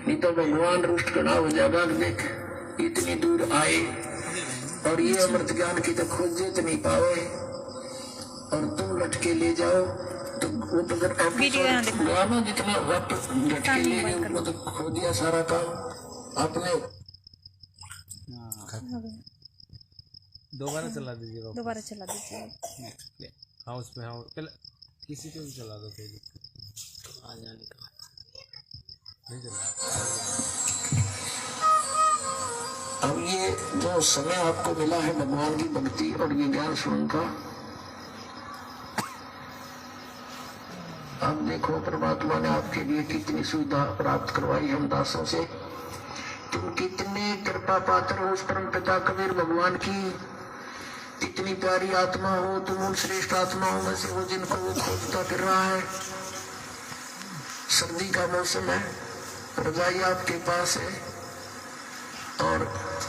नहीं तो भगवान रुष्ट खड़ा हो जाएगा। देख इतनी दूर आए और ये अमृत ज्ञान की तो खोजे तो नहीं पावे और तुम लटके ले जाओ तो वो तो अगर ना जितना वक्त लटके ले गए वो तो खो दिया सारा काम आपने। दोबारा चला दीजिए, दोबारा चला दीजिए। हाँ उसमें, हाँ पहले किसी को भी चला दो, कोई आ जाने का नहीं चला। अब ये जो समय आपको मिला है भगवान की भक्ति और ये ज्ञान सुनने का, अब देखो परमात्मा ने आपके लिए कितनी सुविधा प्राप्त करवाई हम दासों से। तुम कितने कृपा पात्र हो उस परम पिता कबीर भगवान की, कितनी प्यारी आत्मा हो तुम उन श्रेष्ठ आत्माओं में से हो जिनको वो खोजता फिर रहा है। सर्दी का मौसम है, रजाई आपके पास है और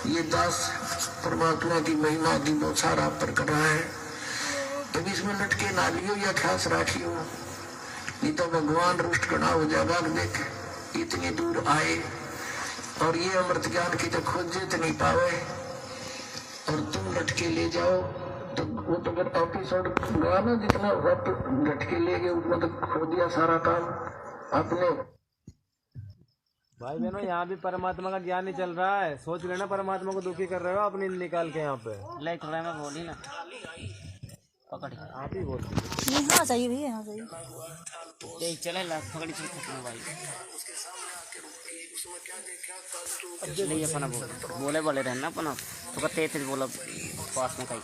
ये दास परमात्मा की महिमा की बौछार आप पर कर रहा है। कभी इसमें लटके ना लियो या ख्यास राखियो, नहीं तो भगवान रुष्ट खड़ा हो जाएगा। देख इतनी दूर आए और ये अमृत ज्ञान की तो खोजे तो नहीं पावे और तुम लटके ले जाओ तो वो तो अगर एपिसोड गया ना जितना वक्त लटके ले गए उतना तो खो दिया सारा काम आपने। भाई बहनों यहाँ भी परमात्मा का ज्ञान ही चल रहा है, सोच लेना परमात्मा को दुखी कर रहे हो अपनी निकाल के यहाँ पे। लाइट थोड़ा मैं बोली ना पकड़ आप ही बोल हाँ चाहिए भैया, हाँ चाहिए चले ला पकड़ी चल भाई नहीं अपना बोले बोले रहना अपना तो तेज बोला पास में कहीं।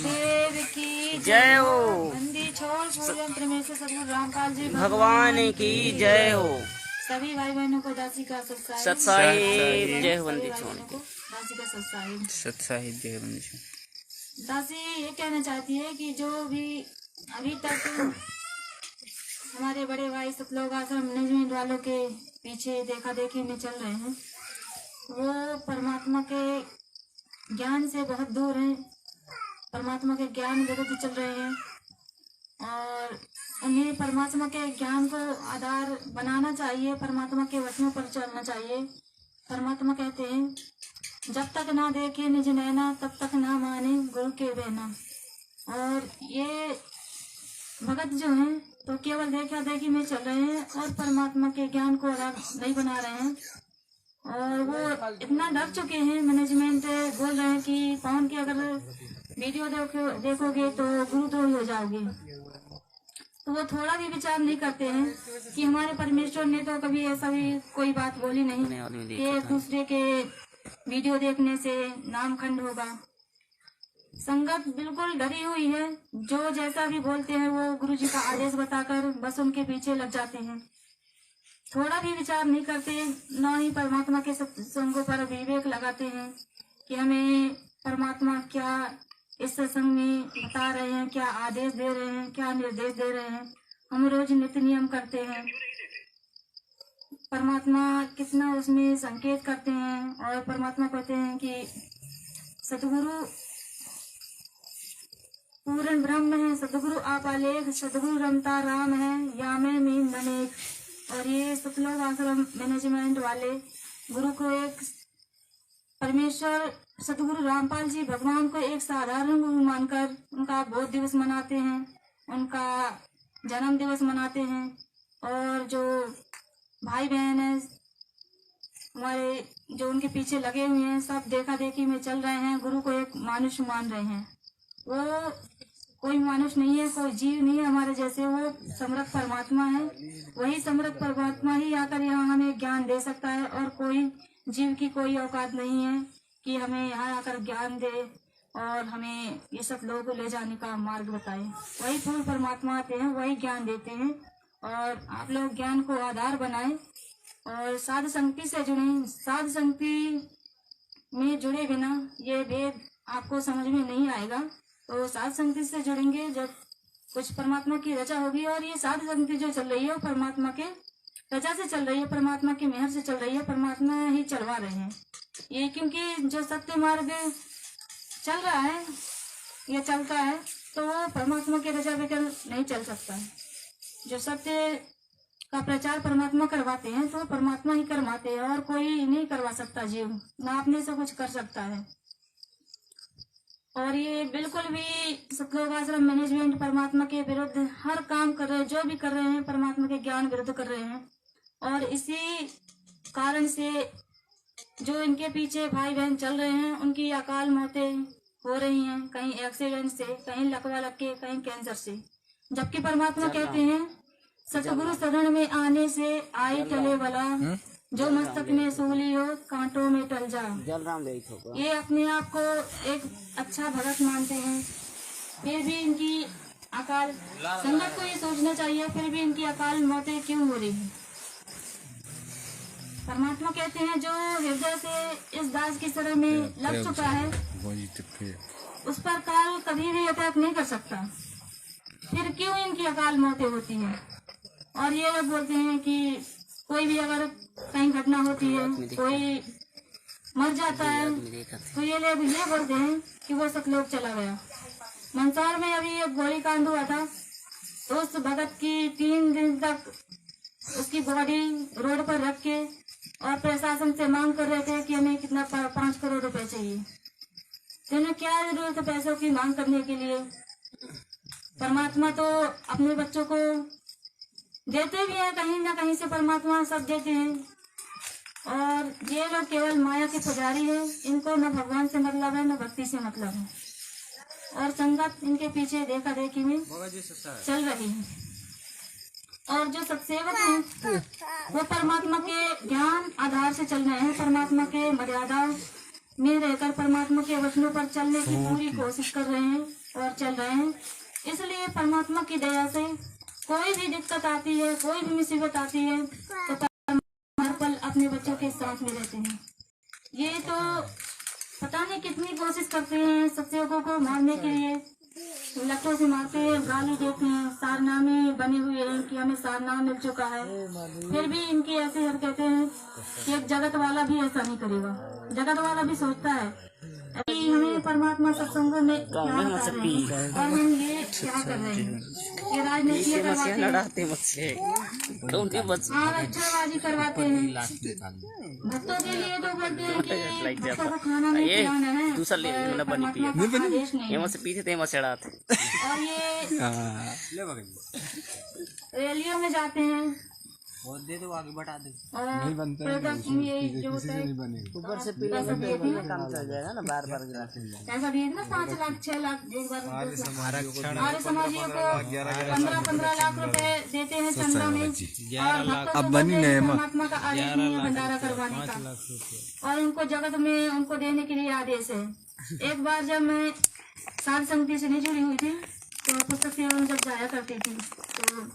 देव की जय हो, बंदी छोड़ षड्यंत्र में से सदगुरु रामपाल जी भगवान की जय हो। सभी भाई बहनों को दासी का सत्साहिब जय हो, बंदी छोड़ दासी का सत्साहिब जय बंदी छोड़। दासी ये कहना चाहती है कि जो भी अभी तक हमारे बड़े भाई सब लोग आश्रम मैनेजमेंट वालों के पीछे देखा देखी में चल रहे हैं वो परमात्मा के ज्ञान से बहुत दूर हैं, परमात्मा के ज्ञान विरुद्ध चल रहे हैं और उन्हें परमात्मा के ज्ञान को आधार बनाना चाहिए, परमात्मा के वचनों पर चलना चाहिए। परमात्मा कहते हैं जब तक ना देखे निज नैना तब तक ना माने गुरु के बहना। और ये भगत जो हैं तो केवल देखा देखी में चल रहे हैं और परमात्मा के ज्ञान को आधार नहीं बना रहे हैं और वो इतना डर चुके हैं। मैनेजमेंट बोल रहे हैं कि पवन की अगर वीडियो देखोगे तो गुरुद्रोही हो जाओगे, तो वो थोड़ा भी विचार नहीं करते हैं कि हमारे परमेश्वर ने तो कभी ऐसा भी कोई बात बोली नहीं कि एक दूसरे के वीडियो देखने से नाम खंड होगा। संगत बिल्कुल डरी हुई है, जो जैसा भी बोलते हैं वो गुरु जी का आदेश बताकर बस उनके पीछे लग जाते हैं, थोड़ा भी विचार नहीं करते, न ही परमात्मा के सत्संगों पर विवेक लगाते हैं कि हमें परमात्मा क्या इस सत्संग में बता रहे हैं, क्या आदेश दे रहे हैं, क्या निर्देश दे रहे हैं। हम रोज नित्य नियम करते हैं, परमात्मा कितना उसमें संकेत करते हैं और परमात्मा कहते हैं कि सतगुरु पूर्ण ब्रह्म है, सतगुरु आपालेख, सतगुरु रमता राम है, यामे मीन बनेक। और ये सतलोक आश्रम मैनेजमेंट वाले गुरु को एक परमेश्वर सतगुरु रामपाल जी भगवान को एक साधारण गुरु मानकर उनका बोध दिवस मनाते हैं, उनका जन्म दिवस मनाते हैं। और जो भाई बहन है हमारे जो उनके पीछे लगे हुए हैं सब देखा देखी में चल रहे हैं, गुरु को एक मानुष मान रहे हैं। वो कोई मानुष नहीं है, कोई जीव नहीं है हमारे जैसे, वो समर्थ परमात्मा है। वही समर्थ परमात्मा ही आकर यहाँ हमें ज्ञान दे सकता है और कोई जीव की कोई औकात नहीं है कि हमें यहाँ आकर ज्ञान दे और हमें ये सब लोगों को ले जाने का मार्ग बताए। वही पूर्ण परमात्मा आते हैं, वही ज्ञान देते हैं। और आप लोग ज्ञान को आधार बनाए और साध संगति से जुड़े। साध संगति में जुड़े बिना ये वेद आपको समझ में नहीं आएगा, तो साध संगति से जुड़ेंगे जब कुछ परमात्मा की रचा होगी। और ये साध संगति जो चल रही है वो परमात्मा के रचा से चल रही है, परमात्मा की मेहर से चल रही है, परमात्मा ही चलवा रहे हैं ये। क्योंकि जो सत्य मार्ग चल रहा है या चलता है तो वो परमात्मा के रचा बगैर नहीं चल सकता है। जो सत्य का प्रचार परमात्मा करवाते हैं तो परमात्मा ही करवाते हैं, और कोई नहीं करवा सकता जीव, ना अपने से कुछ कर सकता है। और ये बिल्कुल भी सतलोक आश्रम मैनेजमेंट परमात्मा के विरुद्ध हर काम कर रहे हैं, जो भी कर रहे हैं परमात्मा के ज्ञान विरुद्ध कर रहे हैं। और इसी कारण से जो इनके पीछे भाई बहन चल रहे हैं उनकी अकाल मौतें हो रही हैं, कहीं एक्सीडेंट से, कहीं लकवा लग के, कहीं कैंसर से। जबकि परमात्मा कहते हैं सतगुरु शरण में आने से आई टले वाला, जो मस्तक में सूली हो कांटों में टल जा। ये अपने आप को एक अच्छा भगत मानते हैं, फिर भी इनकी अकाल, संगत को ये सोचना चाहिए फिर भी इनकी अकाल मौतें क्यों हो रही है। परमात्मा कहते हैं जो हृदय से इस दास की शरण में लग चुका है उस पर काल कभी भी अटैक नहीं कर सकता, फिर क्यों इनकी अकाल मौतें होती है। और ये लोग बोलते हैं कि कोई भी अगर कहीं घटना होती है, कोई मर जाता है, तो ये लोग ये बोलते हैं कि वो सतलोक चला गया। मंदसौर में अभी एक गोलीकांड हुआ था, तो उस भगत की 3 दिन तक उसकी बॉडी रोड पर रख के और प्रशासन से मांग कर रहे थे कि हमें कितना 5 करोड़ रुपए चाहिए। तो इन्हें क्या जरूरत है पैसों की मांग करने के लिए। परमात्मा तो अपने बच्चों को देते भी हैं, कहीं ना कहीं से परमात्मा सब देते हैं। और ये लोग केवल माया के पुजारी है, इनको न भगवान से मतलब है न भक्ति से मतलब है। और संगत इनके पीछे देखा देखी में चल रही है। और जो सत्सेवक हैं वो परमात्मा के ज्ञान आधार से चल रहे हैं, परमात्मा के मर्यादा में रहकर परमात्मा के वचनों पर चलने की पूरी कोशिश कर रहे हैं और चल रहे हैं। इसलिए परमात्मा की दया से कोई भी दिक्कत आती है, कोई भी मुसीबत आती है, तो हर पल अपने बच्चों के साथ में रहते हैं। ये तो पता नहीं कितनी कोशिश करते हैं सत्सेवकों को मारने के लिए, लट्ठों से मारते हैं, गाली देते हैं, सारनामे बने हुए हैं कि हमें सारनामा मिल चुका है। फिर भी इनकी ऐसे हरकतें हैं कि एक जगत वाला भी ऐसा नहीं करेगा। जगत वाला भी सोचता है कि हमें परमात्मा सत्संगों में क्या बता रहे हैं और हम ये क्या कर रहे हैं। ये राजनीति करवाते हैं, अच्छाबाजी करवाते हैं। भक्तों के लिए तो बोलते हैं कि भक्तों को खाना नहीं खिलाना है, परमात्मा का आदेश नहीं है। और ये रैलियों में जाते हैं और ये जो होता है ऊपर से पीला पैसा दिए थे काम चल जाएगा ना, बार बार पैसा दिए थे ना 5 लाख 6 लाख एक बार। आर्य समाजियों को 15-15 लाख रुपए देते हैं चंदा में। और भक्तों को परमात्मा का आदेश नहीं है भंडारा करवाने का, और उनको जगत में उनको देने के लिए आदेश है। एक बार जब मैं साध समिति से नहीं जुड़ी हुई थी तो पुस्तक सेवा में जब जाया करती थी, तो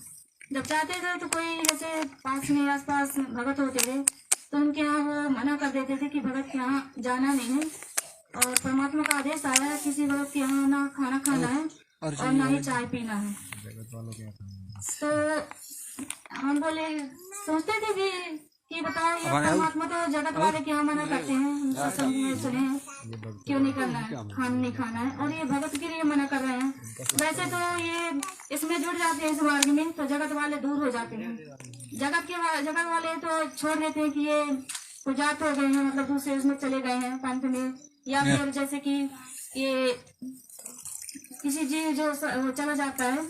जब जाते थे तो कोई जैसे पास में आसपास भगत होते थे तो उनके यहाँ वो मना कर देते थे कि भगत के यहाँ जाना नहीं है, और परमात्मा का आदेश आया है किसी भगत के यहाँ ना खाना खाना है और ना ही चाय पीना है। तो हम बोले सोचते थे कि बताओ ये परमात्मा तो जगत वाले के यहाँ मना करते हैं, हम सत्संग में सुने हैं क्यों नहीं करना है, खाना नहीं खाना है, और ये भगत के लिए मना कर रहे हैं। वैसे तो ये इसमें जुड़ जाते हैं इस मार्ग में तो जगत वाले दूर हो जाते हैं। जगत वाले तो छोड़ देते हैं कि ये पुजात हो गए हैं, मतलब दूसरे उसमें चले गए हैं पंथ में, या फिर जैसे कि ये किसी जीव जो चला जाता है,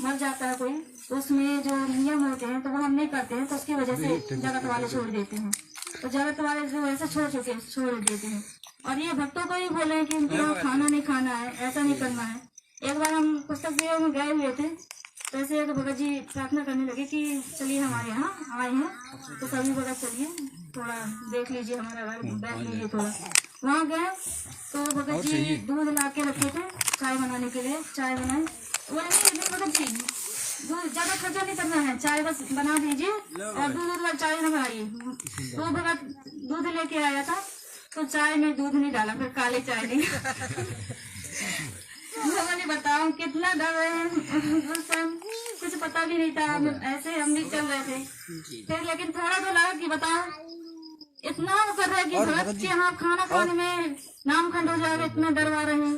मर जाता है कोई, तो उसमें जो नियम होते हैं तो वो हम नहीं करते हैं, तो उसकी वजह से जगत वाले छोड़ देते हैं। तो जगत वाले जो ऐसे छोड़ देते हैं। और ये भक्तों को ही बोले हैं कि उनके यहाँ खाना नहीं खाना है, ऐसा नहीं करना है। एक बार हम पुस्तक सेवा में गए हुए थे तो ऐसे एक भगत जी प्रार्थना करने लगे कि चलिए हमारे यहाँ आए हैं, तो सभी भगत चलिए थोड़ा देख लीजिए हमारा घर, बैठ लीजिए थोड़ा। वहाँ गए तो भगत जी दूध ला के रखे थे चाय बनाने के लिए, चाय बनाए। बोले नहीं भगत जी दूध ज्यादा खर्चा नहीं करना है, चाय बस बना दीजिए और दूध चाय न बनाइए। तो भगत दूध लेके आया था तो चाय में दूध नहीं डाला, फिर काले चाय नहीं। मैंने बताओ कितना डर है, कुछ पता भी नहीं था, ऐसे हम भी चल रहे थे। फिर लेकिन थोड़ा तो लगा कि बताओ इतना वो कर रहा है कि भगत के यहाँ खाना खाने में नाम खंड हो जाएगा, इतना डरवा रहे हैं।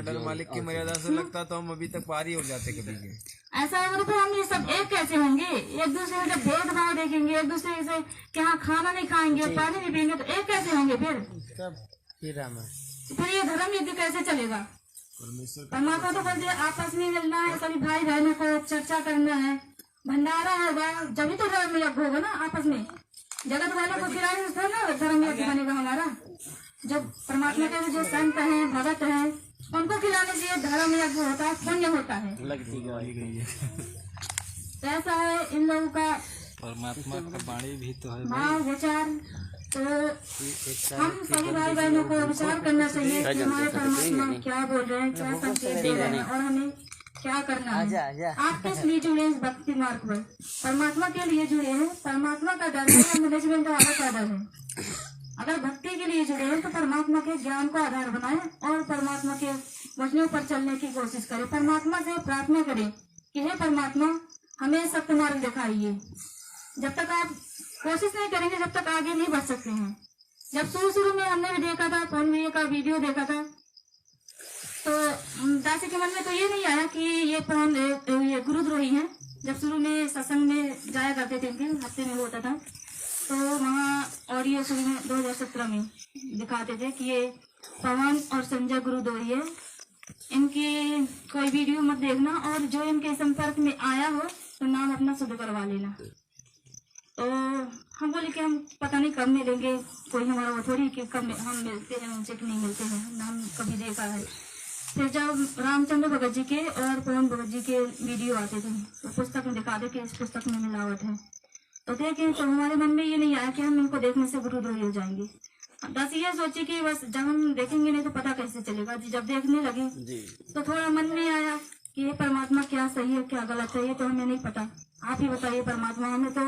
डर मालिक की मर्यादा से लगता तो हम अभी तक पार ही हो जाते कभी के। ऐसा होगा तो हम ये सब एक कैसे होंगे? एक दूसरे में जब भेदभाव देखेंगे, एक दूसरे से के यहाँ खाना नहीं खाएंगे, पानी नहीं पियेंगे, तो एक कैसे होंगे? फिर ये धर्म युद्ध कैसे चलेगा? परमात्मा तो बोलते आपस में मिलना है, सभी भाई बहनों को चर्चा करना है, भंडारा होगा, जब तो धर्म यज्ञ होगा ना आपस में। जगत वालों को खिलाने से ना धर्म यज्ञ बनेगा हमारा। जब परमात्मा के जो संत है, भगत है, उनको खिलाने से धर्म यज्ञ होता है, पुण्य होता है। तो ऐसा है इन लोगों का परमात्मा का वाणी भी तो है भाव विचार। तो हम सभी भाई बहनों को विचार करना चाहिए कि हमारे परमात्मा क्या बोल रहे हैं, क्या संकेत दे रहे हैं और हमें क्या करना है। आप किस लिए जुड़े इस भक्ति मार्ग पर? परमात्मा के लिए जुड़े हैं, परमात्मा का डर है या मैनेजमेंट वाला का डर है? अगर भक्ति के लिए जुड़े हैं तो परमात्मा के ज्ञान को आधार बनाएं और परमात्मा के वचनों पर चलने की कोशिश करें। परमात्मा से प्रार्थना करें कि हे परमात्मा हमें सत्य मार्ग दिखाइए। जब तक आप कोशिश नहीं करेंगे जब तक आगे नहीं बढ़ सकते हैं। जब शुरू में हमने भी देखा था, फोन में का वीडियो देखा था, तो दासी के मन में तो ये नहीं आया कि ये गुरुद्रोही हैं। जब शुरू में सत्संग में जाया करते थे, हफ्ते में होता था, तो वहाँ ऑडियो शुरू में 2017 में दिखाते थे कि ये पवन और संजय गुरुद्रोही है, इनकी कोई वीडियो मत देखना और जो इनके संपर्क में आया हो तो नाम अपना शुद्ध करवा लेना। तो हम बोले कि हम पता नहीं कब मिलेंगे, कोई हमारा वो थोड़ी कि कब हम मिलते हैं उनसे कि नहीं मिलते हैं, नाम कभी देखा है। फिर जब रामचंद्र भगत जी के और पवन भगत जी के वीडियो आते थे तो पुस्तक में दिखा दे कि इस पुस्तक में मिलावट है, तो देखें तो हमारे मन में ये नहीं आया कि हम इनको देखने से गुरुद्रोही हो जाएंगे। बस ये सोचे कि बस जब हम देखेंगे नहीं तो पता कैसे चलेगा। जब देखने लगे तो थोड़ा मन में आया कि ये परमात्मा क्या सही है क्या गलत है, ये तो हमें नहीं पता, आप ही बताइए परमात्मा। हमें तो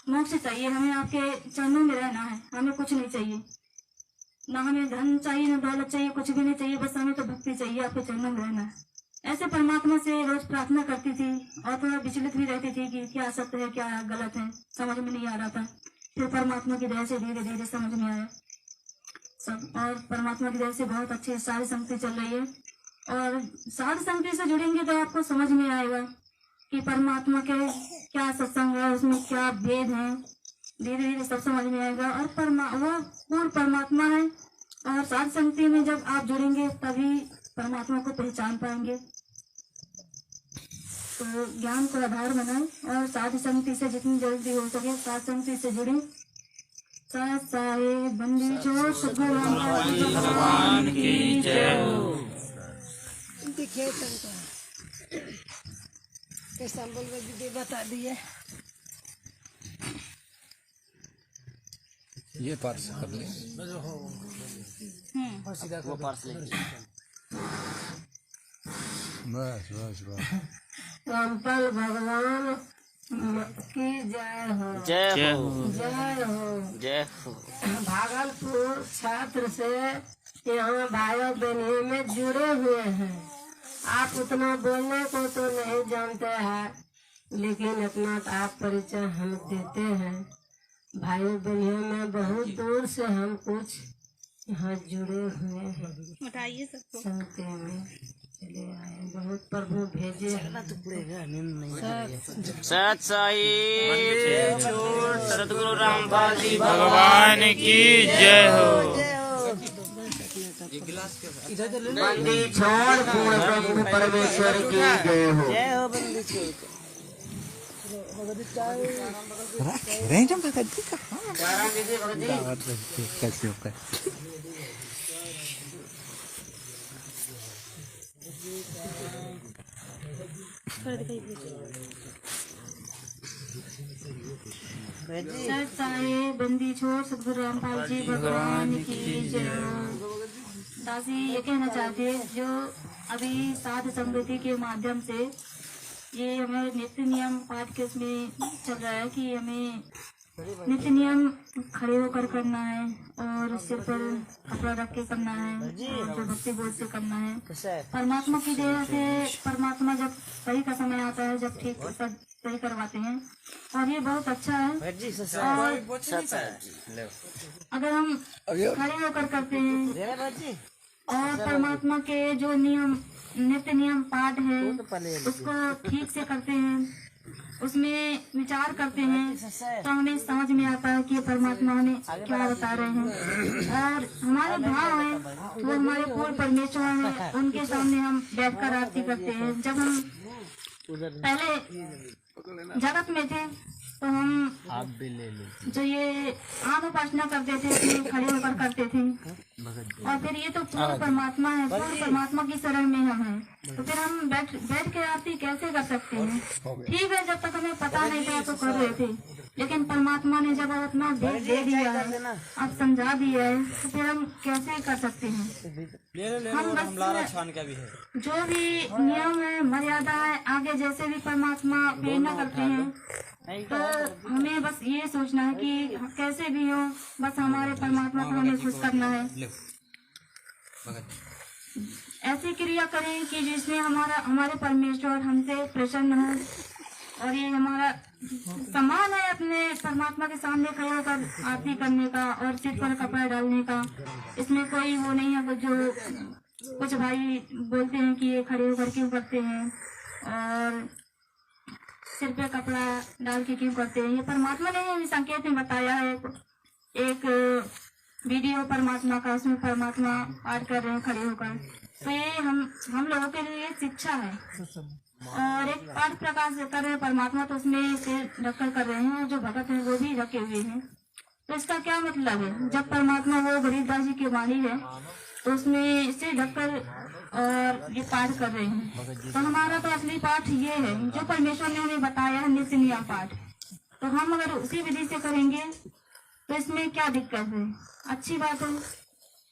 मोक्ष चाहिए, हमें आपके चरणों में रहना है, हमें कुछ नहीं चाहिए, ना हमें धन चाहिए ना दौलत चाहिए, कुछ भी नहीं चाहिए, बस हमें तो भक्ति चाहिए, आपके चरणों में रहना है। ऐसे परमात्मा से रोज प्रार्थना करती थी और थोड़ा विचलित भी रहती थी कि क्या सत्य है क्या गलत है, समझ में नहीं आ रहा था। फिर परमात्मा की दया से धीरे धीरे समझ में आया सब, और परमात्मा की दया से बहुत अच्छी सारी संगति चल रही है। और सारी संगति से जुड़ेंगे तो आपको समझ में आएगा कि परमात्मा के क्या सत्संग है, उसमें क्या भेद है, धीरे धीरे सब समझ में आएगा। और वो पूर्ण परमात्मा है और साध संगति में जब आप जुड़ेंगे तभी परमात्मा को पहचान पाएंगे। तो ज्ञान को आधार बनाए और साध संगति से जितनी जल्दी हो सके साध संगति से जुड़े। साथ साहेब बंदी छोड़ भगवान की जय हो। देखिए कैसा बोल दीदी बता दिए। ये पार्स कर ले, वो पार्स ले। बस बस बस। रामपाल भगवान की जय हो। जय हो जय हो जय हो। भागलपुर छात्र से यहाँ भाइयों बहनों में जुड़े हुए हैं। आप उतना बोलने को तो नहीं जानते हैं, लेकिन अपना आप परिचय हम देते हैं। भाइयों बहनों में बहुत दूर से हम कुछ यहाँ जुड़े हुए हैं, संगति में चले आए, बहुत प्रभु भेजे। सत साई सतगुरु रामपाल जी भगवान की जय हो। बंदी छोड़ पूर्ण प्रभु परमेश्वर की जय हो। जय हो बंदी छोड़। बंदी छोड़ सतगुरु रामपाल जी भगवान की जय हो। दासी ये कहना चाहते हैं जो अभी साध संगति के माध्यम से ये हमारे नित्य नियम पाठ के उसमें चल रहा है कि हमें नित्य नियम खड़े होकर करना है और सिर पर कपड़ा रख के करना है और जो भक्ति बोध से करना है। परमात्मा की दया से परमात्मा जब सही का समय आता है, जब ठीक सही करवाते हैं और ये बहुत अच्छा है। और अगर हम खड़े होकर करते हैं और परमात्मा के जो नियम नित्य नियम पाठ है उसको ठीक से करते हैं, उसमें विचार करते हैं, तो हमें समझ में आता है कि परमात्मा हमें क्या बता रहे हैं। और हमारे भाव है वो हमारे पूर्ण परमेश्वर है, उनके सामने हम बैठकर आरती करते हैं। जब हम पहले जगत में थे तो हम जो ये आम उपासना करते थे इसमें खड़े होकर करते थे, और फिर ये तो पूर्ण परमात्मा है, पूर्ण परमात्मा की शरण में हम हैं, तो फिर हम बैठ के आरती कैसे कर सकते हैं? ठीक है, जब तक हमें पता नहीं था तो कर रहे थे, लेकिन परमात्मा ने जब अपना दे दिया है, अब समझा दिया है, तो फिर हम कैसे कर सकते हैं? हम बस जो भी नियम है, मर्यादा है, आगे जैसे भी परमात्मा प्रेरणा करते हैं, तो हमें बस ये सोचना है कि कैसे भी हो, बस हमारे परमात्मा को हमें खुश करना है। ऐसी क्रिया करें कि जिसमें हमारे परमेश्वर हमसे प्रसन्न हो, और ये हमारा सम्मान है अपने परमात्मा के सामने खड़े होकर आरती करने का और सिर पर कपड़ा डालने का। इसमें कोई वो नहीं है जो कुछ भाई बोलते हैं कि ये खड़े होकर क्यों करते हैं और सिर पे कपड़ा डाल के क्यों करते हैं। ये परमात्मा ने हमें संकेत में बताया है। एक वीडियो परमात्मा का, उसमें परमात्मा पाठ कर रहे हैं खड़े होकर, तो ये हम लोगों के लिए शिक्षा है। और एक पाठ प्रकाश कर रहे हैं परमात्मा, तो उसमें सिर ढककर कर रहे हैं और जो भगत है वो भी रखे हुए हैं। तो इसका क्या मतलब है? जब परमात्मा वो गरीबदास जी की वाणी है तो उसमें सिर ढककर और ये पाठ कर रहे हैं, तो हमारा तो असली पाठ ये है जो परमेश्वर ने हमें बताया है, नित्य नियम पाठ। तो हम अगर उसी विधि से करेंगे तो इसमें क्या दिक्कत है? अच्छी बात है,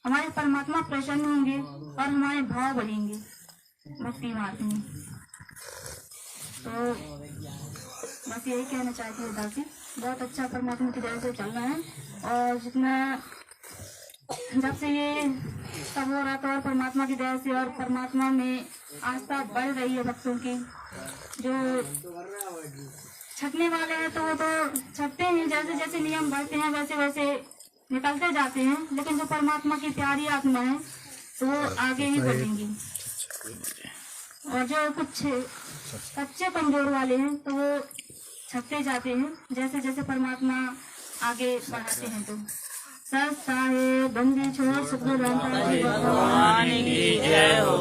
हमारे परमात्मा प्रसन्न होंगे और हमारे भाव बढ़ेंगे भक्ति मार्ग में। तो बस यही कहना चाहती हूँ दासी, बहुत अच्छा परमात्मा की दया से चल रहा है। और जितना जब से ये सब हो रहा था और परमात्मा की दया से और परमात्मा में आस्था बढ़ रही है भक्तों की। जो छकने वाले हैं तो वो तो छकते हैं, जैसे जैसे नियम बढ़ते हैं वैसे वैसे निकलते जाते हैं, लेकिन जो परमात्मा की प्यारी आत्मा है तो वो आगे ही बढ़ेंगी। और जो कुछ कच्चे कमजोर वाले हैं तो वो छकते जाते हैं जैसे जैसे परमात्मा आगे बढ़ाते हैं। तो सत्ता है बंदी छोड़ सतगुरु रामपाल जी भगवान की जय हो।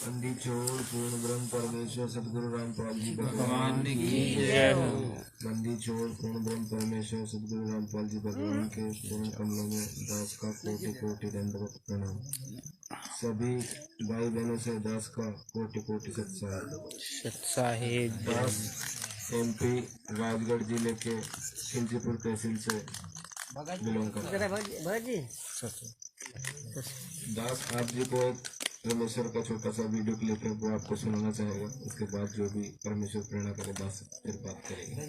बंदी छोड़ पूर्ण ब्रह्म परमेश्वर सतगुरु रामपाल जी भगवान की जय हो। बंदी छोड़ पूर्ण ब्रह्म परमेश्वर सतगुरु रामपाल जी भगवान के पूर्ण कमलों में दास का कोटि कोटि दंडवत प्रणाम। सभी भाई बहनों से दास का कोटि कोटि सत्साहिब। दास MP राजगढ़ जिले के खिलचीपुर तहसील से बिलोंग करता है। दास आप जी को एक परमेश्वर का छोटा सा वीडियो क्लिप है, वो आपको सुनाना चाहेगा। उसके बाद जो भी परमेश्वर प्रेरणा करे दास फिर बात करेंगे।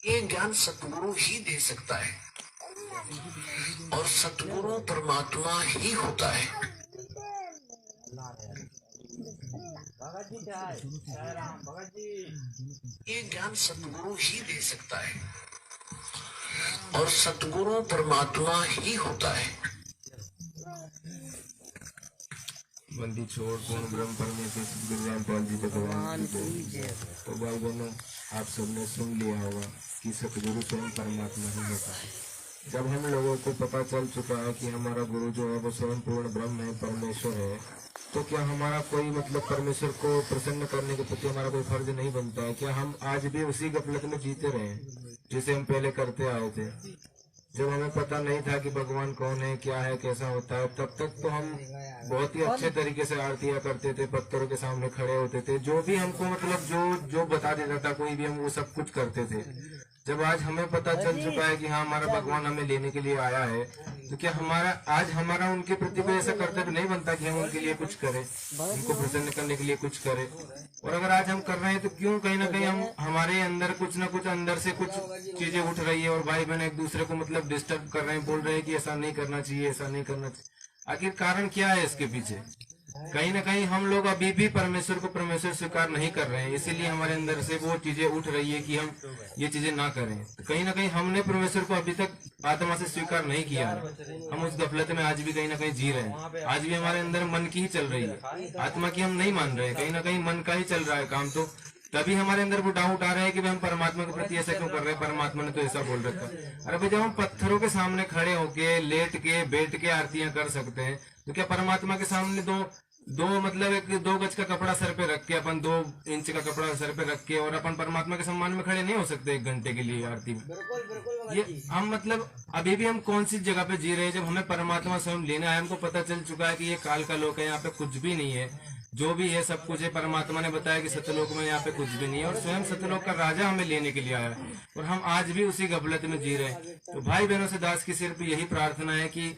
ये ज्ञान सतगुरु ही दे सकता है और सतगुरु परमात्मा ही होता है। ये ज्ञान सतगुरु ही दे सकता है और सतगुरु परमात्मा ही होता है। बंदी छोड़ पूर्ण ब्रह्म परमेश्वर सतगुरु रामपाल जी भगवान की जय। तो भाई बहनों, आप सबने सुन लिया होगा कि सतगुरु स्वयं परमात्मा ही होता है। जब हम लोगों को पता चल चुका है कि हमारा गुरु जो है वो स्वयं पूर्ण ब्रह्म है, परमेश्वर है, तो क्या हमारा कोई परमेश्वर को प्रसन्न करने के प्रति हमारा कोई फर्ज नहीं बनता है? क्या हम आज भी उसी गफलत में जीते रहे जिसे हम पहले करते आए थे? जब हमें पता नहीं था कि भगवान कौन है, क्या है, कैसा होता है, तब तक तो हम बहुत ही अच्छे तरीके से आरतियां करते थे, पत्थरों के सामने खड़े होते थे, जो भी हमको मतलब जो बता देता था कोई भी, हम वो सब कुछ करते थे। जब आज हमें पता चल चुका है कि हाँ हमारा भगवान हमें लेने के लिए आया है, तो क्या आज हमारा उनके प्रति कोई ऐसा कर्तव्य नहीं बनता कि हम उनके लिए कुछ करें, उनको प्रसन्न करने के लिए कुछ करें? और अगर आज हम कर रहे हैं तो क्यों कहीं ना कहीं हम हमारे अंदर कुछ ना कुछ अंदर से कुछ चीजें उठ रही है और भाई बहन एक दूसरे को मतलब डिस्टर्ब कर रहे हैं, बोल रहे हैं कि ऐसा नहीं करना चाहिए, ऐसा नहीं करना चाहिए। आखिर कारण क्या है इसके पीछे? कहीं ना कहीं हम लोग अभी भी परमेश्वर को परमेश्वर स्वीकार नहीं कर रहे हैं, इसीलिए हमारे अंदर से वो चीजें उठ रही है कि हम ये चीजें ना करें। तो कहीं ना कहीं हमने परमेश्वर को अभी तक आत्मा से स्वीकार नहीं किया है। हम उस गफलत में आज भी कहीं ना कहीं जी रहे हैं। आज भी हमारे अंदर मन की ही चल रही है, आत्मा की हम नहीं मान रहे हैं, कहीं ना कहीं मन का ही चल रहा है काम। तो तभी हमारे अंदर वो डाउट आ रहा है कि हम परमात्मा के प्रति ऐसा क्यों कर रहे हैं, परमात्मा ने तो ऐसा बोल रखा है। अरे भाई, जब हम पत्थरों के सामने खड़े होके, लेट के, बैठ के आरतियां कर सकते हैं, तो क्या परमात्मा के सामने दो मतलब 2 गज का कपड़ा सर पे रख के, अपन 2 इंच का कपड़ा सर पे रख के और अपन परमात्मा के सम्मान में खड़े नहीं हो सकते 1 घंटे के लिए आरती में? ये हम मतलब अभी भी हम कौन सी जगह पे जी रहे हैं? जब हमें परमात्मा स्वयं लेने आया, हमको पता चल चुका है कि ये काल का लोक है, यहाँ पे कुछ भी नहीं है, जो भी है सब कुछ है। परमात्मा ने बताया कि सत्यलोक में यहाँ पे कुछ भी नहीं है, और स्वयं सत्यलोक का राजा हमें लेने के लिए आया है, और हम आज भी उसी गफलत में जी रहे हैं। तो भाई बहनों से दास की सिर्फ यही प्रार्थना है कि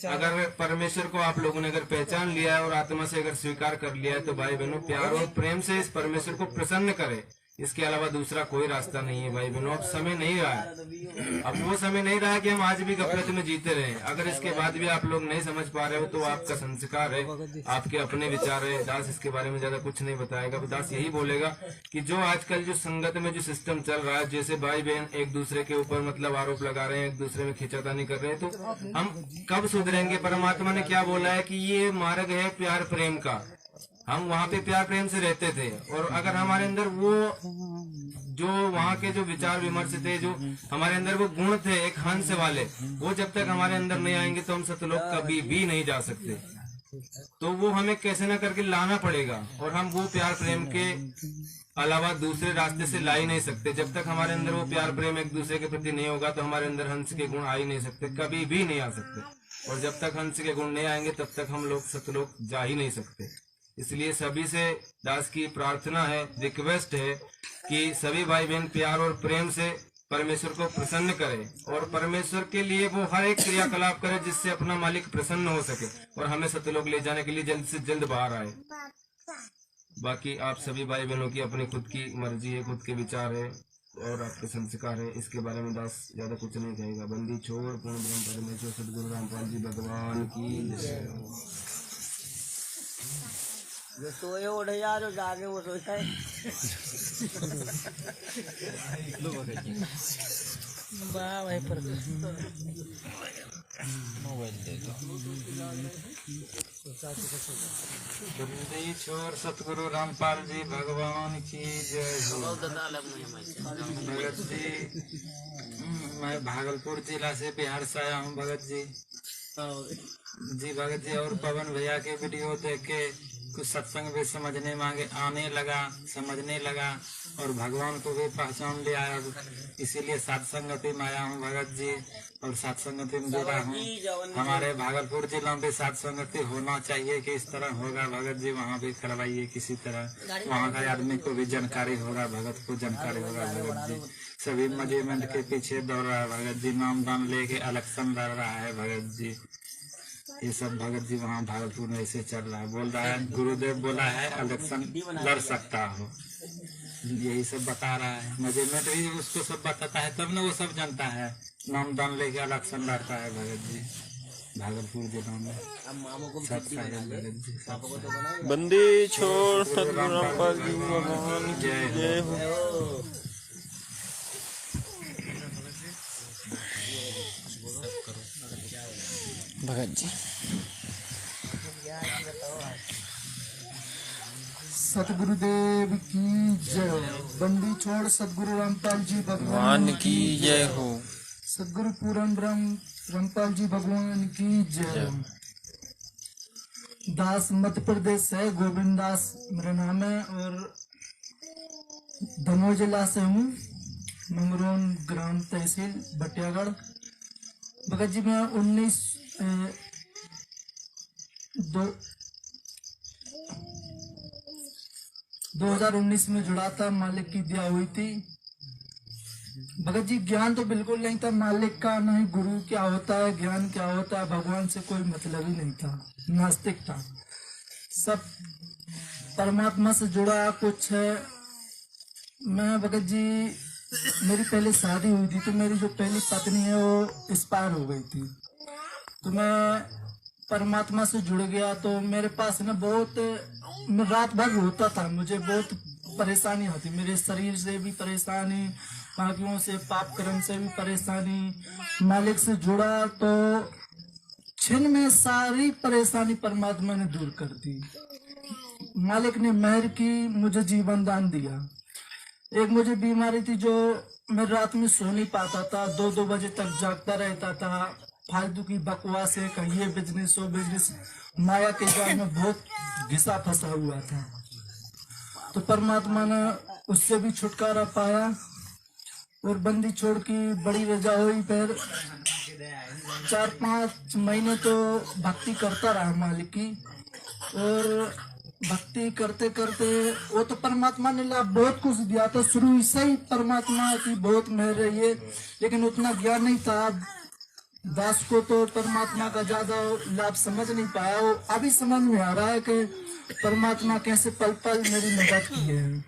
अगर परमेश्वर को आप लोगों ने अगर पहचान लिया है और आत्मा से अगर स्वीकार कर लिया है, तो भाई बहनों प्यार और प्रेम से इस परमेश्वर को प्रसन्न करें। इसके अलावा दूसरा कोई रास्ता नहीं है भाई बहनों। अब समय नहीं रहा है, अब वो समय नहीं रहा है कि हम आज भी गफलत में जीते रहे। अगर इसके बाद भी आप लोग नहीं समझ पा रहे हो तो आपका संस्कार है, आपके अपने विचार है। दास इसके बारे में ज्यादा कुछ नहीं बताएगा। दास यही बोलेगा कि जो आजकल जो संगत में जो सिस्टम चल रहा है, जैसे भाई बहन एक दूसरे के ऊपर मतलब आरोप लगा रहे हैं, एक दूसरे में खींचातानी कर रहे हैं, तो हम कब सुधरेंगे? परमात्मा ने क्या बोला है कि ये मार्ग है प्यार प्रेम का। हम वहाँ पे प्यार प्रेम से रहते थे, और अगर हमारे अंदर वो जो वहाँ के जो विचार विमर्श थे, जो हमारे अंदर वो गुण थे एक हंस वाले, वो जब तक हमारे अंदर नहीं आएंगे तो हम सतलोक कभी भी नहीं जा सकते। तो वो हमें कैसे ना करके लाना पड़ेगा, और हम वो प्यार प्रेम के अलावा दूसरे रास्ते से ला ही नहीं सकते। जब तक हमारे अंदर वो प्यार प्रेम एक दूसरे के प्रति नहीं होगा, तो हमारे अंदर हंस के गुण आ ही नहीं सकते, कभी भी नहीं आ सकते। और जब तक हंस के गुण नहीं आएंगे, तब तक हम लोग सतलोक जा ही नहीं सकते। इसलिए सभी से दास की प्रार्थना है, रिक्वेस्ट है कि सभी भाई बहन प्यार और प्रेम से परमेश्वर को प्रसन्न करें, और परमेश्वर के लिए वो हर एक क्रियाकलाप करें जिससे अपना मालिक प्रसन्न हो सके, और हमें सत्यलोक ले जाने के लिए जल्द से जल्द बाहर आए। बाकी आप सभी भाई बहनों की अपनी खुद की मर्जी है, खुद के विचार है और आपके संस्कार है। इसके बारे में दास ज्यादा कुछ नहीं कहेगा। बंदी छोड़ पूर्ण ब्रह्म परमेश्वर सदगुरु रामपाल जी भगवान की जय। जो सोए उठ जा, जो जागे वो सोता है। भाई पर मोबाइल दे दो। बंदी छोड़ सतगुरु रामपाल जी भगवान की जय हो। भगत जी, मैं भागलपुर जिला से बिहार से आया हूँ भगत जी। भगत जी, और पवन भैया के वीडियो देख के कुछ सत्संग भी समझने समझने लगा और भगवान को भी पहचान लिया। इसीलिए सात संगति में आया हूँ भगत जी, और सात संगति में जुड़ा हूँ। हमारे भागलपुर जिला में भी सात संगति होना चाहिए कि इस तरह होगा भगत जी, वहाँ भी करवाइए किसी तरह। वहाँ का आदमी को भी जानकारी होगा, भगत को जानकारी होगा भगत जी। सभी मैनेजमेंट के पीछे दौड़ रहा है भगत जी, नाम दान लेके इलेक्शन लड़ रहा है भगत जी। ये सब भगत जी वहाँ भागलपुर में ऐसे चल रहा है। बोल रहा है गुरुदेव बोला है इलेक्शन लड़ सकता हो, यही सब बता रहा है। मैनेजमेंट भी उसको सब बताता है, तब ना वो सब जानता है। नाम दान लेके इलेक्शन लड़ता है भगत जी भागलपुर जिला में। बंदी छोड़ सतगुरु रामपाल जी भगवान की जय हो। भगत जी सतगुरुदेव की जय हो। बंदी छोड़ सतगुरु रामपाल जी भगवान की जय हो। सतगुरु पूर्ण ब्रह्म रामपाल जी भगवान की जय हो। दास मध्य प्रदेश से गोविंद दास मेरा नाम है, और दमोह जिला से हूँ, मंगरोन ग्राम तहसील बटियागढ़। भगत जी मैं 2019 में जुड़ा था, मालिक की दया हुई थी। भगत जी ज्ञान तो बिल्कुल नहीं था मालिक का, नहीं गुरु क्या होता है, ज्ञान क्या होता है, भगवान से कोई मतलब ही नहीं था, नास्तिक था। सब परमात्मा से जुड़ा कुछ है। मैं भगत जी मेरी पहले शादी हुई थी, तो मेरी जो पहली पत्नी है वो एक्सपायर हो गई थी, तो मैं परमात्मा से जुड़ गया। तो मेरे पास ना बहुत, मैं रात भर रोता था, मुझे बहुत परेशानी होती, मेरे शरीर से भी परेशानी, बाकियों से पाप कर्म से भी परेशानी। मालिक से जुड़ा तो क्षण में सारी परेशानी परमात्मा ने दूर कर दी। मालिक ने मेहर की, मुझे जीवन दान दिया। एक मुझे बीमारी थी जो मैं रात में सो नहीं पाता था, 2-2 बजे तक जागता रहता था, फालतू की बकवास है, कहीं ये बिजनेस वो बिजनेस, माया के जाल में बहुत घिसा फंसा हुआ था। तो परमात्मा ने उससे भी छुटकारा पाया और बंदी छोड़ की बड़ी रजा हुई। फिर 4-5 महीने तो भक्ति करता रहा मालिक की, और भक्ति करते करते वो तो परमात्मा ने लाभ बहुत कुछ दिया था, शुरू से ही परमात्मा की बहुत मेहर रही है, लेकिन उतना ज्ञान नहीं था दास को, तो परमात्मा का ज्यादा लाभ समझ नहीं पाया। वो अभी समझ में आ रहा है कि परमात्मा कैसे पल पल मेरी मदद की है।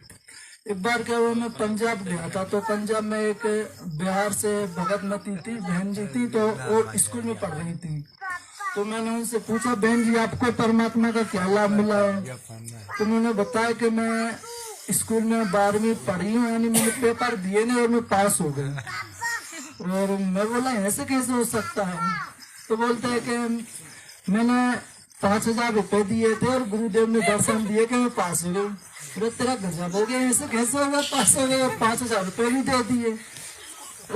एक बार क्या हुआ, मैं पंजाब गया था, तो पंजाब में एक बिहार से भगतमती थी, बहन जी थी, तो वो स्कूल में पढ़ रही थी। तो मैंने उनसे पूछा, बहन जी आपको परमात्मा का क्या लाभ मिला है? तो उन्होंने बताया कि मैं स्कूल में 12वीं पढ़ी हूँ, यानी मैंने पेपर दिए नहीं और मैं पास हो गया। और मैं बोला ऐसे कैसे हो सकता है? तो बोलते हैं कि मैंने 5,000 रुपए दिए थे और गुरुदेव ने दर्शन दिए कि मैं पास हो गई। फिर तेरा गजब हो गया, ऐसे कैसे होगा, पास हो गया, 5,000 रुपए भी दे दिए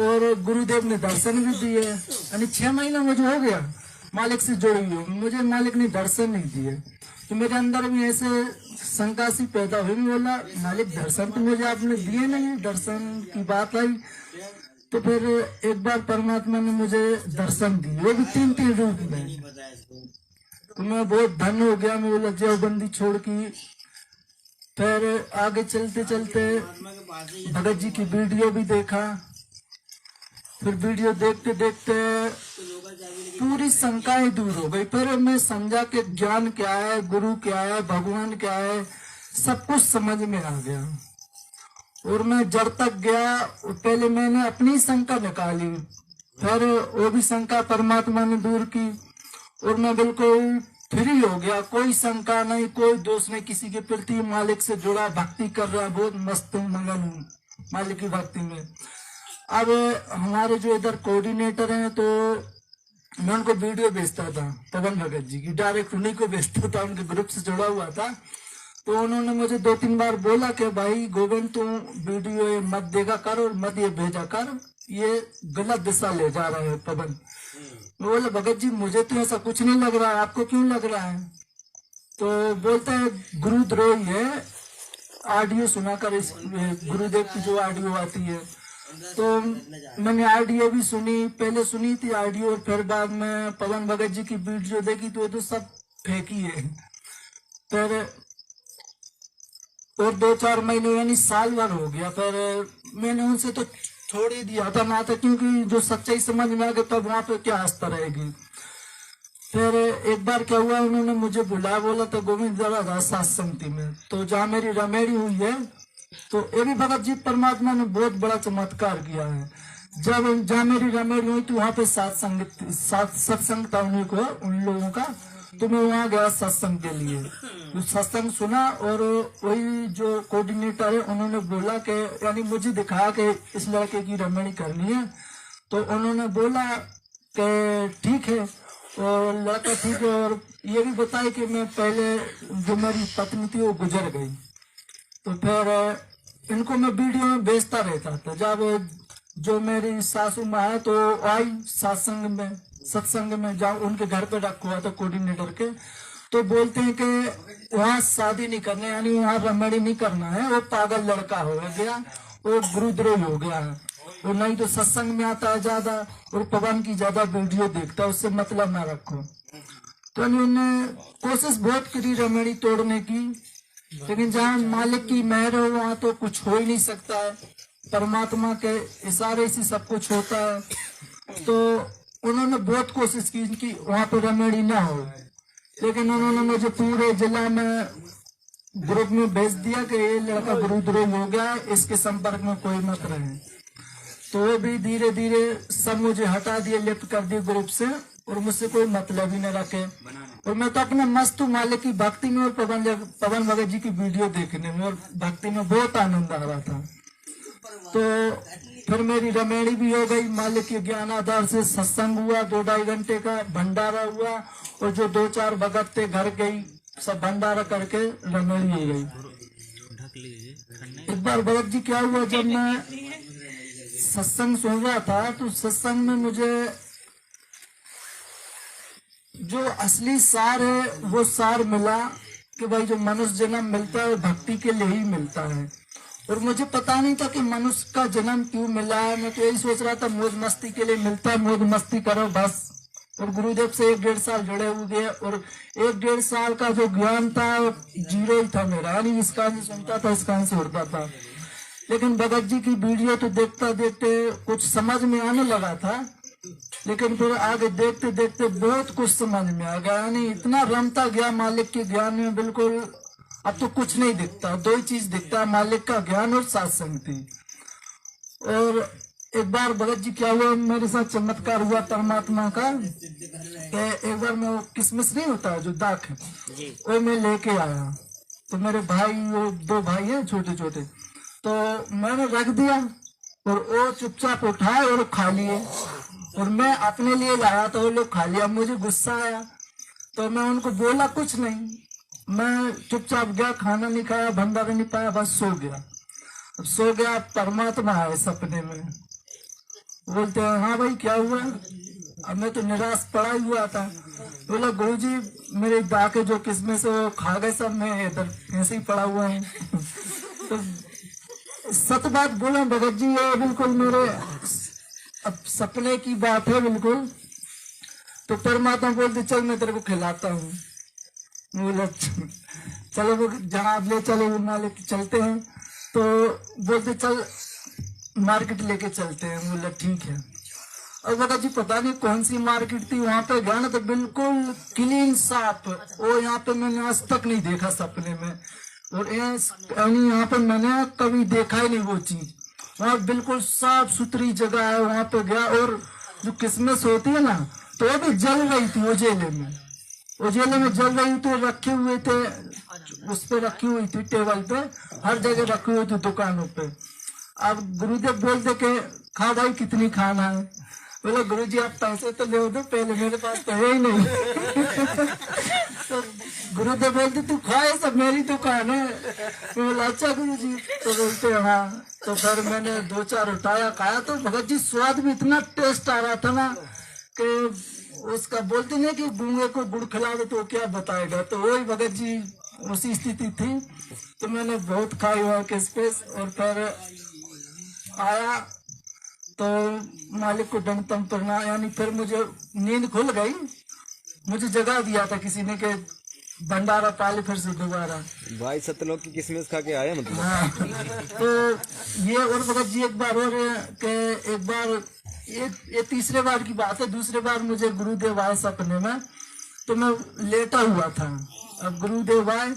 और गुरुदेव ने दर्शन भी दिए, यानी 6 महीना मुझे हो गया मालिक से जुड़ी हुई, मुझे मालिक ने दर्शन नहीं दिए। तो मेरे अंदर भी ऐसे शंका सी पैदा हुई, बोला मालिक दर्शन तो मुझे आपने दिए नहीं, दर्शन की बात आई। तो फिर एक बार परमात्मा ने मुझे दर्शन दिए, वो भी 3-3 रूप में। तो मैं बहुत धन्य हो गया, मैं बोला जय बंदी छोड़ की। फिर आगे चलते चलते भगत जी की वीडियो भी देखा, फिर वीडियो देखते देखते पूरी शंकाएं दूर हो गई। फिर मैं समझा कि ज्ञान क्या है, गुरु क्या है, भगवान क्या है, सब कुछ समझ में आ गया। और मैं जड़ तक गया, पहले मैंने अपनी शंका निकाली, फिर वो भी शंका परमात्मा ने दूर की और मैं बिल्कुल फ्री हो गया, कोई शंका नहीं, कोई दोष नहीं किसी के प्रति। मालिक से जुड़ा, भक्ति कर रहा, बहुत मस्त मगन हूँ मालिक की भक्ति में। अब हमारे जो इधर कोऑर्डिनेटर हैं, तो मैं उनको वीडियो भेजता था पवन भगत जी की, डायरेक्ट उन्हीं को भेजता था, उनके ग्रुप से जुड़ा हुआ था। तो उन्होंने मुझे 2-3 बार बोला कि भाई गोविंद तू वीडियो मत देखा कर और मत ये भेजा कर, ये गलत दिशा ले जा रहा है पवन। मैं बोला भगत जी मुझे तो ऐसा कुछ नहीं लग रहा है, आपको क्यों लग रहा है? तो बोलता है गुरुद्रोही है, ऑडियो सुनाकर, इस गुरुदेव की जो ऑडियो आती है। तो मैंने ऑडियो भी सुनी, पहले सुनी थी ऑडियो, और फिर बाद में पवन भगत जी की वीडियो देखी तो वो तो सब फेंकी है। फिर और 2-4 महीने यानी साल भर हो गया, फिर मैंने उनसे तो छोड़ ही दिया था ना, था क्योंकि जो सच्चाई समझ में आ गई तब वहां पे क्या आस्था रहेगी। फिर एक बार क्या हुआ, उन्होंने मुझे बुलाया, बोला तो गोविंद जरा सत्संगति में, तो जहाँ मेरी रमेड़ी हुई है, तो ये भी भगत जी परमात्मा ने बहुत बड़ा चमत्कार किया है। जब जहाँ मेरी रमेड़ी हुई तो वहाँ पे सत्संग था उन लोगों का, तो मैं वहाँ गया सत्संग के लिए, तो सत्संग सुना। और वही जो कोऑर्डिनेटर है उन्होंने बोला कि, यानी मुझे दिखाया कि इस लड़के की रमणी करनी है, तो उन्होंने बोला कि ठीक है, और लड़का ठीक है, और ये भी बताया कि मैं पहले जो मेरी पत्नी थी वो गुजर गई। तो फिर इनको मैं वीडियो में भेजता रहता था। जब जो मेरी सासू माँ है तो आई सत्संग में जहाँ उनके घर पे रखा हुआ था कोऑर्डिनेटर के, तो बोलते हैं कि वहाँ शादी नहीं करना, यानी वहाँ रमणी नहीं करना है, वो पागल लड़का हो गया, वो गुरुद्रोही हो गया है। और नहीं तो सत्संग में आता है ज्यादा, और पवन की ज्यादा वीडियो देखता है, उससे मतलब ना रखो। तो उन्होंने कोशिश बहुत करी रमेड़ी तोड़ने की, लेकिन जहाँ मालिक की मेहर हो वहाँ तो कुछ हो ही नहीं सकता है, परमात्मा के इशारे से सब कुछ होता है। तो उन्होंने बहुत कोशिश की कि वहाँ पे रमेड़ी ना हो, लेकिन उन्होंने मुझे पूरे जिला में ग्रुप में भेज दिया कि ये लड़का गुरुद्रोह हो गया, इसके संपर्क में कोई मत रहे। तो वो भी धीरे धीरे सब मुझे हटा दिए, लिफ्ट कर दिए ग्रुप से, और मुझसे कोई मतलब ही न रखे। और मैं तो अपने मस्त हूँ मालिक की भक्ति में और पवन भगत जी की वीडियो देखने में, और भक्ति में बहुत आनंद आ रहा था। तो फिर मेरी रमेड़ी भी हो गई, मालिक के ज्ञान आधार से सत्संग हुआ, 2-2.5 घंटे का भंडारा हुआ, और जो 2-4 भगत थे घर गई, सब भंडारा करके रमेड़ी हो गई। एक बार भगत जी क्या हुआ, जब मैं सत्संग सुन रहा था तो सत्संग में मुझे जो असली सार है वो सार मिला कि भाई जो मनुष्य जन्म मिलता है वो भक्ति के लिए ही मिलता है। और मुझे पता नहीं था कि मनुष्य का जन्म क्यों मिला है, मैं तो यही सोच रहा था मौज मस्ती के लिए मिलता है, मौज मस्ती करो बस। और गुरुदेव से 1-1.5 साल जुड़े हुए, और 1-1.5 साल का जो ज्ञान था जीरो ही था मेरा, यानी इस कान से सुनता था इस कान से उड़ता था। लेकिन भगत जी की वीडियो तो देखते देखते कुछ समझ में आने लगा था, लेकिन फिर आगे देखते देखते बहुत कुछ समझ में आ गया, यानी इतना रमता गया मालिक के ज्ञान में, बिल्कुल अब तो कुछ नहीं दिखता, 2 ही चीज दिखता है, मालिक का ज्ञान और सत्संग थी। और एक बार भगत जी क्या हुआ, मेरे साथ चमत्कार हुआ परमात्मा का। एक बार मैं किसमिस नहीं होता जो दाख है वो मैं लेके आया, तो मेरे भाई, वो 2 भाई हैं छोटे छोटे, तो मैंने रख दिया और वो चुपचाप उठाए और खा लिए, और मैं अपने लिए लाया तो वो लोग खा लिया। मुझे गुस्सा आया तो मैं उनको बोला कुछ नहीं, मैं चुपचाप गया, खाना नहीं खाया, भंडारा नहीं पाया, बस सो गया। अब सो गया, परमात्मा आए सपने में, बोलते हैं हाँ भाई क्या हुआ। अब मैं तो निराश पड़ा हुआ था, बोला गुरुजी मेरे दाके जो किस्में से वो खा गए सब, मैं इधर ऐसे ही पड़ा हुआ है। तो सच बात बोला भगत जी, ये बिल्कुल मेरे अब सपने की बात है बिल्कुल। तो परमात्मा बोलते चल मैं तेरे को खिलाता हूँ, बोला चलो वो जहाँ आप ले चले वो मालिक चलते हैं। तो बोलते चल मार्केट लेके चलते हैं, बोला ठीक है। और भगत जी पता नहीं कौन सी मार्केट थी, वहां पे गया ना तो बिल्कुल क्लीन साफ, वो यहाँ पे मैंने आज तक नहीं देखा सपने में, और यहाँ पे मैंने कभी देखा ही नहीं वो चीज। वहाँ बिल्कुल साफ सुथरी जगह है, वहां पे गया, और जो किसमिस होती है ना तो वो भी जल रही थी उजेले में, उजेले में जल रही थी, रखे हुए थे उस पे, रखी हुई थी टेबल पे, हर जगह रखी हुई थी दुकानों पे। अब गुरुदेव बोलते के खा भाई कितनी खाना है, बोला गुरुजी आप पैसे तो ले दो पहले, मेरे पास तो है ही नहीं। तो गुरुदेव बोलते तू खा, ये सब मेरी दुकान है। बोला अच्छा गुरुजी, तो बोलते हाँ। तो फिर मैंने 2-4 उठाया, खाया, तो भगत जी स्वाद भी इतना टेस्ट आ रहा था ना कि उसका बोलते नहीं कि गूंगे को गुड़ खिला दो तो क्या बताएगा, तो वही भगत जी उसी स्थिति थी। तो मैंने बहुत खाई हुआ किसमिस, और फिर आया तो मालिक को दंडतम प्रणाम, यानी फिर मुझे नींद खुल गई, मुझे जगा दिया था किसी ने के भंडारा पाले फिर से दोबारा। भाई सतलोक की किस्मत खा के आया मतलब। हाँ, तो ये और भगत जी एक बार और के एक बार ये तीसरे बार की बात है, दूसरे बार मुझे गुरुदेव आए सपने में, तो मैं लेटा हुआ था। अब गुरुदेव आए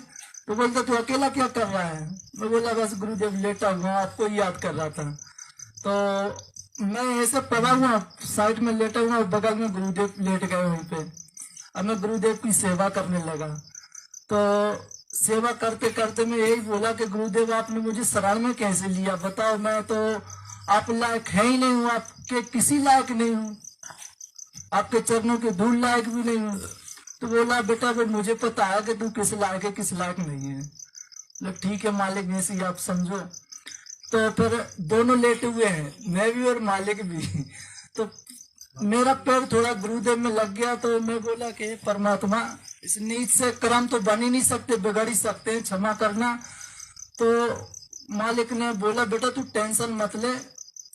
तो बोलते तू अकेला क्या कर रहा है, मैं बोला बस गुरुदेव लेटा हुआ, आपको याद कर रहा था। तो मैं ऐसे पड़ा हुआ साइड में लेटा हुआ, बगल में गुरुदेव लेट गए वहीं पे। अब मैं गुरुदेव की सेवा करने लगा, तो सेवा करते करते मैं यही बोला कि गुरुदेव आपने मुझे शरण में कैसे लिया, बताओ, मैं तो आप लायक है ही नहीं हूँ, आपके किसी लायक नहीं हूँ, आपके चरणों के धूल लायक भी नहीं हूँ। तो बोला बेटा फिर मुझे पता है कि तू किस लायक है किस लायक नहीं है। तो ठीक है मालिक, जैसे आप समझो। तो फिर दोनों लेटे हुए हैं, मैं भी और मालिक भी। तो मेरा पैर थोड़ा गुरुदेव में लग गया, तो मैं बोला कि परमात्मा इस नीच से कर्म तो बन ही नहीं सकते, बिगड़ ही सकते हैं, क्षमा करना। तो मालिक ने बोला बेटा तू टेंशन मत ले,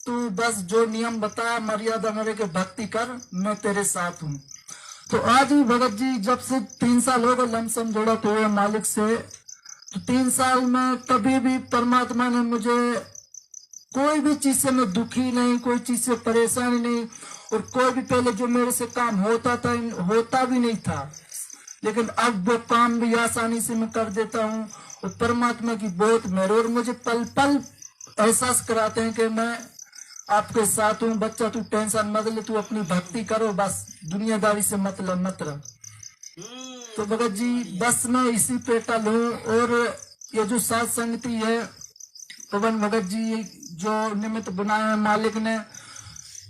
तू बस जो नियम बता, मर्यादा मेरे के भक्ति कर, मैं तेरे साथ हूँ। तो आज भी भगत जी जब से 3 साल हो गए लमसम जोड़ा तो हुए मालिक से, तो 3 साल में कभी भी परमात्मा ने मुझे कोई भी चीज से मैं दुखी नहीं, कोई चीज से परेशानी नहीं, और कोई भी पहले जो मेरे से काम होता था होता भी नहीं था, लेकिन अब वो काम भी आसानी से मैं कर देता हूँ। और परमात्मा की बहुत मेहर, और मुझे पल पल एहसास कराते हैं कि मैं आपके साथ हूँ, बच्चा तू टेंशन मत ले, तू अपनी भक्ति करो, बस दुनियादारी से मतलब मत रह। तो भगत जी बस मैं इसी पे टल हूँ। और ये जो सात संगति है पवन भगत जी जो निमित्त बनाए हैं मालिक ने,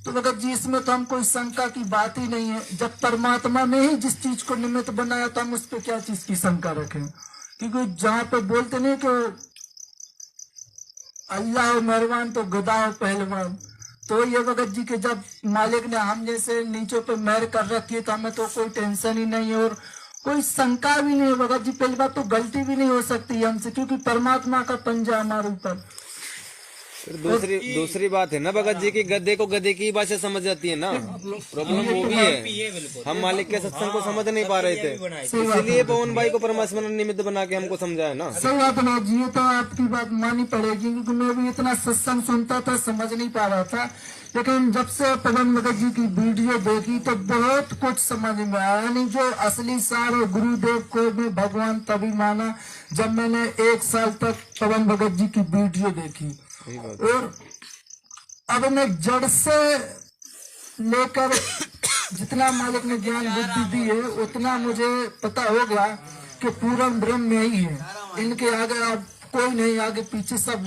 तो भगत जी इसमें तो हम कोई शंका की बात ही नहीं है। जब परमात्मा ने ही जिस चीज को निमित्त बनाया तो हम उस पर क्या चीज की शंका रखें, क्योंकि जहाँ पे बोलते नहीं कि अल्लाह मेहरबान तो गदा हो पहलवान, तो ये भगत जी के जब मालिक ने हम जैसे नीचों पे मेहर कर रखी है तो हमें तो कोई टेंशन ही नहीं है और कोई शंका भी नहीं है। भगत जी पहली बात तो गलती भी नहीं हो सकती हमसे, क्योंकि परमात्मा का पंजा हमारे ऊपर। दूसरी बात है ना भगत जी की, गधे को गधे की भाषा समझ जाती है ना, प्रॉब्लम वो भी है। हम मालिक के सत्संग को समझ नहीं पा रहे थे, इसलिए पवन भाई को परमात्मा ने निमित्त बना के हमको समझाया ना। सही बात है जी, तो आपकी बात मानी पड़ेगी, क्योंकि मैं भी इतना सत्संग सुनता था, समझ नहीं पा रहा था, लेकिन जब से पवन भगत जी की वीडियो देखी तो बहुत कुछ समझ में आया। यानी जो असली सार है गुरुदेव को मैं भगवान तभी माना जब मैंने 1 साल तक पवन भगत जी की वीडियो देखी। और अब मैं जड़ से लेकर जितना मालिक ने ज्ञान बुद्धि दी है उतना मुझे पता हो गया कि पूर्ण ब्रह्म में ही है, इनके आगे अब कोई नहीं, आगे पीछे सब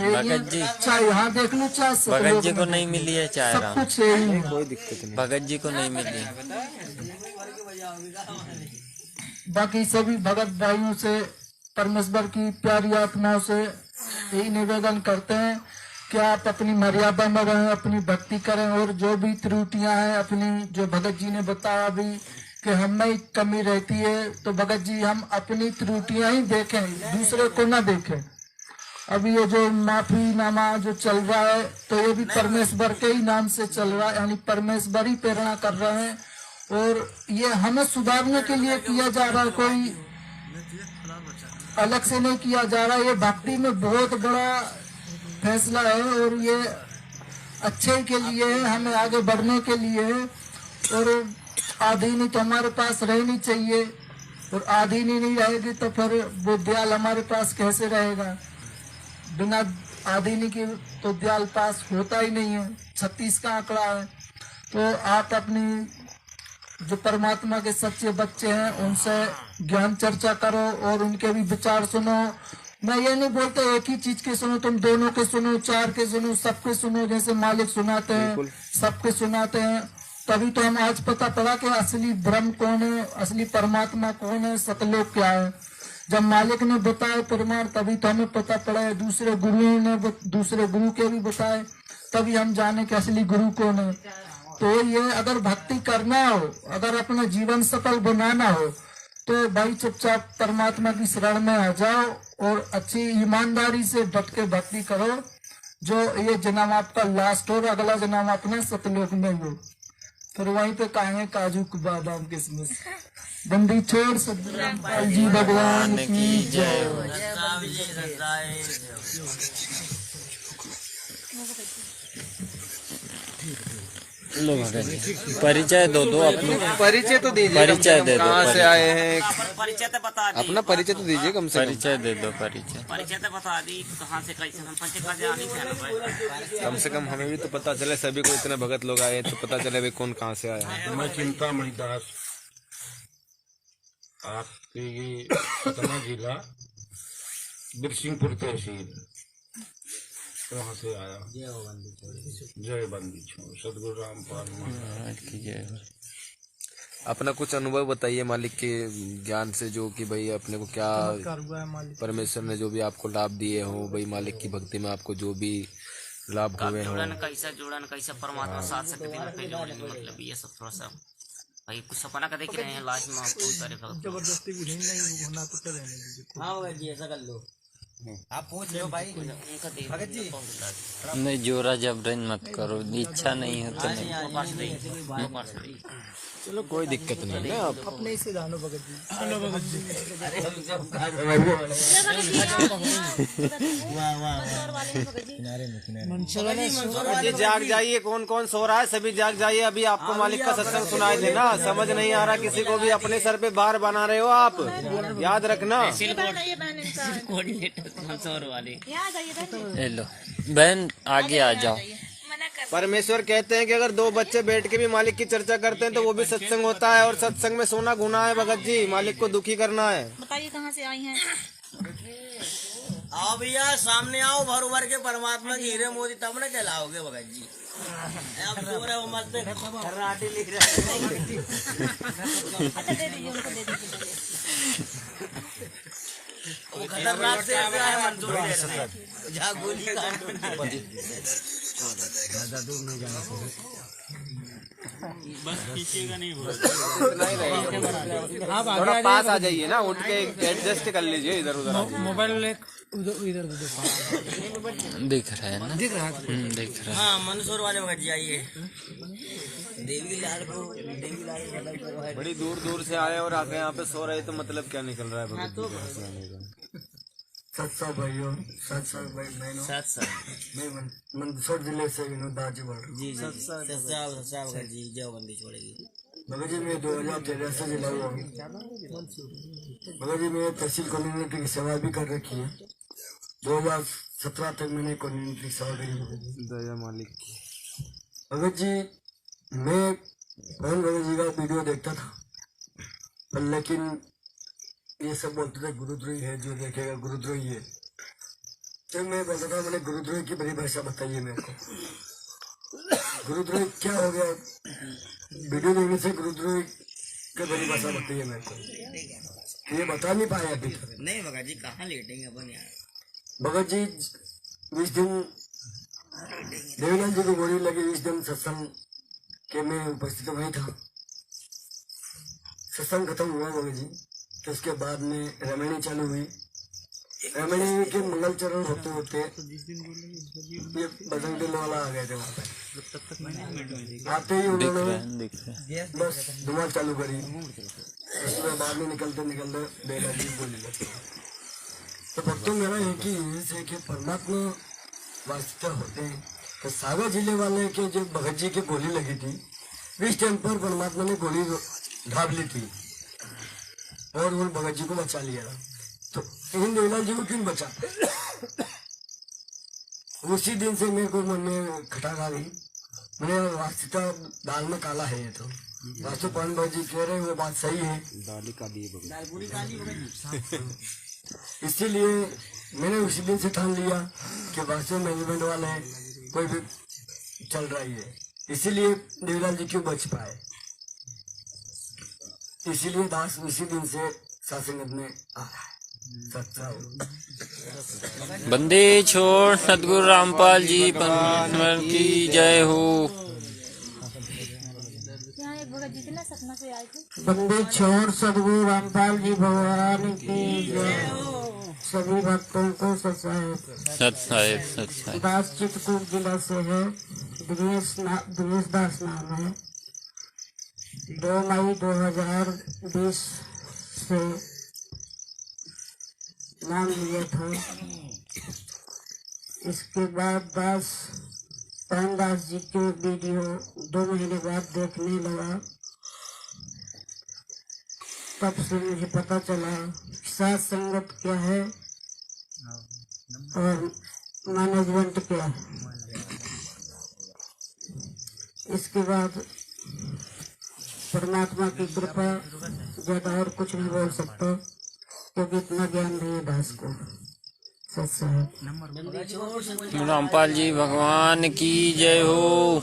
चाहे यहाँ देख लो, चाहे भगत जी को नहीं मिली है, चाहे सब कुछ यही है, कोई दिक्कत नहीं, भगत जी को नहीं मिली। बाकी सभी भगत भाइयों से परमेश्वर की प्यारी आत्माओं से यही निवेदन करते हैं कि आप अपनी मर्यादा में रहें, अपनी भक्ति करें, और जो भी त्रुटियां हैं अपनी, जो भगत जी ने बताया अभी कि हमें कमी रहती है, तो भगत जी हम अपनी त्रुटियां ही देखें, दूसरे को ना देखें। अभी ये जो माफीनामा जो चल रहा है तो ये भी परमेश्वर के ही नाम से चल रहा है, यानी परमेश्वर ही प्रेरणा कर रहे हैं, और ये हमें सुधारने के लिए किया जा रहा है, कोई अलग से नहीं किया जा रहा। ये भक्ति में बहुत बड़ा फैसला है और ये अच्छे के लिए है, हमें आगे बढ़ने के लिए है। और आधीनी तो हमारे पास रहनी चाहिए, और आधीनी नहीं रहेगी तो फिर वो दयाल हमारे पास कैसे रहेगा। बिना आधीनी के तो दयाल पास होता ही नहीं है, 36 का आंकड़ा है। तो आप अपनी जो परमात्मा के सच्चे बच्चे हैं उनसे ज्ञान चर्चा करो और उनके भी विचार सुनो। मैं ये नहीं बोलता एक ही चीज के सुनो, तुम दोनों के सुनो, 4 के सुनो, सबके सुनो, जैसे मालिक सुनाते हैं सबके सुनाते हैं। तभी तो हम आज पता पड़ा कि असली ब्रह्म कौन है, असली परमात्मा कौन है, सतलोक क्या है। जब मालिक ने बताया प्रमाण तभी तो हमें पता पड़ा है, दूसरे गुरुओं ने दूसरे गुरु के भी बताए तभी हम जाने कि असली गुरु कौन है। तो ये अगर भक्ति करना हो, अगर अपना जीवन सफल बनाना हो तो भाई चुपचाप परमात्मा की शरण में आ जाओ और अच्छी ईमानदारी से डट के भक्ति करो, जो ये जन्म आपका लास्ट हो और अगला जन्म अपना सतलोक में हो। फिर वहीं पे कहेंगे काजू बादाम किसमिस। बंदी छोड़ सतराम जी भगवान की जय। लो भगत जी परिचय दो अपनी, परिचय तो दीजिए, परिचय दे दो, कहाँ से आए हैं, परिचय तो बता दी, अपना परिचय तो दीजिए कम से कम। परिचय दे दो, परिचय तो बता दी, कहाँ से कैसे हम परिचय का जानी थे। कम से कम हमें भी तो पता चले, सभी को इतने भगत लोग आए तो पता चले भाई कौन कहाँ से आया है। मैं चिंतामणि दास, आपके ये सतना जिला बिरसिंहपुर तहसील वहाँ से आया। जय बंदी छोड़ सदगुरु रामपाल महाराज की जय। अपना कुछ अनुभव बताइए मालिक के ज्ञान से, जो कि भाई अपने को क्या परमेश्वर ने जो भी आपको लाभ दिए हो, भाई मालिक की भक्ति में आपको जो भी लाभ हुए हो, जुड़न कैसा परमात्मा साथ सकते मतलब ये सब थोड़ा सा भाई कुछ सपना का देख रहे हैं लास्ट में आपको जबरदस्ती भी नहीं होना तो रहने दीजिए। हाँ जी ऐसा कर लो, आप पूछ लो भाई भगत जी। नहीं जोरा जबरन मत करो, इच्छा नहीं हो तो नहीं। चलो कोई दिक्कत नहीं है। आप अपने ही से जानो भगत जी। जी जाग जाइए, कौन कौन सो रहा है सभी जाग जाइए। अभी आपको मालिक का सत्संग सुनाई देना, समझ नहीं आ रहा किसी को भी, अपने सर पे बार बना रहे हो आप, याद रखना। ले लो बहन आगे आ जाओ। परमेश्वर कहते हैं कि अगर दो बच्चे बैठ के भी मालिक की चर्चा करते हैं तो वो भी सत्संग होता है, और सत्संग में सोना गुनाह है भगत जी, मालिक को दुखी करना है। बताइए कहाँ से आई हैं? आओ भैया सामने आओ, भर भर के परमात्मा की हीरे मोती तब न कहलाओगे भगत जी। अब सो रहे हो मस्त राटी लिख रहे। अच्छा दे दीजिए उनको, दे दीजिए। वो खतरनाक से ऐसे आए मंजूर जहाँ गोली थोड़ा पास आ जाइए ना, उठ के एडजस्ट कर लीजिए इधर उधर। मोबाइल इधर दिख रहा है ना, दिख रहा है। हाँ मंदसौर वाले भगत जी आइए। देवी लाल को बड़ी दूर दूर से आए और आके यहाँ पे सो रहे, तो मतलब क्या निकल रहा है भगत जी? सत्सा भाइयों, सत्सा भाई बहनों, मैं मंदसौर जिले से विनोद दाजी बोल रहा हूँ। जी सत्सा भगत जी जय बंदी छोड़ेगी। भगत जी मैं 2013 से जिला हुआ हूँ। भगत जी मैं तहसील कम्युनिटी की सेवा भी कर रखी है। 2017 तक मैंने कम्युनिटी की सेवा करी। दया मालिक की। भगत जी मैं पवन भगत जी का वीडियो देखता था, लेकिन ये सब बोलते थे गुरुद्रोही है, जो देखेगा गुरुद्रोही है। तो मैं बोलता था मैंने गुरुद्रोही की परिभाषा बताइए मेरे को, गुरुद्रोही क्या हो गया? वीडियो देखने से गुरुद्रोही की परिभाषा बताइए मेरे को, ये बता नहीं पाया अभी तक। नहीं भगत जी कहाँ लेटेंगे अपन यार। भगत जी 20 दिन देवीलाल जी को गोली लगी, 20 दिन सत्संग के मैं उपस्थित वही था। सत्संग खत्म हुआ भगत जी, तो उसके बाद में रामायणी चालू हुई। रामायणी के मंगल चरण होते होते ये बजरंग दल वाला आ गए थे वहाँ पे। आते ही उन्होंने बस धुआं चालू करी, उसमें बाद में निकलते निकलते बेला जी बोली लगी। तो भक्तों मेरा एक ही है कि परमात्मा वास्तव होते हैं। तो सागर जिले वाले के जो भगत जी के गोली लगी थी, इस टाइम पर परमात्मा ने गोली ढाब ली थी और उन भगत जी को बचा लिया। तो इन देवीलाल जी को क्यों बचा? उसी दिन से मेरे को मन में खटाक आ गई। मैंने वास्तविकता दाल में काला है, ये तो वास्तव पवन भगत जी कह रहे हैं वो बात सही है। इसीलिए मैंने उसी दिन से ठान लिया कि वास्तव मैनेजमेंट वाले कोई भी चल रही है, इसीलिए देवीलाल जी क्यों बच पाए। इसीलिए दास उसी दिन से सत्संग में आ रहा है। बंदे छोड़ सतगुरु रामपाल जी परमेश्वर की जय हो। यहाँ एक भगत जी थे ना सतना से आए थे। बंदे छोड़ सदगुरु रामपाल जी भगवान की जय हो। सभी भक्तों को सत साहेब दास चित्रकूट जिला से है, दिनेश दास नाम है। 2 मई 2020 से नाम लिया था। इसके बाद पवन दास जी के वीडियो 2 महीने बाद देखने लगा, तब से मुझे पता चला साथ संगत क्या है और मैनेजमेंट क्या है। इसके बाद परमात्मा की कृपा, ज्यादा और कुछ नहीं बोल सकता क्योंकि इतना ज्ञान नहीं है दास को। रामपाल जी भगवान की जय हो।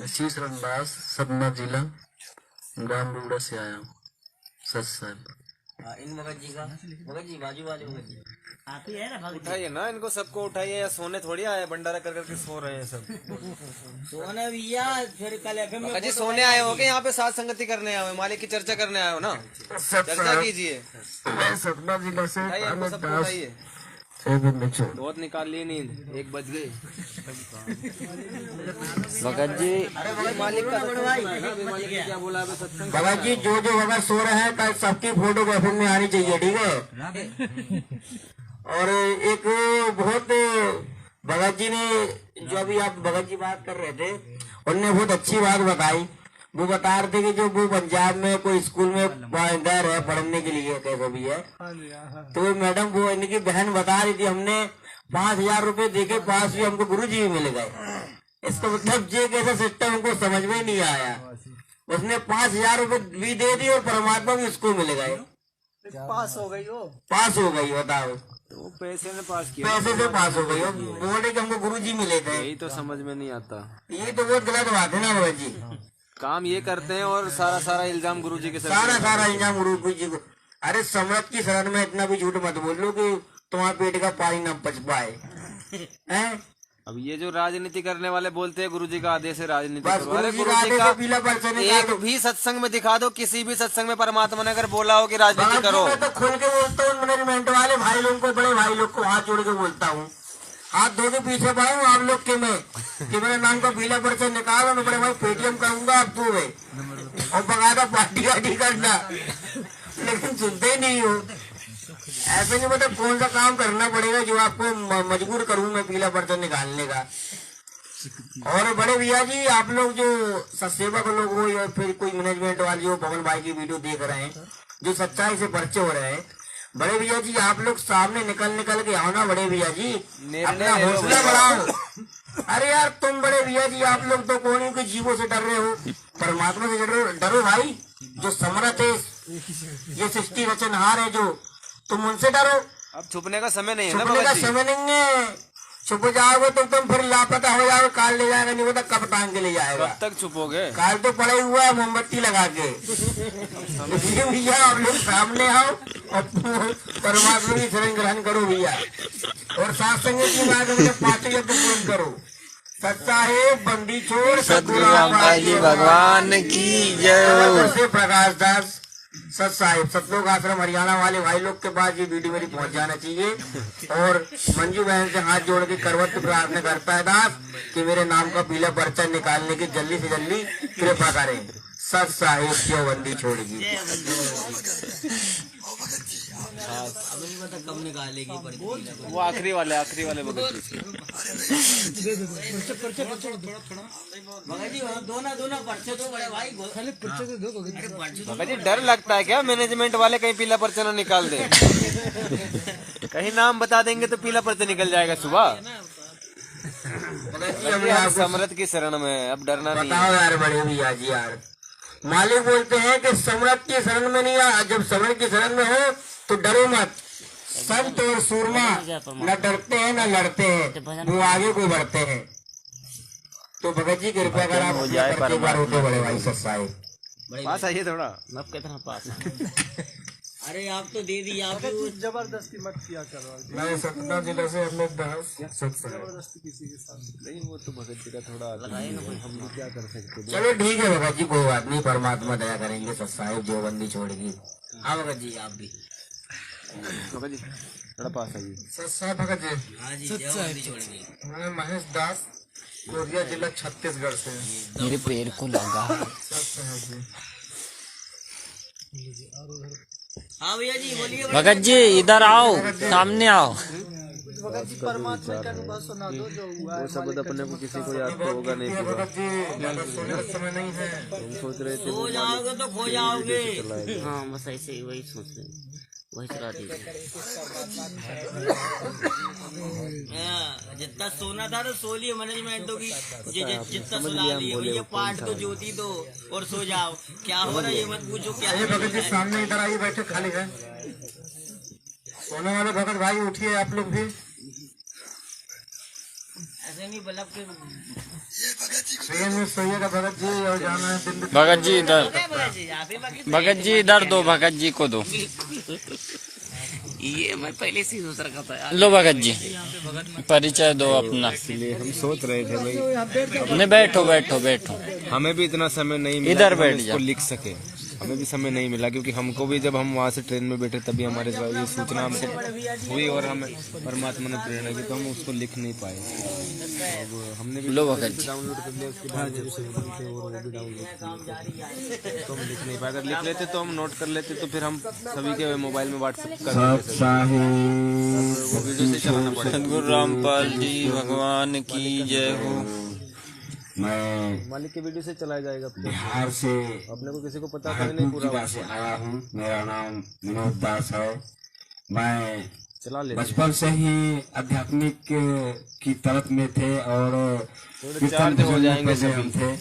शीश रंगदास सतना जिला ग्राम रूड़ा से आया हूँ। सत साहब इन भगत जी का भगत जी बाजू वाले भगत जी आप ही है ना भगत उठाइए ना इनको, सबको उठाइए, या सोने थोड़ी आए, भंडारा कर करके सो रहे हैं सब। सोने भैया फिर कल FM में जी सोने आए हो कि यहाँ पे साथ संगति करने आए हो, मालिक की चर्चा करने आए हो ना, चर्चा कीजिए। मैं सतना जिला से उठाइए इनको, अमित सबको दास उठाइए। से बहुत निकाल ली नींद, 1 बज गए। भगत जी मालिक का मालिक ने क्या बोला अभी सत्संग। भगत जी जो भगत सो रहे हैं कल सबकी फोटोग्राफी में आनी चाहिए, ठीक है। और एक बहुत भगत जी ने जो अभी आप भगत जी बात कर रहे थे, उनने बहुत अच्छी बात बताई। वो बता रहे थे कि जो वो पंजाब में कोई स्कूल में गए रहे पढ़ने के लिए, कैसे भी है, तो मैडम वो इनकी बहन बता रही थी हमने 5,000 रुपए देके पास भी हमको गुरुजी भी मिल गए। इसका मतलब ये कैसा सिस्टम हमको समझ में नहीं आया। उसने 5,000 रुपए भी दे दी और परमात्मा भी उसको मिल गए। पास हो गई हो, पास हो गई, बताओ। तो पैसे ने पास किया, पैसे से पास हो गई हो, बोले कि हमको गुरुजी मिले थे। यही तो समझ में नहीं आता। ये तो बहुत गलत बात है ना भगत जी। काम ये करते हैं और सारा इल्जाम गुरुजी के सर पे। सारा इल्जाम गुरु जी को। अरे सम्राट की शरण में इतना भी झूठ मत बोल लो कि तुम्हारे पेट का पानी न पच पाए, हैं? अब ये जो राजनीति करने वाले बोलते हैं गुरुजी का आदेश है राजनीति बस करो। अरे गुरुजी का गुरुजी आदेश का है, पीला पर्चा निकाल एक दो। भी सत्संग में दिखा दो, किसी भी सत्संग में परमात्मा ने अगर बोला हो कि राजनीति भगत जी, करो। मैं तो खुल के बोलता हूँ मैनेजमेंट वाले भाई लोग को, बड़े भाई लोग को हाथ जोड़ के बोलता हूँ, हाथ धो के पीछे पड़ा हूँ आप लोग के मैं कि मेरे नाम का पीला पर्चा निकालो, मैं बड़े भाई पेटीएम करूंगा आप तो और बगादा पार्टी वार्टी करना, लेकिन सुनते ही नहीं हो। ऐसे नहीं मतलब कौन सा काम करना पड़ेगा जो आपको मजबूर करूँ मैं पीला पर्चा निकालने का। और बड़े भैया जी, आप लोग जो सत्सेवक लोग हो या फिर कोई मैनेजमेंट वाले हो, पवन भाई की वीडियो देख रहे हैं, जो सच्चाई से परिचय हो रहे हैं, बड़े भैया जी आप लोग सामने निकल के आओ ना बड़े भैया जी, अपना हौसला बढ़ाओ। अरे यार तुम बड़े भैया जी आप लोग तो कोनियों के जीवों से डर रहे हो, परमात्मा से डरो भाई। जो समर्थ है, ये सृष्टि रचनहार है, जो तुम उनसे डरो। अब छुपने का समय नहीं है ना छुपने का भगत जी। समय नहीं है। छुप जाओगे तो तुम फिर लापता हो जाओगे, काल ले जाएगा, नहीं पता कब टांग के ले जाएगा। कब तक छुपोगे? काल तो पड़ा हुआ है मोमबत्ती लगा के। इसलिए भैया आप लोग सामने आओ और परमात्मा की शरण ग्रहण करो भैया, और साथ संगत की बात में 5 पूर्ण करो। सच्चा है बंदी छोड़ सतगुरु रामपाल जी भगवान की जय। प्रकाश दास सत साहिब सतलोक आश्रम हरियाणा वाले भाई लोग के पास ये वीडियो मेरी पहुंच जाना चाहिए। और मंजू बहन से हाथ जोड़ के करवट प्रार्थना करता है दास कि मेरे नाम का पीला पर्चा निकालने की जल्दी से जल्दी कृपा करें। सत साहिब क्यों बंदी छोड़ेगी। कब निकालेगी वो आखिरी वाले भगत जी। भगत जी दोनों पर्चे दो बड़े भाई, भगत जी डर लगता है क्या मैनेजमेंट वाले कहीं पीला पर्चा न निकाल दे? कहीं नाम बता देंगे तो पीला पर्चा निकल जाएगा सुबह। समरथ की शरण में अब डरना नहीं। बताओ यार बड़े भैया जी, यार मालिक बोलते हैं कि सम्राट की शरण में नहीं आ, जब सम्राट की शरण में हो तो डरो मत। संत और सूरमा न डरते हैं न लड़ते हैं, वो आगे को बढ़ते हैं। तो भगत जी कृपया कर आप बार होते बड़े भाई सत साहिब पास आइए थोड़ा। अब कितना पास अरे आप तो दे दी, आप जबरदस्ती मत किया करो। मैं सतना जिला से अमित दास जबरदस्ती किसी के साथ नहीं, वो तो भगत जी का थोड़ा हम लोग क्या कर सकते। चलो ठीक है भगत जी, कोई बात नहीं, परमात्मा दया करेंगे। सत साहिब जो बंदी छोड़ेगी। हाँ भगत जी आप भी भगत जी थोड़ा पास आइए। सत साहिब भगत जी। हाँ जी जल्दी छोड़ेगी। मैं महेश दास कोरिया जिला छत्तीसगढ़ से। मेरे पैर को लगा। सत साहिब जी। हाँ भैया जी बोलिए। भगत जी इधर आओ, सामने आओ। भगत जी परमात्मा का अनुभव सुना दो जो हुआ है। वो शब्द अपने को किसी को याद तो होगा नहीं। भगत जी ज्यादा सोने का समय नहीं है। हम सोच रहे थे सो जाओगे तो खो जाओगे। हाँ बस ऐसे ही वही सोच रहे, वही चला दीजिए। जितना सोना था तो सो लिए मैनेजमेंटों की, जितना सुना लिए भैया पाठ तो ज्योति दो और सो जाओ। क्या हो रहा है ये मत पूछो क्या ये भगत जी सामने इधर आइए, बैठे खाली है। सोने वाले भगत भाई उठिए आप लोग भी। ऐसे नहीं बल्ब के ट्रेन में सोइएगा भगत जी, और जाना है दिल्ली। भगत जी इधर, भगत जी आप ही बाकी भगत जी इधर दो, भगत जी को दो। ये मैं पहले से ही सोच रखा था यार। लो भगत जी परिचय दो अपना। इसलिए हम सोच रहे थे भाई नहीं बैठो बैठो बैठो, हमें भी इतना समय नहीं मिला इधर कि बैठ हम इसको जा। लिख सके। हमें भी समय नहीं मिला क्योंकि हमको भी जब हम वहाँ से ट्रेन में बैठे तभी हमारे साथ ये सूचना हमको हुई और हमें परमात्मा ने प्रेरणा की तो हम उसको लिख नहीं पाए। अब हमने भी लो भगत जी डाउनलोड कर लिया, उसके बाद जब से बोलते और वो भी डाउनलोड तो हम लिख नहीं पाए। अगर लिख लेते तो हम नोट कर लेते तो फिर हम सभी के मोबाइल में व्हाट्सएप कर देते। वो वीडियो से चलाना पड़ेगा। सदगुरु रामपाल जी भगवान की जय हो। मैं मालिक के वीडियो से चलाया जाएगा। बिहार से अपने को किसी को पता तो नहीं पूरा जिला से आया हूँ। मेरा नाम विनोद दास है। मैं चला ले बचपन से ही आध्यात्मिक की तरफ में थे और चार्ज हो जाएंगे हम थे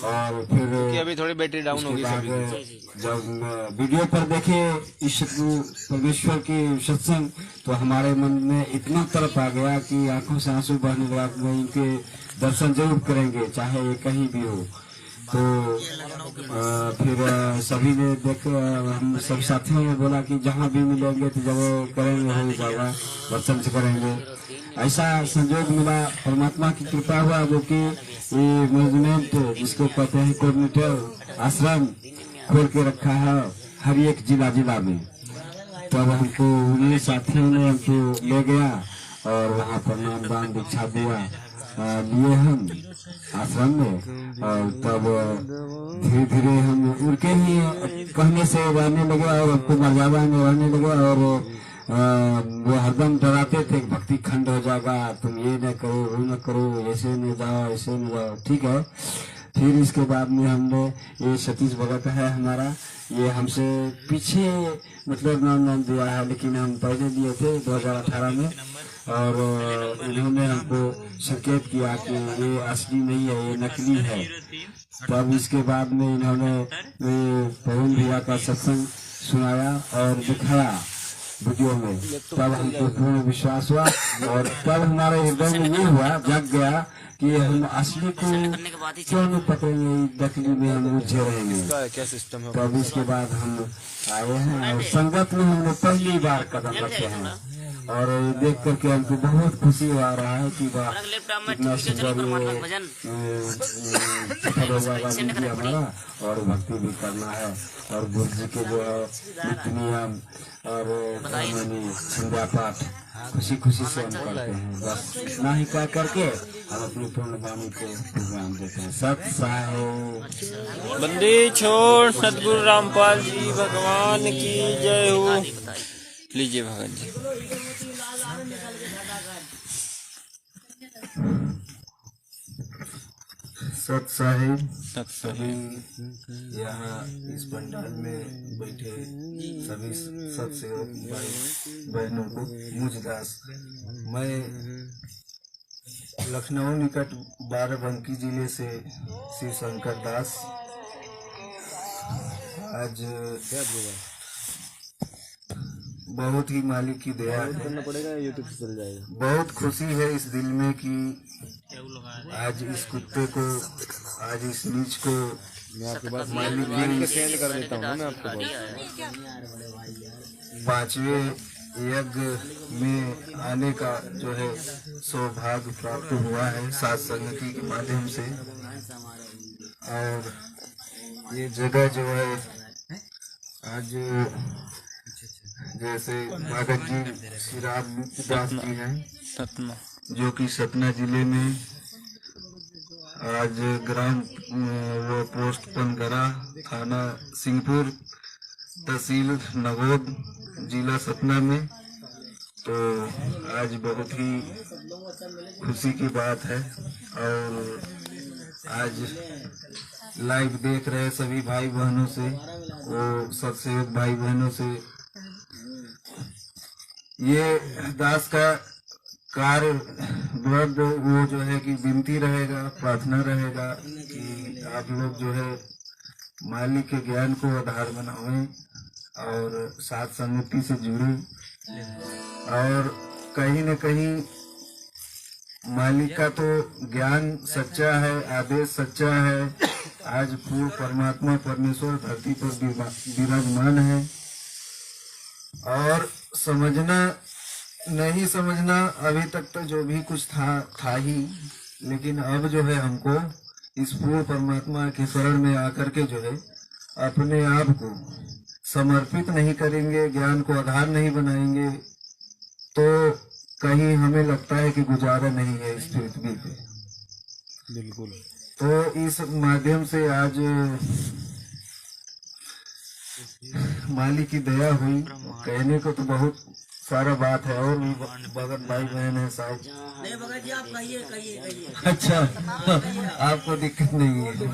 और फिर अभी थोड़ी बैटरी डाउन होगी सभी की। जब वीडियो पर देखे ईश्वर परमेश्वर की सत्संग तो हमारे मन में इतना तड़प आ गया कि आंखों से आंसू बहने लगा। इनके दर्शन जरूर करेंगे चाहे ये कहीं भी हो। तो फिर सभी ने देख हम सब साथियों ने बोला कि जहाँ भी मिलेंगे तो जब करेंगे हम बाबा दर्शन से करेंगे। ऐसा संजोग मिला, परमात्मा की कृपा हुआ वो कि ये मैनेजमेंट जिसको कहते हैं कोऑर्डिनेटर आश्रम खोल के रखा है हर एक जिला में। तब हमको उन्हीं साथियों ने हमको ले गया और वहाँ पर नाम दान दीक्षा दिया लिए हम आश्रम में। और तब धीरे धीरे हम उनके ही कहने से रहने लगे और हमको मर्यादा में रहने लगे। और वो हरदम डराते थे कि भक्ति खंड हो जाएगा, तुम ये न करो वो न करो, ऐसे न जाओ ऐसे न जाओ। ठीक है। फिर इसके बाद में हमने ये सतीश भगत है हमारा, ये हमसे पीछे मतलब नाम दिया है लेकिन हम पहले दिए थे 2018 में। और इन्होंने हमको संकेत किया कि ये असली नहीं है ये नकली है। तब इसके बाद में इन्होंने पवन भैया का सत्संग सुनाया और दिखाया वीडियो में। तब हमको पूर्ण विश्वास हुआ और तब हमारे हृदय में ये हुआ जग गया कि हम असली को क्यों नहीं पकड़ेंगे, नकली में हम उलझे रहेंगे। क्या सिस्टम है? तब इसके बाद हम आए हैं और संगत में हमने पहली बार कदम रखे हैं और देख करके हमको बहुत खुशी आ रहा है कि वाह कितना सुंदर हमारा और भक्ति भी करना है और गुरु जी के जो है नित्य नियम और संध्या पाठ खुशी खुशी से हम करते हैं। बस इतना ही कह करके हम अपनी पूर्ण वाणी को प्रोग्राम देते हैं। सत साहेब बंदी छोड़ सदगुरु रामपाल जी भगवान की जय हो। लीजिए भगत जी। सत साहिब सत सभी यहाँ इस पंडाल में बैठे सभी सत्सेवक भाई बहनों को मुझदास, मैं लखनऊ निकट बाराबंकी जिले से शिव शंकर दास आज बहुत ही मालिक की दया है, करना पड़ेगा यूट्यूब से चल जाएगा। बहुत खुशी है इस दिल में कि आज इस कुत्ते को आज इस नीच को मैं आपके पास मालिक के सेंड कर देता हूँ मैं आपको पास। 5वें यज्ञ में आने का जो है सौभाग्य प्राप्त हुआ है साथ संगति के माध्यम से। और ये जगह जो है आज जैसे भगत जी श्रीराम दास जी हैं जो कि सतना जिले में आज ग्राम वो पोस्ट पनगरा थाना सिंहपुर तहसील नगोद जिला सतना में। तो आज बहुत ही खुशी की बात है और आज लाइव देख रहे सभी भाई बहनों से वो सत्सेवक भाई बहनों से ये दास का कार्य बहुत वो जो है कि विनती रहेगा प्रार्थना रहेगा कि आप लोग जो है मालिक के ज्ञान को आधार बनाएं और साथ संगति से जुड़े और कहीं न कहीं मालिक का तो ज्ञान सच्चा है, आदेश सच्चा है। आज पूर्ण परमात्मा परमेश्वर धरती पर विराजमान है और समझना नहीं समझना अभी तक तो जो भी कुछ था ही, लेकिन अब जो है हमको इस पूर्ण परमात्मा के शरण में आकर के जो है अपने आप को समर्पित नहीं करेंगे, ज्ञान को आधार नहीं बनाएंगे, तो कहीं हमें लगता है कि गुजारा नहीं है इस पृथ्वी पे। बिल्कुल। तो इस माध्यम से आज मालिक की दया हुई। कहने को तो बहुत सारा बात है, और भी भगत भाई बहन है साहब। नहीं भगत जी, आप कहिए कहिए कहिए। अच्छा, आपको दिक्कत नहीं है? कम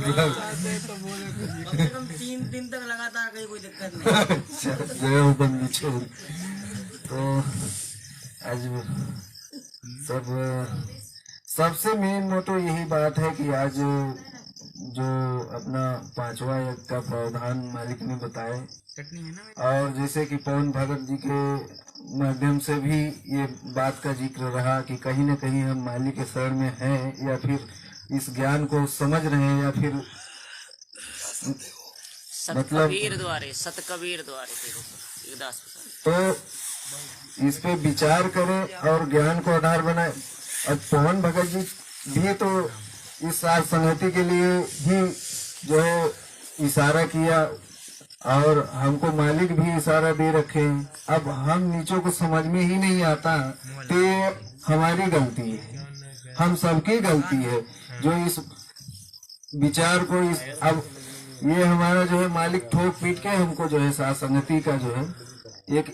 से कम 3 दिन तक लगातार कहीं कोई दिक्कत नहीं। अच्छा, जय हो बंदी छोड़। तो आज सबसे मेन मोटो यही बात है कि आज जो अपना 5वां यज्ञ का प्रावधान मालिक ने बताए, और जैसे कि पवन भगत जी के माध्यम से भी ये बात का जिक्र रहा कि कहीं न कहीं हम मालिक के शरण में हैं, या फिर इस ज्ञान को समझ रहे हैं, या फिर मतलब सत कबीर द्वारे तो इस पे विचार करें और ज्ञान को आधार बनाए। और पवन भगत जी भी तो इस साथ संगति के लिए ही जो है इशारा किया, और हमको मालिक भी इशारा दे रखे हैं। अब हम नीचों को समझ में ही नहीं आता, तो ये हमारी गलती है, हम सबकी गलती है जो इस विचार को अब ये हमारा जो है मालिक ठोक पीट के हमको जो है साथ संगति का जो है एक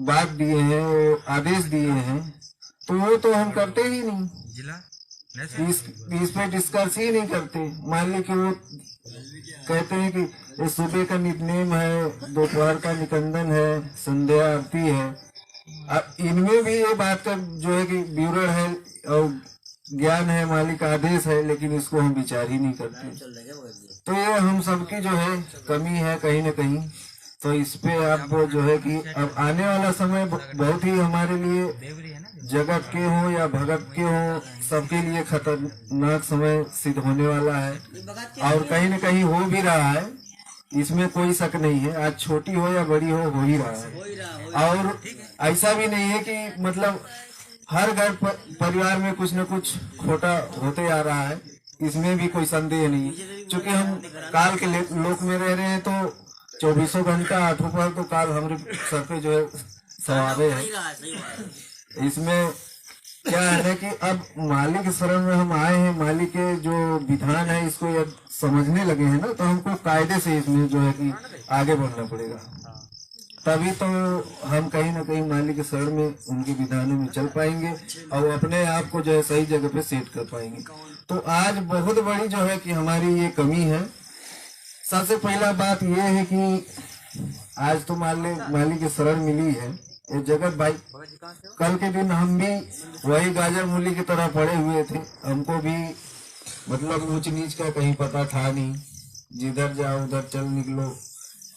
बात दिए हैं, वो आदेश दिए हैं, तो वो तो हम करते ही नहीं, इस पे डिस्कस ही नहीं करते। मान ली कि वो कहते हैं कि ये सुबह का नितनेम है, दोपहर का निकंदन है, संध्या आरती है। अब इनमें भी ये बात का जो है कि विवरण है और ज्ञान है, मालिक का आदेश है, लेकिन इसको हम विचार ही नहीं करते। तो ये हम सबकी जो है कमी है कहीं न कहीं। तो इस पे आप जो है कि अब आने वाला समय बहुत ही हमारे लिए जगत के हो या भगत के हो, सबके लिए खतरनाक समय सिद्ध होने वाला है, और कहीं न कहीं हो भी रहा है, इसमें कोई शक नहीं है। आज छोटी हो या बड़ी हो ही रहा है। और ऐसा भी नहीं है कि मतलब हर घर परिवार में कुछ न कुछ खोटा होते आ रहा है, इसमें भी कोई संदेह नहीं है। चूंकि हम काल के लोक में रह रहे हैं, तो 24 घंटा 8 पर तो काल हमारे सर पे जो है सवारे है। इसमें क्या है कि अब मालिक शरण में हम आए हैं, मालिक के जो विधान है इसको यदि समझने लगे हैं ना, तो हमको कायदे से इसमें जो है कि आगे बढ़ना पड़ेगा, तभी तो हम कहीं ना कहीं मालिक के शरण में उनके विधानों में चल पाएंगे और अपने आप को जो है सही जगह पे सेट कर पाएंगे। तो आज बहुत बड़ी जो है कि हमारी ये कमी है। सबसे पहला बात ये है कि आज तो मालिक की शरण मिली है ये जगत भाई, कल के दिन हम भी वही गाजर मूली की तरह पड़े हुए थे, हमको भी मतलब ऊंच नीच का कहीं पता था नहीं, जिधर जाओ उधर चल निकलो,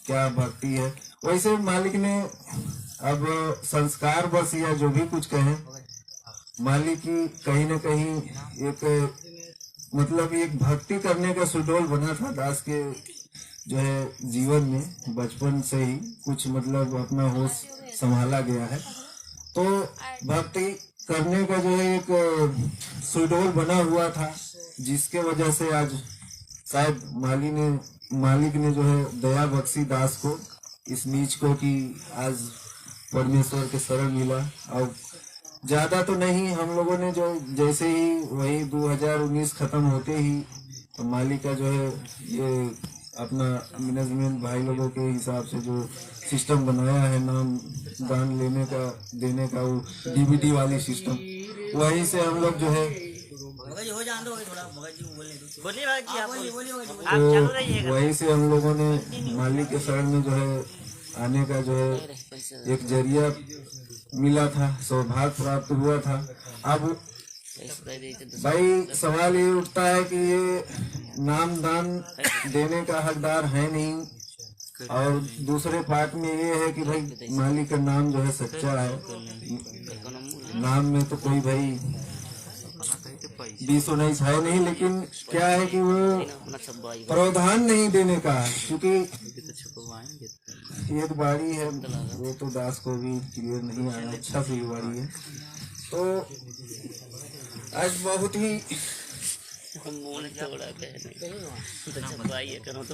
क्या भक्ति है। वैसे मालिक ने अब संस्कार बस या जो भी कुछ कहे, मालिक की कहीं न कहीं एक मतलब एक भक्ति करने का सुडोल बना था दास के जो है जीवन में, बचपन से ही कुछ मतलब अपना होश संभाला गया है। तो भक्ति करने का जो है एक सुडोल बना हुआ था, जिसके वजह से आज शायद मालिक ने जो है दया बख्शी दास को, इस नीच को, कि आज परमेश्वर के शरण मिला। और ज्यादा तो नहीं, हम लोगों ने जो जैसे ही वही 2019 खत्म होते ही तो मालिक का जो है ये अपना मैनेजमेंट भाई लोगों के हिसाब से जो सिस्टम बनाया है, नाम दान लेने का देने का, वो डीबीटी वाली सिस्टम, वहीं से हम लोग जो है तो वहीं से हम लोगों ने मालिक के शरण में जो है आने का जो है एक जरिया मिला था, सौभाग्य प्राप्त हुआ था। अब भाई सवाल ये उठता है कि ये नाम दान देने का हकदार है नहीं, और दूसरे पार्ट में ये है कि भाई मालिक का नाम जो है सच्चा है, नाम में तो कोई भाई 20-19 है नहीं, लेकिन क्या है कि वो प्रावधान नहीं देने का, क्योंकि एक बाड़ी है, वो तो दास को भी क्लियर नहीं आया, अच्छा से बाड़ी है। तो आज बहुत ही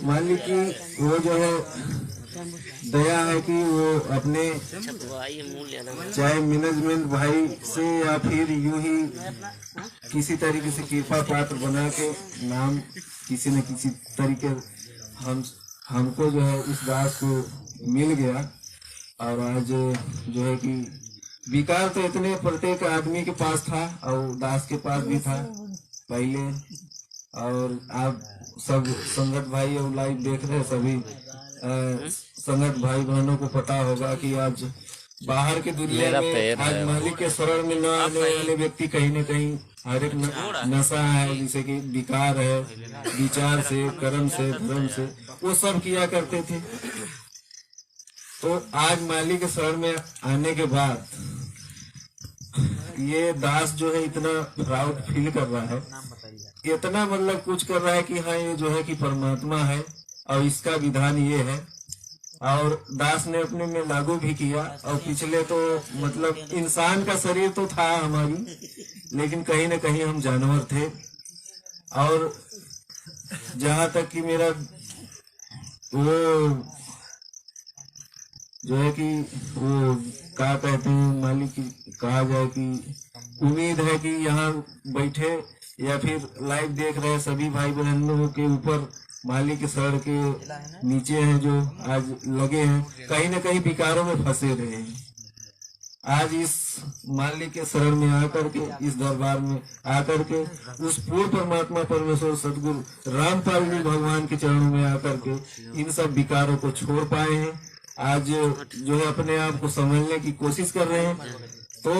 मान ली कि वो जो है दया है कि वो अपने चाहे मैनेजमेंट भाई से या फिर यूं ही किसी तरीके से कृपा पात्र बना के नाम किसी न किसी तरीके हमको जो है इस दास को मिल गया। और आज जो है कि विकार तो इतने प्रत्येक आदमी के पास था और दास के पास भी था पहले। और आप सब संगत भाई और लाइव देख रहे सभी संगत भाई बहनों को पता होगा कि आज बाहर की दुनिया में आज मालिक के शरण में न आने वाले व्यक्ति कहीं न कहीं हर एक नशा है, जैसे कि विकार है, विचार से, कर्म से, धर्म से, वो सब किया करते थे। तो आज मालिक के शरण में आने के बाद ये दास जो है इतना प्राउड फील कर रहा है, इतना मतलब कुछ कर रहा है कि हाँ ये जो है कि परमात्मा है और इसका विधान ये है। और दास ने अपने में लागू भी किया। और पिछले तो मतलब इंसान का शरीर तो था हमारी, लेकिन कहीं न कहीं हम जानवर थे। और जहाँ तक कि मेरा वो जो है कि वो क्या कहते हैं मालिक की कहा जाए कि उम्मीद है कि यहाँ बैठे या फिर लाइव देख रहे सभी भाई बहनों के ऊपर मालिक के शरण के नीचे हैं जो आज लगे हैं, कहीं न कहीं विकारों में फंसे रहे हैं। आज इस मालिक के शरण में आकर के, इस दरबार में आकर के उस पूर्ण परमात्मा परमेश्वर सदगुरु रामपाल जी भगवान के चरणों में आकर के इन सब विकारों को छोड़ पाए हैं। आज जो है अपने आप को समझने की कोशिश कर रहे हैं। तो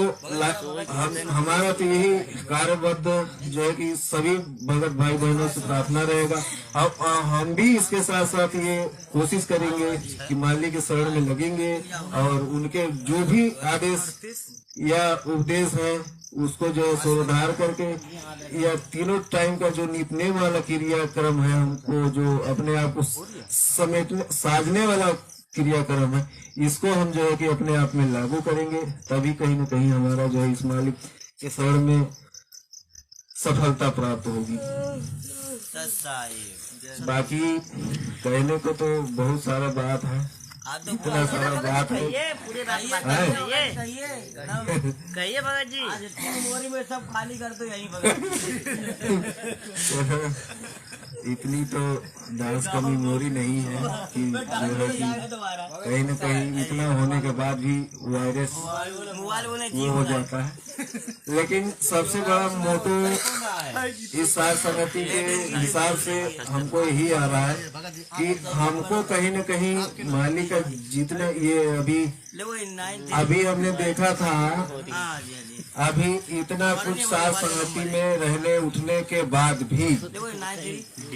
हमारा तो यही कार्यबद्ध जो है कि सभी भगत भाई बहनों से प्रार्थना रहेगा। अब हम भी इसके साथ साथ ये कोशिश करेंगे कि मालिक के शरण में लगेंगे और उनके जो भी आदेश या उपदेश है उसको जो है सुधार करके या तीनों टाइम का जो निपने वाला क्रियाक्रम है, हमको जो अपने आप को समेटने साजने वाला क्रियाक्रम है, इसको हम जो है कि अपने आप में लागू करेंगे, तभी कहीं न कहीं हमारा जो है इस मालिक के शरण में सफलता प्राप्त होगी। बाकी कहने को तो बहुत सारा बात है, इतना सारा बात है। कहिए भगत जी, मोरी में सब खाली कर दो यहीं भगत। इतनी तो डांस का मेमोरी नहीं है कि जो है कि कहीं न कहीं इतना होने के बाद भी वायरस वो हो जाता है। लेकिन सबसे बड़ा मोटो इस सार संगति के हिसाब से हमको यही आ रहा है कि हमको कहीं न कहीं मालिक का जितने ये अभी हमने देखा था, अभी इतना कुछ सार संगति में रहने उठने के बाद भी,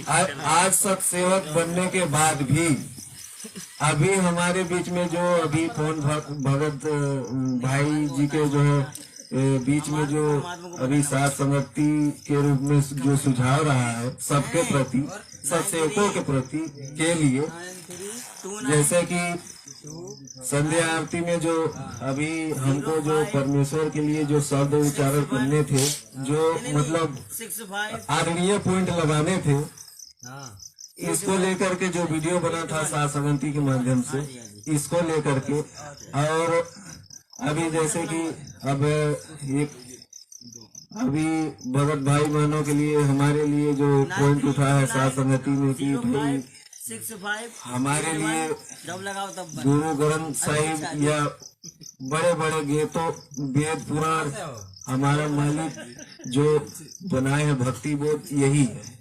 आज सत्सेवक बनने के बाद भी, अभी हमारे बीच में जो अभी पवन भगत भाई जी के जो है बीच में जो अभी सार संगति के रूप में जो सुझाव रहा है सबके प्रति, सत्सेवकों के प्रति के लिए, जैसे कि संध्या आरती में जो अभी हमको जो परमेश्वर के लिए जो शब्द उच्चारण करने थे, जो मतलब आदरणीय पॉइंट लगाने थे, इसको लेकर के जो वीडियो बना था सार संगति के माध्यम से, इसको लेकर के। और अभी जैसे कि अब एक अभी भगत भाई बहनों के लिए हमारे लिए जो पॉइंट उठा है सार संगति में कि भाई हमारे लिए गुरु ग्रंथ साहिब या बड़े बड़े गीतों वेद पुराण हमारा मालिक जो बनाए हैं भक्ति बोध यही है।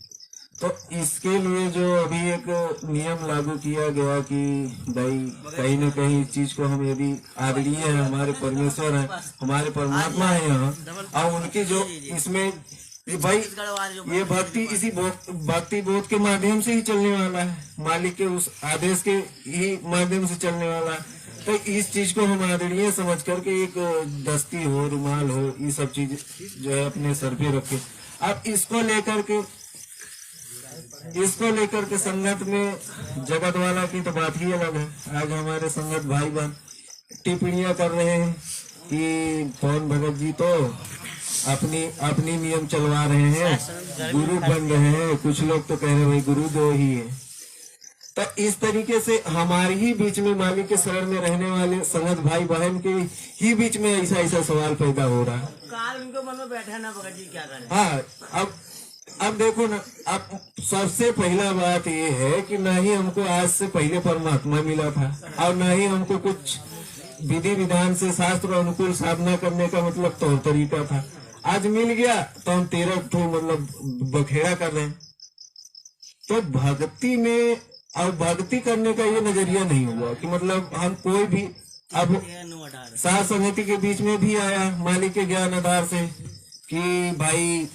तो इसके लिए जो अभी एक नियम लागू किया गया कि भाई कहीं न कहीं इस चीज को हम यदि आदरणीय है, हमारे परमेश्वर है, हमारे परमात्मा है यहाँ, और उनके जो इसमें भाई ये भक्ति इसी भक्ति बोध के माध्यम से ही चलने वाला है, मालिक के उस आदेश के ही माध्यम से चलने वाला है। तो इस चीज को हम आदरणीय समझ करके एक दस्ती हो, रुमाल हो, ये सब चीज जो है अपने सर पे रखे। अब इसको लेकर के इसको लेकर के संगत में जगत वाला की तो बात ही अलग है। आज हमारे संगत भाई बहन टिप्पणियां कर रहे हैं कि पवन भगत जी तो अपनी नियम चलवा रहे हैं, गुरु बन रहे हैं। कुछ लोग तो कह रहे हैं भाई गुरु दो ही है। तो इस तरीके से हमारे ही बीच में मालिक के शरण में रहने वाले संगत भाई बहन के ही बीच में ऐसा सवाल पैदा हो रहा है। काल उनके मन में बैठा ना भगत जी, क्या करें। हाँ, अब देखो ना, अब सबसे पहला बात ये है कि ना ही हमको आज से पहले परमात्मा मिला था और ना ही हमको कुछ विधि विधान से शास्त्र अनुकूल साधना करने का मतलब तौर तरीका था। आज मिल गया तो हम 13 मतलब बखेड़ा कर रहे हैं। तो भक्ति में और भक्ति करने का ये नजरिया नहीं हुआ कि मतलब हम कोई भी अब साध संगति के बीच में भी आया मालिक के ज्ञान आधार से कि भाई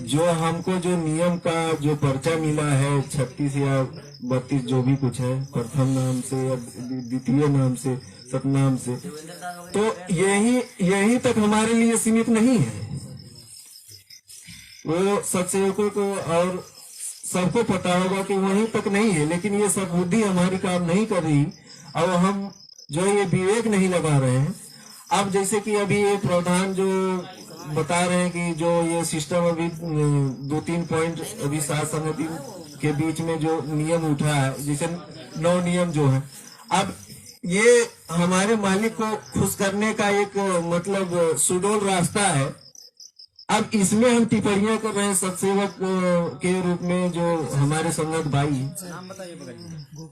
जो हमको जो नियम का जो पर्चा मिला है 36 या 32 जो भी कुछ है, प्रथम नाम से या द्वितीय नाम से सतनाम से, तो यही तक हमारे लिए सीमित नहीं है। वो सत्सेवकों को और सबको पता होगा कि वहीं तक नहीं है, लेकिन ये सब बुद्धि हमारी काम नहीं कर रही और हम जो ये विवेक नहीं लगा रहे हैं। अब जैसे कि अभी ये प्रधान जो बता रहे हैं कि जो ये सिस्टम अभी 2-3 पॉइंट अभी साध संगति के बीच में जो नियम उठा है, जैसे 9 नियम जो है, अब ये हमारे मालिक को खुश करने का एक मतलब सुडोल रास्ता है। अब इसमें हम टिप्पणियां कर रहे हैं सत्सेवक के रूप में जो हमारे संगत भाई हैं।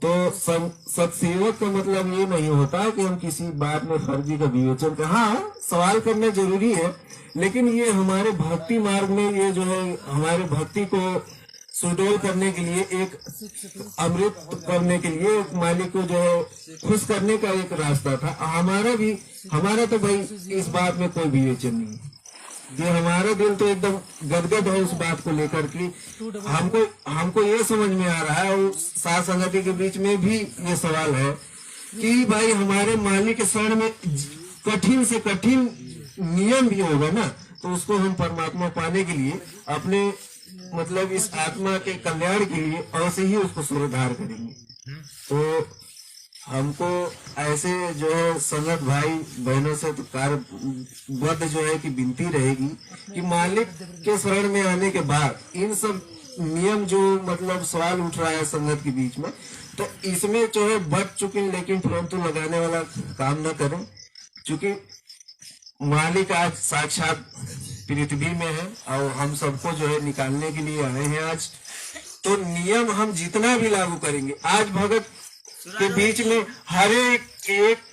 तो सत्सेवक का मतलब ये नहीं होता कि हम किसी बात में फर्जी का विवेचन कर, हाँ सवाल करना जरूरी है, लेकिन ये हमारे भक्ति मार्ग में ये जो है हमारे भक्ति को सुडोल करने के लिए, एक अमृत करने के लिए, एक मालिक को जो है खुश करने का एक रास्ता था। हमारा तो भाई इस बात में कोई विवेचन नहीं है। ये हमारा दिल तो एकदम गदगद है उस बात को लेकर कि हमको ये समझ में आ रहा है, और साध संगति के बीच में भी ये सवाल है कि भाई हमारे मालिक के शरण में कठिन से कठिन नियम भी होगा ना, तो उसको हम परमात्मा पाने के लिए अपने मतलब इस आत्मा के कल्याण के लिए अवश्य ही उसको सुधार करेंगे। तो हमको ऐसे जो है संगत भाई बहनों से तो कार्यबद्ध जो है कि विनती रहेगी कि मालिक के शरण में आने के बाद इन सब नियम जो मतलब सवाल उठ रहा है संगत के बीच में, तो इसमें जो है बच चुके हैं, लेकिन परंतु लगाने वाला काम न करें, क्योंकि मालिक आज साक्षात पृथ्वी में है और हम सबको जो है निकालने के लिए आए हैं आज। तो नियम हम जितना भी लागू करेंगे, आज भगत के बीच में हर एक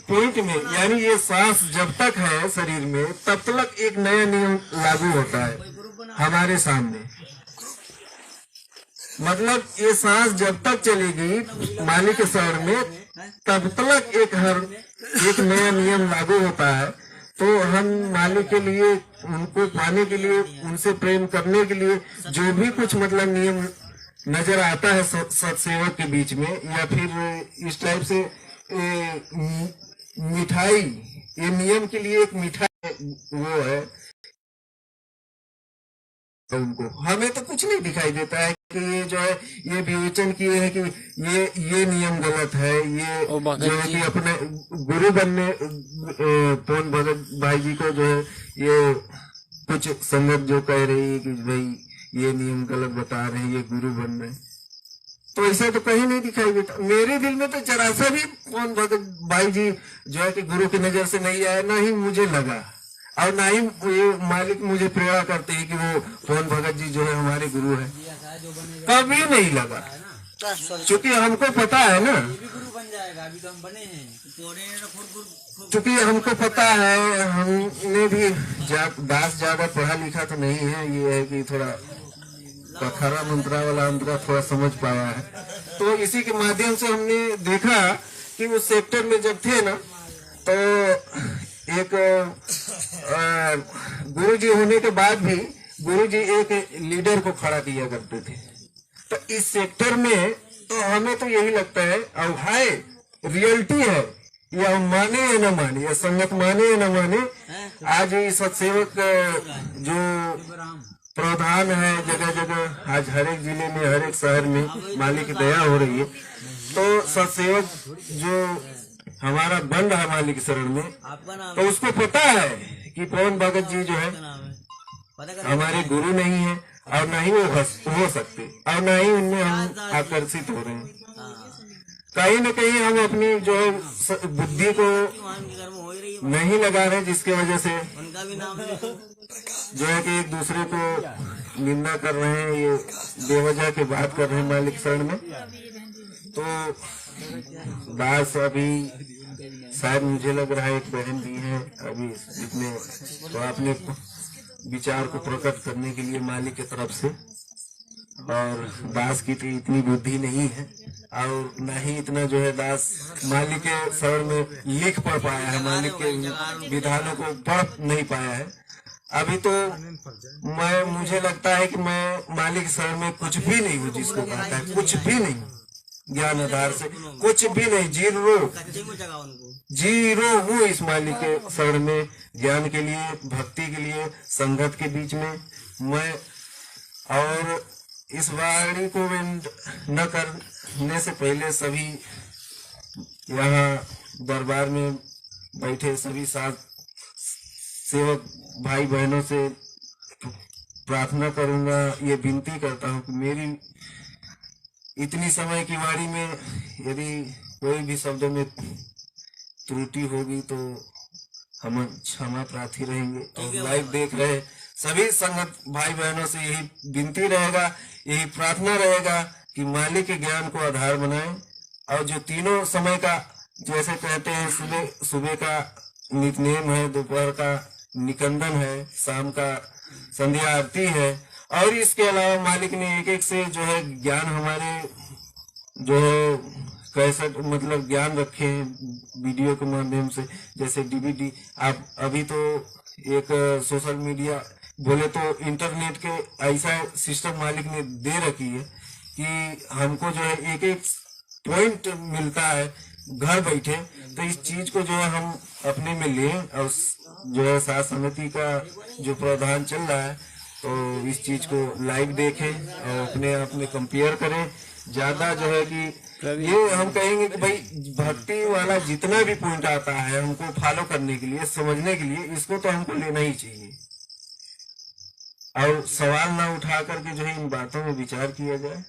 पॉइंट में, यानी ये सांस जब तक है शरीर में तब तक एक नया नियम लागू होता है हमारे सामने। मतलब ये सांस जब तक चलेगी मालिक के शरण में तब तक एक नया नियम लागू होता है। तो हम मालिक के लिए, उनको पाने के लिए, उनसे प्रेम करने के लिए जो भी कुछ मतलब नियम नजर आता है सत्सेवक के बीच में, या फिर इस टाइप से मिठाई, ये नियम के लिए एक मिठाई वो है, उनको हमें तो कुछ नहीं दिखाई देता है कि ये जो है ये विवेचन किए है कि ये नियम गलत है, ये जो है कि अपने गुरु बनने पवन भगत भाई जी को जो है ये कुछ संगत जो कह रही है कि भाई ये नियम गलत बता रहे हैं, ये गुरु बन रहे हैं, तो ऐसा तो कहीं नहीं दिखाई देता। मेरे दिल में तो जरा सा भी पवन भगत भाई जी जो है कि गुरु की नजर से नहीं आया, ना ही मुझे लगा, और ना ही ये मालिक मुझे प्रेरणा करते हैं कि वो पवन भगत जी जो है हमारे गुरु है, कभी नहीं लगा। क्योंकि हमको पता है ना, क्योंकि हमको पता है, हमने भी दास ज्यादा पढ़ा लिखा तो नहीं है, ये है कि थोड़ा खरा मंत्रा वाला अंतरा थोड़ा समझ पाया है। तो इसी के माध्यम से हमने देखा कि उस सेक्टर में जब थे ना, तो एक गुरुजी होने के बाद भी गुरुजी एक लीडर को खड़ा किया करते थे। तो इस सेक्टर में तो हमें तो यही लगता है, और है रियलिटी है, या माने या न माने, या संगत माने या न माने, आज ये सत्सेवक जो प्रावधान है जगह जगह। आज हर एक जिले में, हर एक शहर में मालिक की दया हो रही है। तो सत्सेवक जो हमारा बन रहा है मालिक की शरण में, तो उसको पता है कि पवन भगत जी जो है हमारे गुरु नहीं है और न ही वो हो सकते और न ही उनमें हम आकर्षित हो रहे हैं। कहीं न कहीं हम अपनी जो बुद्धि को नहीं लगा रहे, जिसके वजह से जो है कि एक दूसरे को निंदा कर रहे हैं, ये बेवजह की बात कर रहे हैं मालिक शरण में। तो दास अभी शायद मुझे लग रहा है एक बहन भी है अभी जितने, तो आपने विचार को प्रकट करने के लिए मालिक की तरफ से, और दास की तो इतनी बुद्धि नहीं है और न ही इतना जो है दास मालिक के शरण में लिख पढ़ पाया है, मालिक के विधानों को पढ़ नहीं पाया है अभी। तो मुझे लगता है कि मैं मालिक के शरण में कुछ भी नहीं हूँ, जिसको कहता है कुछ भी नहीं, ज्ञान आधार से कुछ भी नहीं, जीरो हूँ इस मालिक के शरण में, ज्ञान के लिए, भक्ति के लिए, संगत के बीच में मैं। और इस वाणी को न करने से पहले सभी यहाँ दरबार में बैठे सभी साथ सेवक भाई बहनों से प्रार्थना करूंगा, ये विनती करता हूँ कि मेरी इतनी समय की वाणी में यदि कोई भी शब्दों में त्रुटि होगी तो हम क्षमा प्रार्थी रहेंगे। और लाइव देख रहे सभी संगत भाई बहनों से यही विनती रहेगा, यही प्रार्थना रहेगा कि मालिक के ज्ञान को आधार बनाएं। और जो तीनों समय का जैसे कहते हैं, सुबह का नित्यनेम है, दोपहर का निकंदन है, शाम का संध्या आरती है, और इसके अलावा मालिक ने एक एक से जो है ज्ञान हमारे जो है कैसा मतलब ज्ञान रखे हैं वीडियो के माध्यम से, जैसे डीवीडी। आप अभी तो एक सोशल मीडिया बोले तो इंटरनेट के ऐसा सिस्टम मालिक ने दे रखी है कि हमको जो है एक एक पॉइंट मिलता है घर बैठे। तो इस चीज को जो है हम अपने में लें, और जो है साथ समिति का जो प्रावधान चल रहा है तो इस चीज को लाइव देखें और अपने आप में कंपेयर करें। ज्यादा जो है कि ये हम कहेंगे कि भाई भक्ति वाला जितना भी पॉइंट आता है हमको फॉलो करने के लिए, समझने के लिए, इसको तो हमको लेना ही चाहिए और सवाल ना उठा करके जो है इन बातों में विचार किया जाए।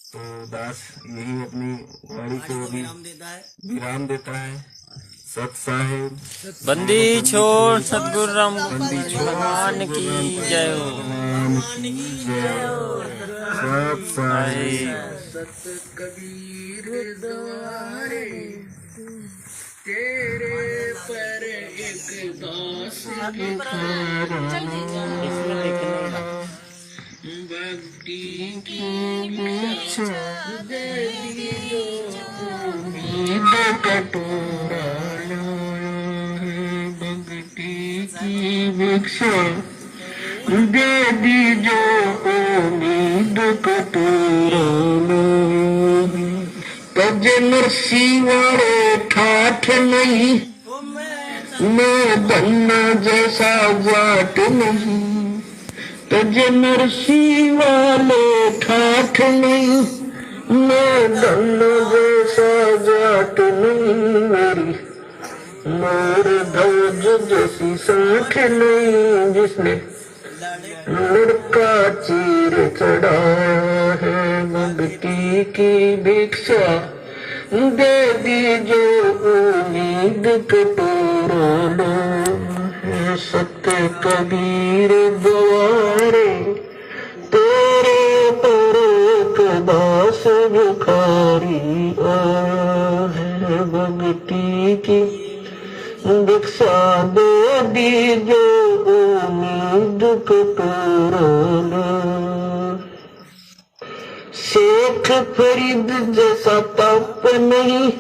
तो दास यही अपनी वाणी को भी विराम देता है। सत साहेब बंदी छोड़ सतगुरु राम भगवान की जय हो। सत साहेब सत कबीर द्वारे तेरे पर एक दास भक्ति की भिक्षा दे दियो, कटोरा भक्ति की भिक्षा दे दीजो, उम्मीद कटोरा तज नरसी वाले ठाठ नहीं, मैं धन्ना जैसा जाट नहीं। तज नरसी वाले ठाठ नहीं, मैं धन्ना जैसा जाट नहीं। मेरी मोर ध्वज जैसी साठ नहीं, जिसने लड़का चीर चढ़ाया है। भक्ति की भिक्षा दे दीजो, उम्मीद कटोरा लो। सत्य कबीर द्वारे तेरे पर एक दास भिखारी है। भक्ति की भिक्षा दे दीजो, उम्मीद कटोरा लो। शेख फरीद जैसा तप नहीं,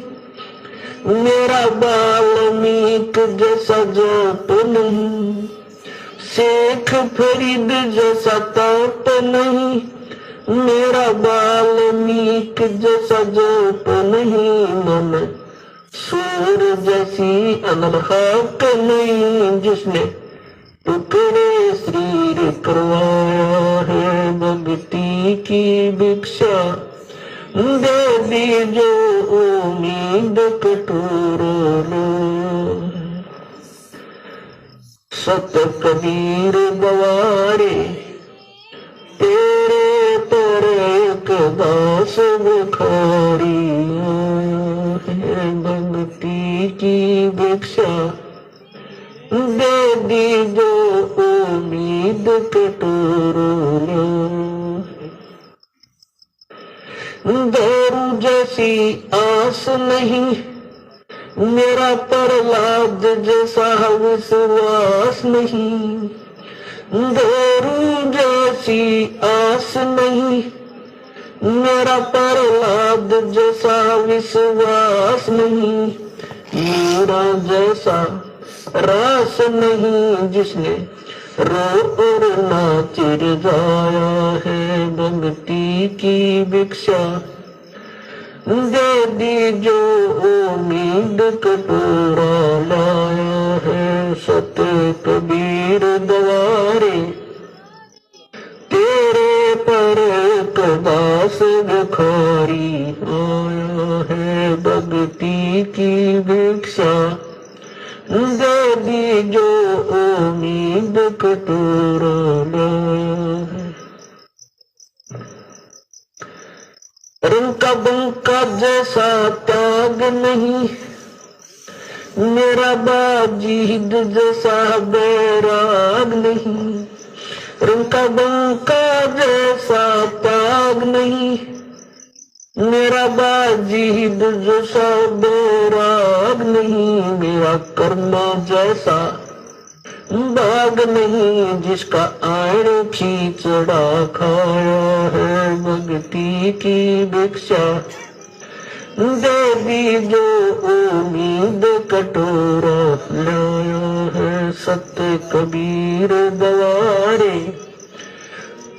मेरा वाल्मीकि जैसा जप नहीं। शेख फरीद जैसा तप नहीं, मेरा वाल्मीकि जैसा जप नहीं। मन सूर जैसी अनहक नहीं, जिसने टुकड़े श्री करवाया है भक्ति की भिक्षा, दे दी जो उम्मीद कटोरा लो। सत कबीर गवारे तेरे पर एक दास भिखारी है भक्ति की भिक्षा, दे दी जो उम्मीद कटोरा लो। दारू जैसी आस नहीं, मेरा प्रहलाद जैसा विश्वास नहीं। दारू जैसी आस नहीं, मेरा प्रहलाद जैसा विश्वास नहीं। मेरा जैसा रास नहीं, जिसने रो और नाच जाया है भक्ति की भिक्षा, दे दी जो उम्मीद कटोरा लाया है। सत कबीर द्वारे तेरे पर एक दास भिखारी आया है भक्ति की भिक्षा, दे दी जो उम्मीद कटोरा लाया है। रंका बंका जैसा त्याग नहीं, मेरा बाजीद जैसा बैराग नहीं। रंका बंका जैसा त्याग नहीं, मेरा बाजीद जैसा बैराग नहीं। मेरा कर्म जैसा बाग नहीं, जिसका आड़ खींचड़ा खाया है भक्ति की भिक्षा, दे दी जो उम्मीद कटोरा लाया है। सत्य कबीर द्वारे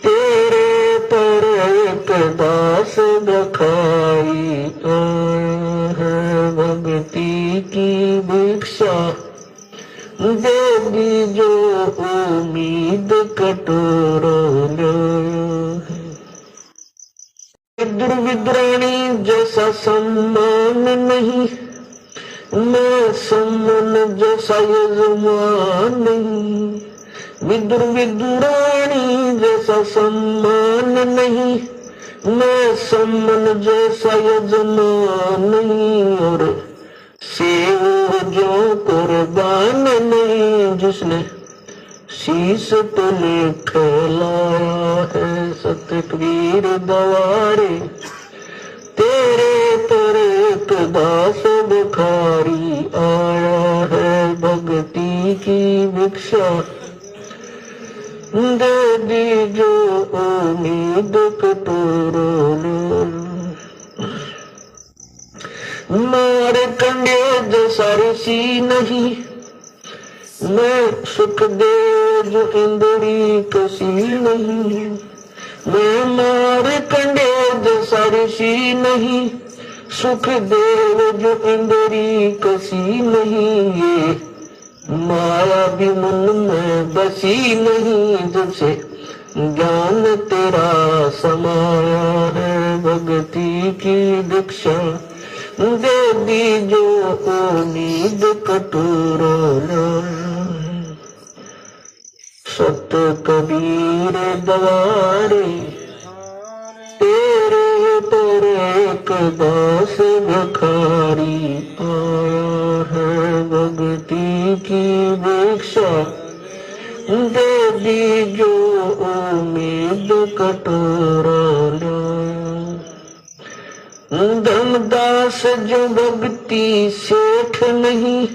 तेरे पर एक दास भिखारी आया है भक्ति की भिक्षा, दे दी जो उम्मीद कटोरा लाया है। विद्र विद्राणी जैसा सम्मान नहीं, मैं सम्मान जैसा यजमान नहीं। विद्र विद्राणी जैसा सम्मान नहीं, मैं सम्मान जैसा यजमान नहीं। और सेव जो कुर्बान नहीं, जिसने शीश तले खिलाया है। सत्य कबीर द्वारे तेरे पर एक दास भिखारी आया है भक्ति की भिक्षा, दे दी जो उम्मीद कटोरा लो। मारे कंडे जैसा ऋषि नहीं, मैं सुखदेव जो इंद्री कसी नहीं। मैं मारे कंडे जैसा ऋषि नहीं, सुखदेव जो इंद्री कसी नहीं। ये माया भी मन में बसी नहीं, जब से ज्ञान तेरा समाया है भक्ति की भिक्षा, दे दी जो उम्मीद कटोरा लाया। सत कबीर द्वारे तेरे पर एक दास भिखारी आया है भक्ति की भिक्षा, दे दी जो उम्मीद कटोरा लाया। धर्मदास जो भक्ति सेठ नहीं,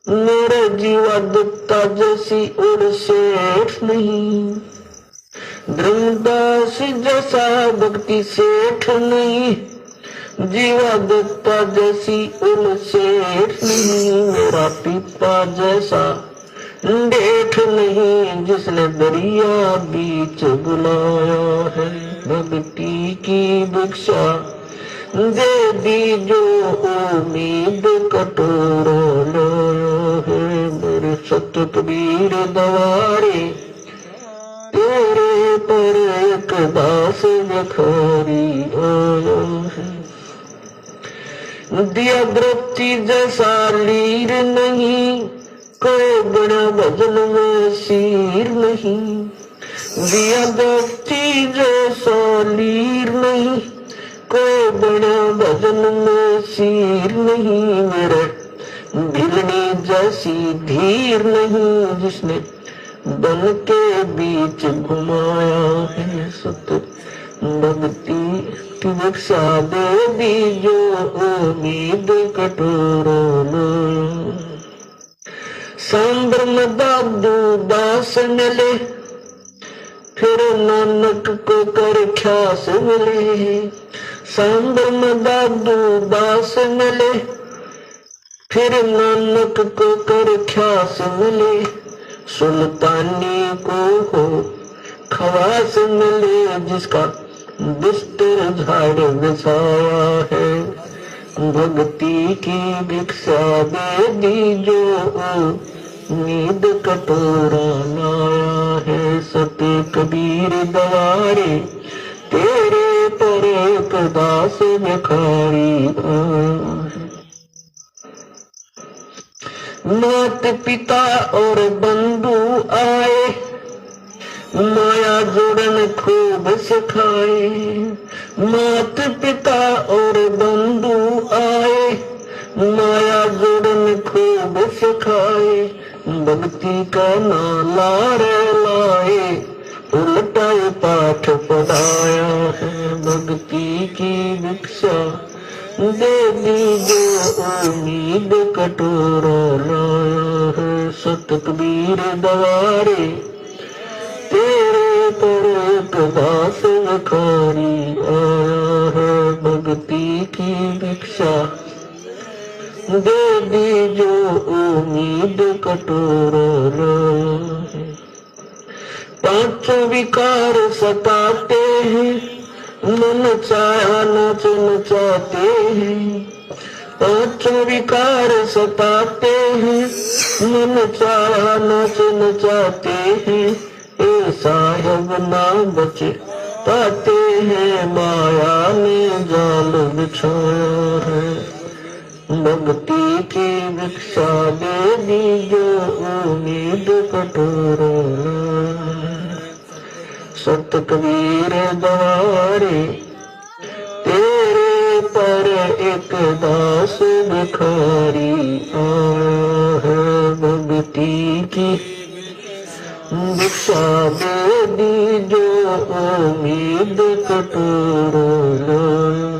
मेरे जीवा दत्ता जैसी उड़ सेठ नहीं। धर्मदास जैसा भक्ति सेठ नहीं, जीवा दत्ता जैसी उड़ सेठ नहीं। मेरा पिता जैसा डेठ नहीं, जिसने दरिया बीच बुलाया है भक्ति की भिक्षा, दे दी जो उम्मीद कटोरा लाया है। मेरे सत कबीर द्वारे तेरे पर एक दास भिखारी आया है। दिया दृष्टि जैसा लीर नहीं, कोई बड़ा भजन में सीर नहीं। दिया दृष्टि जैसा लीर नहीं, कोई बड़ा भजन में सीर नहीं। मेरे भिलनी जैसी धीर नहीं, जिसने बन के बीच घुमाया है। सत भक्ति की भिक्षा दे दी जो उम्मीद कटोरा लाया। सांबर में दादू दास मिले, फिर नानक को कर ख्यास मिले। सांबर में दादू दास मिले, फिर नानक को कर ख्यास मिले। सुल्तानी को हो खवास मिले, जिसका बिस्तर झाड़ बिछाया है। भक्ति की भिक्षा दे दी जो नींद कटोरा लाया है। सते कबीर दवारे तेरे पर एक दास भिखारी आया है। मात पिता और बंधु आए, माया जुड़न खूब सिखाए। मात पिता और बंधु आए, माया जुड़न खूब सिखाए। भक्ति का नाला लाए, उल्टा पाठ पढ़ाया है। भक्ति की भिक्षा दे दी जो उम्मीद कटोरा लाया है। सत कबीर दवारे तेरे पर एक दास भिखारी आया है। भक्ति की भिक्षा दे दी जो उम्मीद कटोरा लाया है। पांचों विकार सताते हैं, मन चाहा नाच नचाते हैं। पांचों विकार सताते हैं, मन चाहा नाच नचाते हैं। ए साहेब ना बच पाते हैं, माया ने जाल बिछाया है। भक्ति की भिक्षा दे दी जो उम्मीद कटोरा लाया है। सत कबीर दवारे तेरे पर एक दास भिखारी आया है। भक्ति की भिक्षा दे दी जो उम्मीद कटोरा लाया।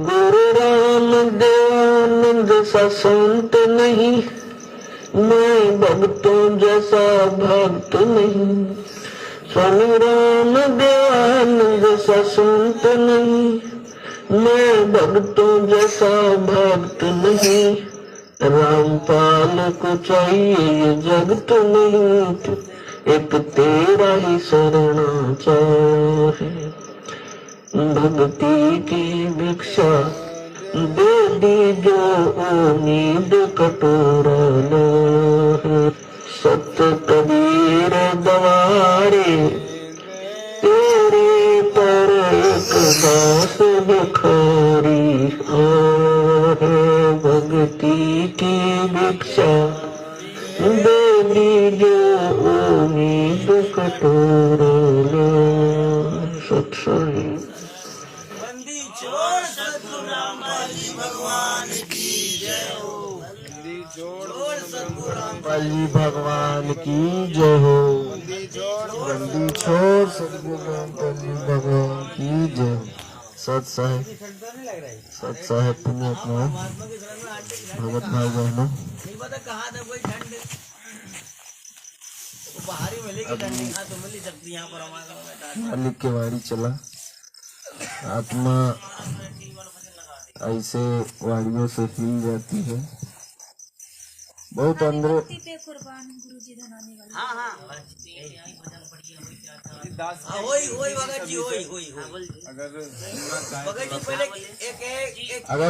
गुरु राम देवानंद सा संत नहीं, मैं भक्तों जैसा भक्त नहीं। स्वामी राम देवानंद सा संत नहीं, मैं भक्तों जैसा भक्त नहीं। रामपाल को चाहिए जगत नहीं, एक तेरा ही शरणा चाहे। भक्ति की भिक्षा दे दी जो उम्मीद कटोरा लाया है। सत कबीर दवारे तेरे पर एक दास भिखारी आया है। भक्ति की भिक्षा दे दी जो उम्मीद कटोरा लाया। सत्संग पाली भगवान की जय हो। बंदी छोड़ सतगुरु रामपाल जी भगवान की जय हो। सत साहेब पुण्यात्मा भगत भाई बहनों, मालिक के वाणी चला। आत्मा ऐसे वाणियों से हिल जाती है बहुत अंदर हाँ हाँ वही भगत जी वही अगर भगत जी पहले एक अगर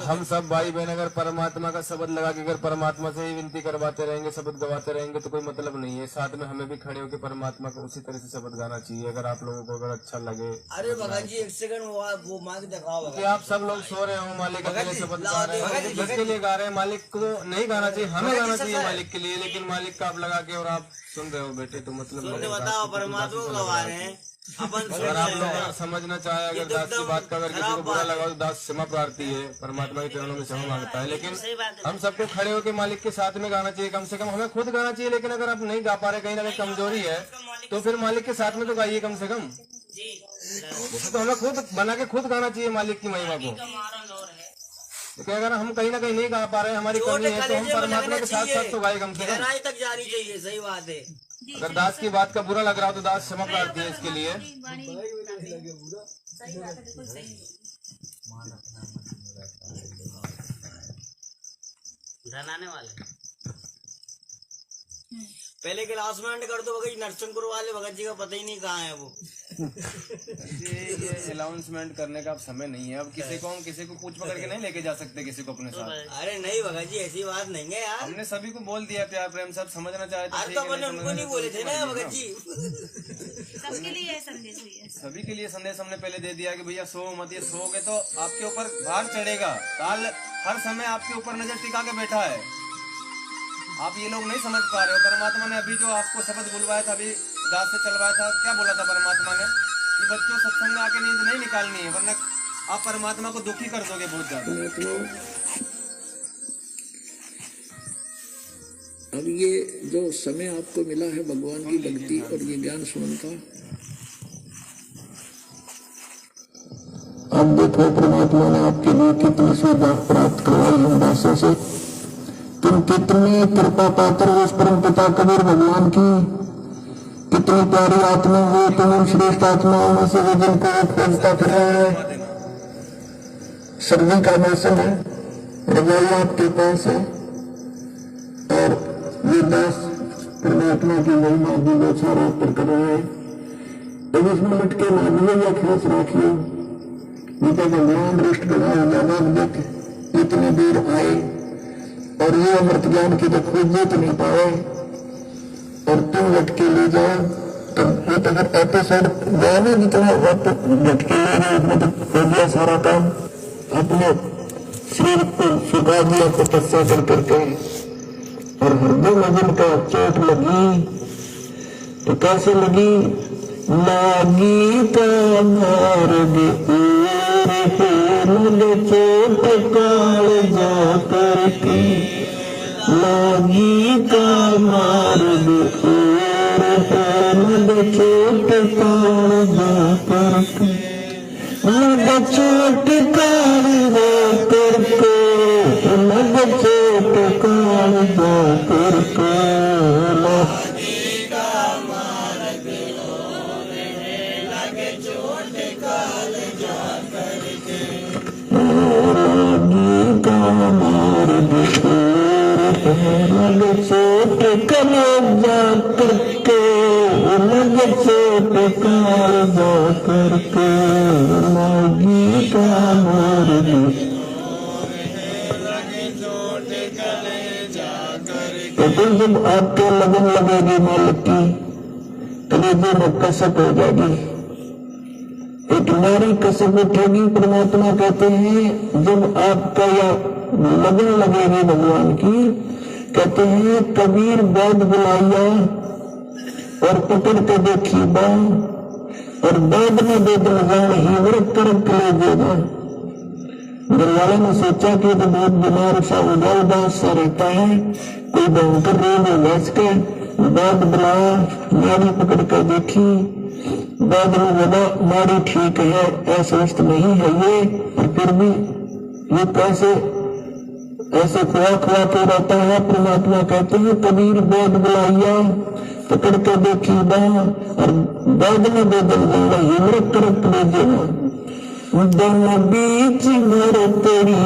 हम सब भाई बहन अगर परमात्मा का शब्द लगा के अगर परमात्मा से ही विनती करवाते रहेंगे, शब्द गवाते रहेंगे तो कोई मतलब नहीं है। साथ में हमें भी खड़े होकर परमात्मा को उसी तरह से शब्द गाना चाहिए, अगर आप लोगों को अगर अच्छा लगे। अरे भगत जी एक सेकंड वो माइक दिखाओ कि आप सब लोग सो रहे हो, मालिक के लिए शब्द गा रहे हैं, जिसके लिए गा रहे हैं मालिक को नहीं गाना चाहिए, हमें गाना चाहिए मालिक के लिए। लेकिन मालिक का आप लगा के और आप सुन रहे हो बेटे तो मतलब बताओ परमात्मा को गवा रहे हैं अपन। अगर आप लोग समझना चाहे, अगर दास की बात का अगर किसी को बुरा लगा तो दास क्षमा प्रार्थी है, परमात्मा के चरणों में क्षमा मांगता है। लेकिन हम सबको खड़े होकर मालिक के साथ में गाना चाहिए, कम से कम हमें खुद गाना चाहिए। लेकिन अगर आप नहीं गा पा रहे, कहीं ना कहीं कमजोरी है, तो फिर मालिक के साथ में तो गाइए कम से कम। तो हमें खुद बना के खुद गाना चाहिए मालिक की महिमा को। क्योंकि अगर हम कहीं ना कहीं नहीं गा पा रहे, हमारी कमी है, तो हम परमात्मा के साथ साथ तो गाए कम से कम। तक जानी चाहिए, सही बात है। अगर दास की बात का बुरा लग रहा हो तो दास क्षमा प्रार्थी है इसके लिए। पहले क्लास में एंड कर दो भगत जी, नरसिंहपुर वाले भगत जी का पता ही नहीं कहाँ है वो। ये अनाउंसमेंट करने का अब समय नहीं है। अब किसी को पूछ पकड़ के नहीं लेके जा सकते किसी को अपने साथ। अरे नहीं भगत जी ऐसी बात नहीं है यार, हमने सभी को बोल दिया प्यार प्रेम, सब समझना चाहे तो तो अपन उनको नहीं बोले थे ना भगत जी। सबके लिए संदेश हुई है, सभी के लिए संदेश हमने पहले दे दिया कि भैया सो मत, ये सोओगे तो आपके ऊपर भार चढ़ेगा। काल हर समय आपके ऊपर नजर टिका के बैठा है। आप ये लोग नहीं समझ पा रहे हो। परमात्मा ने अभी जो आपको शब्द बुलवाया था, अभी दास से चलवाया था, क्या बोला था परमात्मा ने कि बच्चों सत्संग में आके नींद नहीं निकालनी है, वरना आप परमात्मा को दुखी कर दोगे बहुत ज्यादा। अब ये जो समय आपको मिला है भगवान की भक्ति और ये ज्ञान सुनने का, अब देखो परमात्मा ने आपके लिए कितनी सुविधा प्राप्त करवाई हम दासों से। तुम कितनी कृपा पात्र उस परम पिता कबीर भगवान की, कितनी प्यारी आत्मा हो तुम, श्रेष्ठ आत्माओं में से जिनको खोजता फिर रहा है। सर्दी का मौसम है, रजाई आपके पास है और ये दास परमात्मा की महिमा की बौछार आप पर कर रहे हैं। तो इसमें लट के मानिए या खींच रखिए, नहीं तो भगवान दृष्ट बनाओ जाना इतनी दूर आए और ये अमृत ज्ञान की तो खोज तो नहीं पाए और तुम लटके ले जाओ। तो ये तो अगर एपिसोड गया ना जितना लटके ले गए, मतलब हो गया सारा काम। अपने शरीर को सुखा दिया तपस्या कर करके, और हृदय मगन का चोट लगी तो कैसे लगी? लागी का मार्ग चोट काल जा करके, लागी का मार्ग चोट काल जा करके, चोट काल जा करके, चोट काल जा करके, चोट कले जा करके, चोट काल जा करके, लागी का मार्ग। तो जब आपके लगन लगेगी मालिक की, कलेजे में कसक हो जाएगी, एक नारी कसक उठेगी। परमात्मा कहते हैं जब आपका या लगन लगेगी भगवान की, कहते हैं कबीर बैद बुलाया और पकड़ के देखी बा, और बैद में बेदन जान ही व्रत कर कलेजेगा। घरवाले ने सोचा कि तो बहुत बीमार सा उदास सा रहता है, कोई भयंकर रोग है इसके। बैद बुलाया, नारी पकड़ कर देखी, बैद ने बोला नारी ठीक है, अस्वस्थ नहीं है ये, और फिर भी ये कैसे ऐसे खुआ खुआ के रहता है। परमात्मा कहते हैं कबीर बैद बुलाइया पकड़ के देखी बा, और बैद में बेदन जाना हिम्मत कर कलेजेगा। दोनों बीच घर तेरी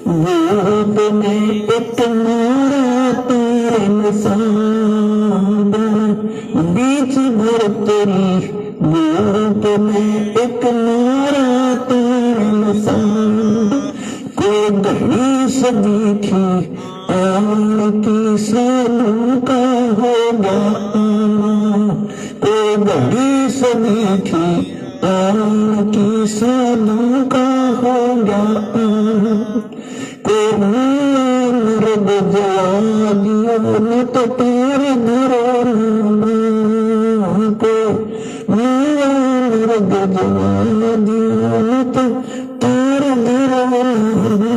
गोद में एक मोरा तेरे निशान, बीच भर तेरी गोद में एक मोरा तेरे निशान। कोई घड़ी से देखी आरती सालों का होगा, कोई घड़ी से देखी आरती सालों का होगा। कोई मर्द जवानियों ने तो तेरे घराना, कोई मर्द जवानियों ने तो तेरे घराना।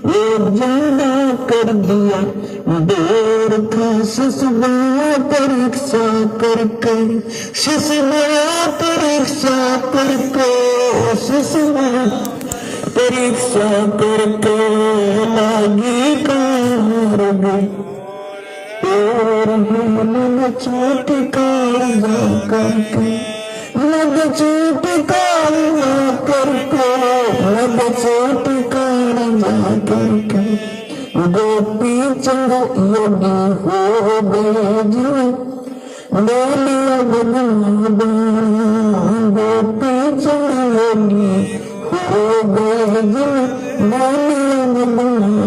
वो जिंदा कर दिया देर का सिसवा परीक्षा करके, सिसवा परीक्षा करके, सिसवा परीक्षा करके लागी कारगी। और लग चोट कालजा करके, लग चोट कालजा करके, लग चोट कालजा करके। गोपी चंद योगी हो गए जो बोलिया बना, गोपी चंद योगी हो गए जो बोलिया बना।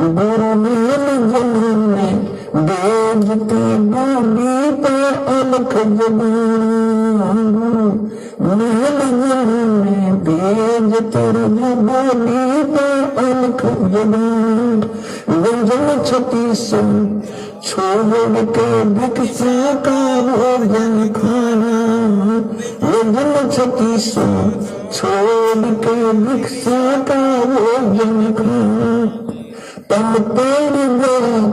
गुरु नानक जन्म में बेजते बोली तो अलख जबान, गुरु नानक जन्म में बेजते बोली तो अलख जबान। गंजन छत्तीसों छोड़ के भिक्षा का भोजन खाना, गंजन छत्तीसों छोड़ के भिक्षा का भोजन खाना। तम तेरे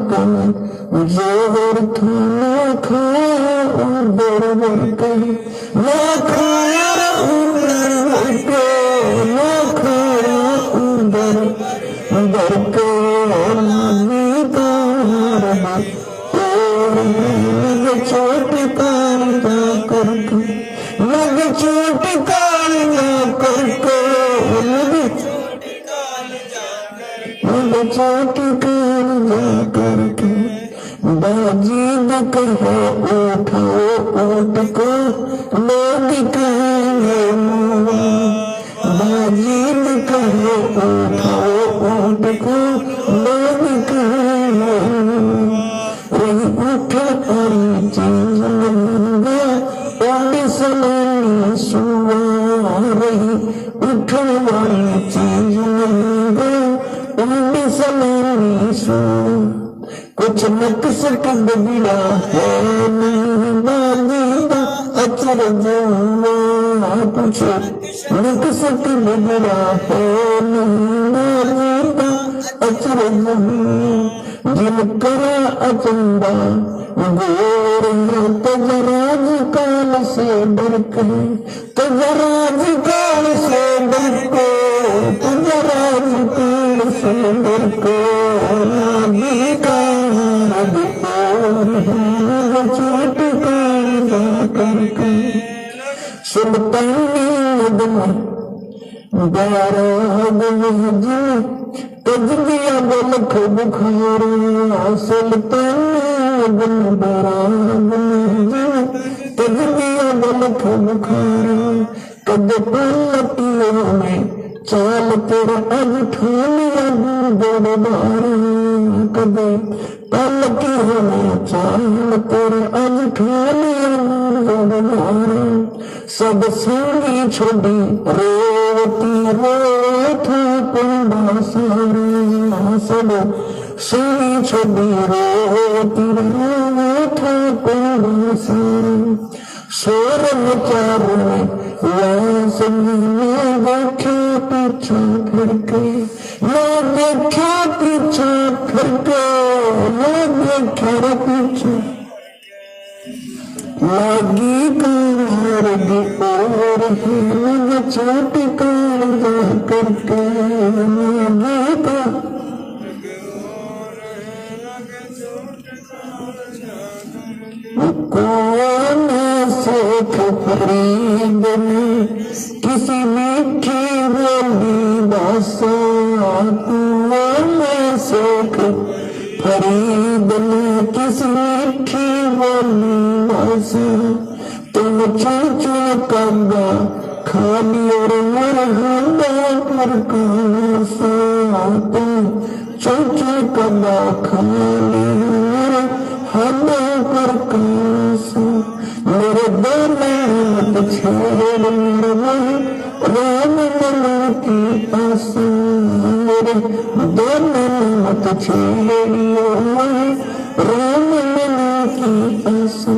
को जोर खाना खाया और बरबर के ना खाया उधर के, ना खाया उधर उधर के नानी तार और लग चोट कालजा करके, लग चोट कालजा करके, चोट कालजा करके। बाजी न कहो उठाओ ऊँट को लोग कहेंगे मुआ, बाजी न कहो उठाओ ऊँट को लोग कहेंगे। रही उठ और चीज लंगा ओडी सलानी सुआ, रही उठ वाली चीज लंगा ओडी सलानी सुआ। कुछ नक्सट बिगड़ा है नहीं बाजीदा अचरज हुआ, कुछ नक्सट बिगड़ा है नहीं बाजीदा अचरज हुआ। जिन करा अचंबा गोर तजराज काल से डर के, तजराज काल से डर के, तजराज काल से डर के। चोट कालजा करके सुल्तानी बाराग तज दिया बलख बुखारा, सुल्तानी बाराग तज दिया बलख बुखारा। कद पलटियों में चाल तेरा अठानिया दरबारा, कद पलटियों में चाल तेरा अठानिया दरबारा। सब सोनी छोड़ी रेवती था पंडा सारा, सब सोनी छोड़ी रेवती था पंडा सारा। शोर मचार में मैं देखा पीछा करके, मैं देखा पीछा करके, मैं देखा पीछा लगी कारगी और लग चोट कालजा करके, लगी का कौन से सुख फरीद ने किसी मीठी बोली भाषा कुएं में सुख फरीद ने किसी मीठी बोली भाषा तुम चूचू कंगा खाली और मरहंदा पर कासा तुम चूचू कंगा खाली और हंदा पर कासा मेरे दोनों मत छेड़ राम लला की आसा मेरे दोनों मत छेड़ियो राम लला की आसा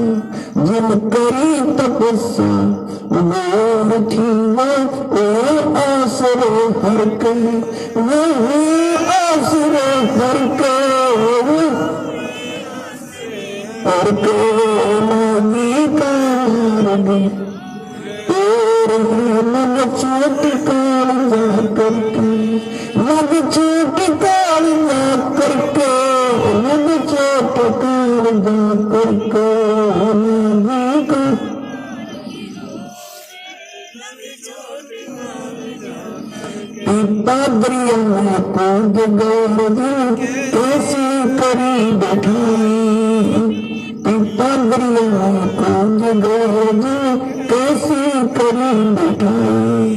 जिन करी तपस्या गोर थी वो आसरे हर के वो आसरे हर के हर के लागी कारगे और मन चोट काल जा करके मन चोट काल जा करके मन चोट काल जा करके दरिया में कूद गए कैसी करी बैठाई दरिया में कूद गए कैसी करी बैठाई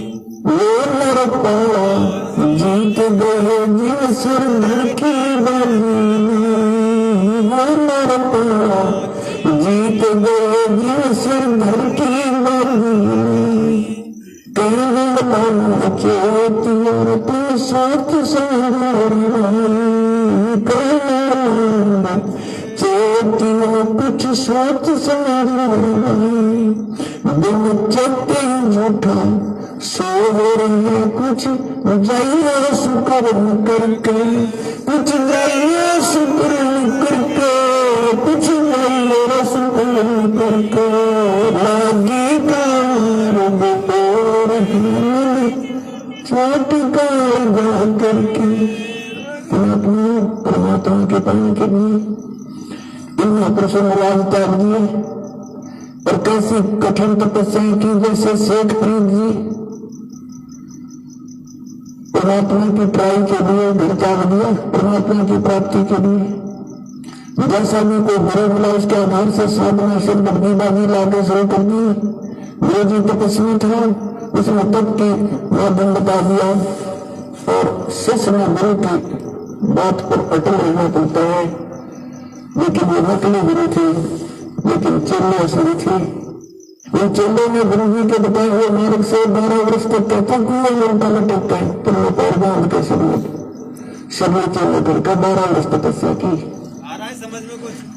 वो नर पाला जीत गए जी सुर की बनी वो नर पाला जीत गए जी सुर की बनी चेतियों पे सोच चेतियों कुछ सोच दिन चलते झूठा सो रहे कुछ जाइए शुक्र करके कुछ जाइए शुक्र करके कुछ जाइए शुक्र करके लागी चोट का करके परमात्मा के पाने के लिए इन महापुरुषों ने राज त्याग दिए और कैसी कठिन तपस्या की जैसे शेख फरीद जी परमात्मा की प्राई के लिए घर त्याग दिया परमात्मा की प्राप्ति के लिए जैसा भी कोई बुरे मिला उसके आधार से साधना से बदगीबाजी लाके शुरू कर दी गुरु जी तपस्वी था उसने तब की माध्यम बता दिया और शिष्य में गुरु की बात पर अटल रहना पड़ता है लेकिन ये नकली गुरु थे लेकिन चेले असली थे उन चेलों ने गुरु जी के बताए हुए मार्ग से 12 वर्ष तक कहते कुएं में उनका लटकता है तुमने पैर बांध के शरीर चेले करके 12 वर्ष तपस्या की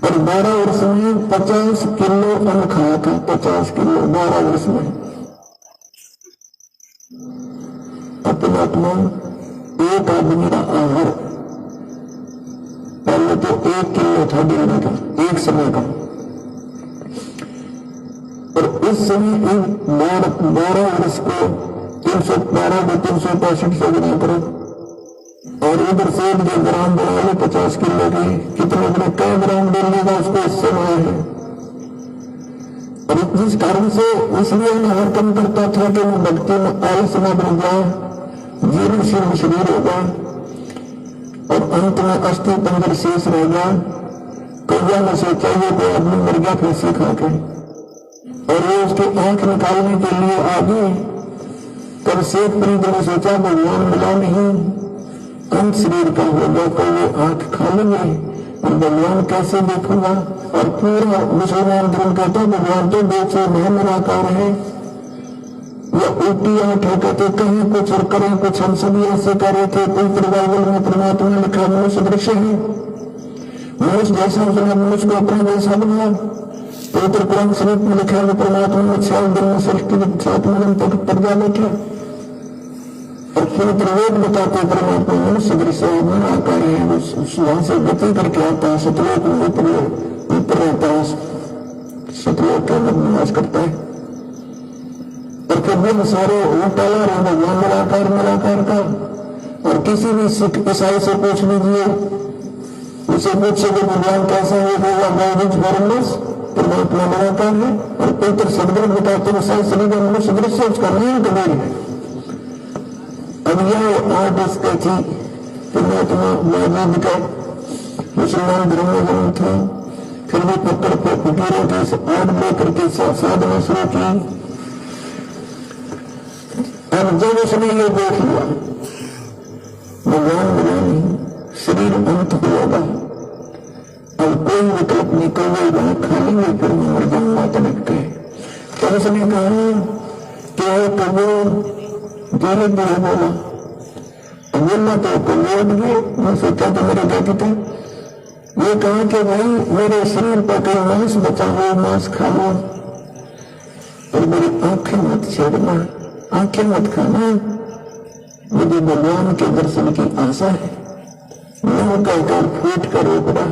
और 12 वर्ष में 50 किलो अन्न खाया था 50 किलो 12 वर्ष में अपना एक आदमी का आहार पहले तो 1 किलो था दिन का एक समय का और इस समय 12 वर्ष को 312 को 365 से गुना करो और इधर से 1 ग्राम बना लो 50 किलो की कितने बड़े कई ग्राम डेली का उसको इस समय है और जिस कारण से इसलिए आहार कम करता था कि वो भक्ति में आलस न बन जाए जीर्ण शीर्ण शरीर होगा और अंत में अस्थि पंजर शेष रह गया कौया ने सोचा ये कोई आदमी मर गया फांसी खा के और ये उसकी आंख निकालने के लिए आ गए तब शेख फरीद ने सोचा भगवान मिला नहीं अंत शरीर का होगा तो ये आंख खा लेंगे और भगवान कैसे देखूंगा और पूरा मुसलमान धर्म कहता भगवान तो बेचे मैं निराकार है या उल्टी आंख है कहते कहीं कुछ और करें कुछ हम सभी ऐसे कर रहे थे कोई बाइबल में परमात्मा ने लिखा मनुष्य दृश्य है मनुष्य जैसा उसने मनुष्य को अपना जैसा बनाया पवित्र पुराण शरीफ में लिखा है परमात्मा ने 6 दिन में सृष्टि 7वें दिन तक प्रजा बैठे और फिर त्रिवेद बताते परमात्मा मनुष्य दृश्य आकार है वहां से गति करके आता है सतलोक में ऊपर रहता है सतलोक के अंदर निवास करता है और फिर दिन सारे उल्टा ला रहे भगवान निराकार का और किसी भी सिख ईसाई से पूछ लीजिए उसे पूछे कि भगवान कैसा है परमात्मा निराकार है और पवित्र सदगुरु बताते हैं साई शरीर मनुष्य दृश्य उसका नाम कबीर है। अब यह आठ इसका थी परमात्मा मौजूद का मुसलमान धर्म में जन्म था, फिर भी पत्थर पे फकीरों के आठ लेकर के साधना शुरू की। अब जब उसने ये देख लिया भगवान मिला नहीं, शरीर अंत होगा, अब कोई विकल्प नहीं, कोई बात खा लेंगे फिर मर जाऊंगा तनिक के। तो उसने कहा कि कबूर धीरे धीरे बोला, बोलना तो कबूर गए। मैं सोचा तो मेरे क्या थे ये कहा कि भाई मेरे शरीर पर कई मांस बचा हो, मांस खा लो, और मेरी आंखें मत छेड़ना, आंखें मत खाना, मुझे भगवान के दर्शन की आशा है। मुंह कहकर फूट कर रोक रहा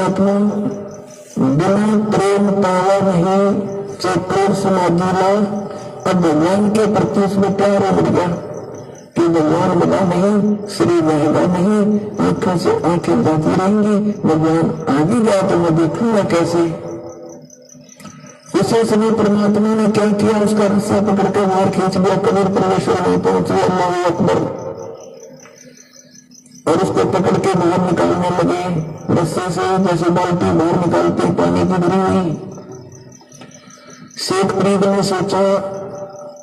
अपना बिना प्रेम पावा नहीं, चक्कर समाधिला। अब भगवान के प्रति उसमें प्यार हो गया कि भगवान मिला नहीं, शरीर रहेगा नहीं, आंखों से आंखें जाती रहेंगी, भगवान आगे गया तो मैं देखूंगा कैसे। उसी समय परमात्मा ने क्या किया, उसका रस्सा पकड़ के बाहर खींच दिया, कबीर परमेश्वर में पहुंचे, अल्लाह अकबर, और उसको पकड़ के बाहर निकालने लगे रस्से से, जैसे बाल्टी बाहर निकालते पानी की भरी हुई। शेख फरीद ने सोचा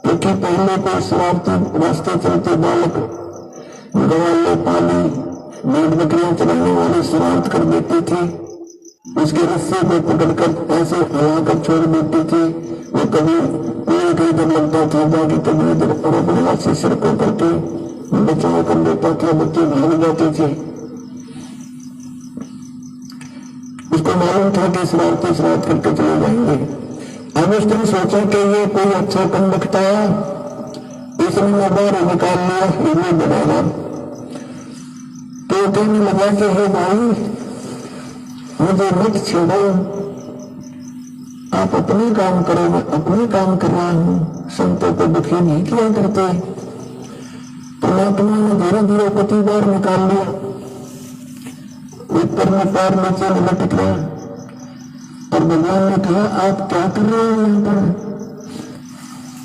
कि पहले कोई शरारती रास्ते चलते बालक गवाले पाली भेड़ बकरियां चलाने वाले शरारत कर देते थे, उसके रस्से को पकड़कर ऐसे हिलाकर छोड़ देती थी। वो कभी पेड़ के इधर लगता था, बाकी कभी इधर, और अपने हाथ से सिर को करके बचाव कर देता था, बच्चे भाग जाते थे। उसको मालूम था कि शरारती शरारत करके चले जाएंगे। अब उसने सोचा कि ये कोई अच्छा कम रखता है, इसने मैं बाहर निकाल लिया, ये बनाएगा। तो कहने लगा कि हे भाई मुझे मत छेड़ो, आप अपने काम करो, मैं अपने काम कर रहा हूँ, संतों को दुखी नहीं किया करते। परमात्मा ने धीरे धीरे पति बार निकाल लिया, ऊपर में पैर नीचे में लटक गया, और भगवान ने कहा आप क्या कर रहे हो यहाँ पर।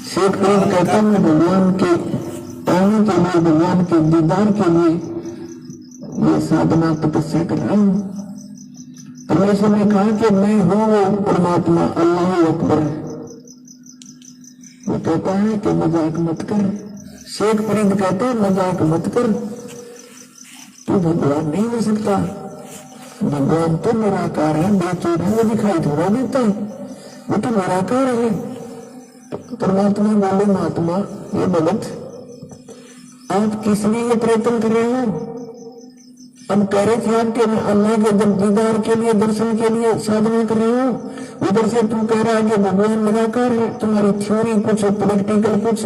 शेख फरीद कहता मैं भगवान के पाने के लिए, भगवान के दीदार के लिए ये साधना तपस्या कर रहा हूँ। परमेश्वर ने कहा कि मैं हूँ वो परमात्मा, अल्लाह अकबर। वो कहता है कि मजाक मत कर। शेख फरीद कहता है मजाक मत कर, तू भगवान नहीं हो सकता, भगवान तो निराकार है, बेचैन है, वो दिखाई थोड़ा देता है, वो तो निराकार है। परमात्मा बोले महात्मा ये भगत आप किस लिए प्रयत्न कर रहे हो। अब कह रहे थे आप कि मैं अल्लाह के दीदार के लिए, दर्शन के लिए साधना कर रहे हो, उधर से तू कह रहा है कि भगवान निराकार है। तुम्हारी थ्योरी कुछ, प्रैक्टिकल कुछ।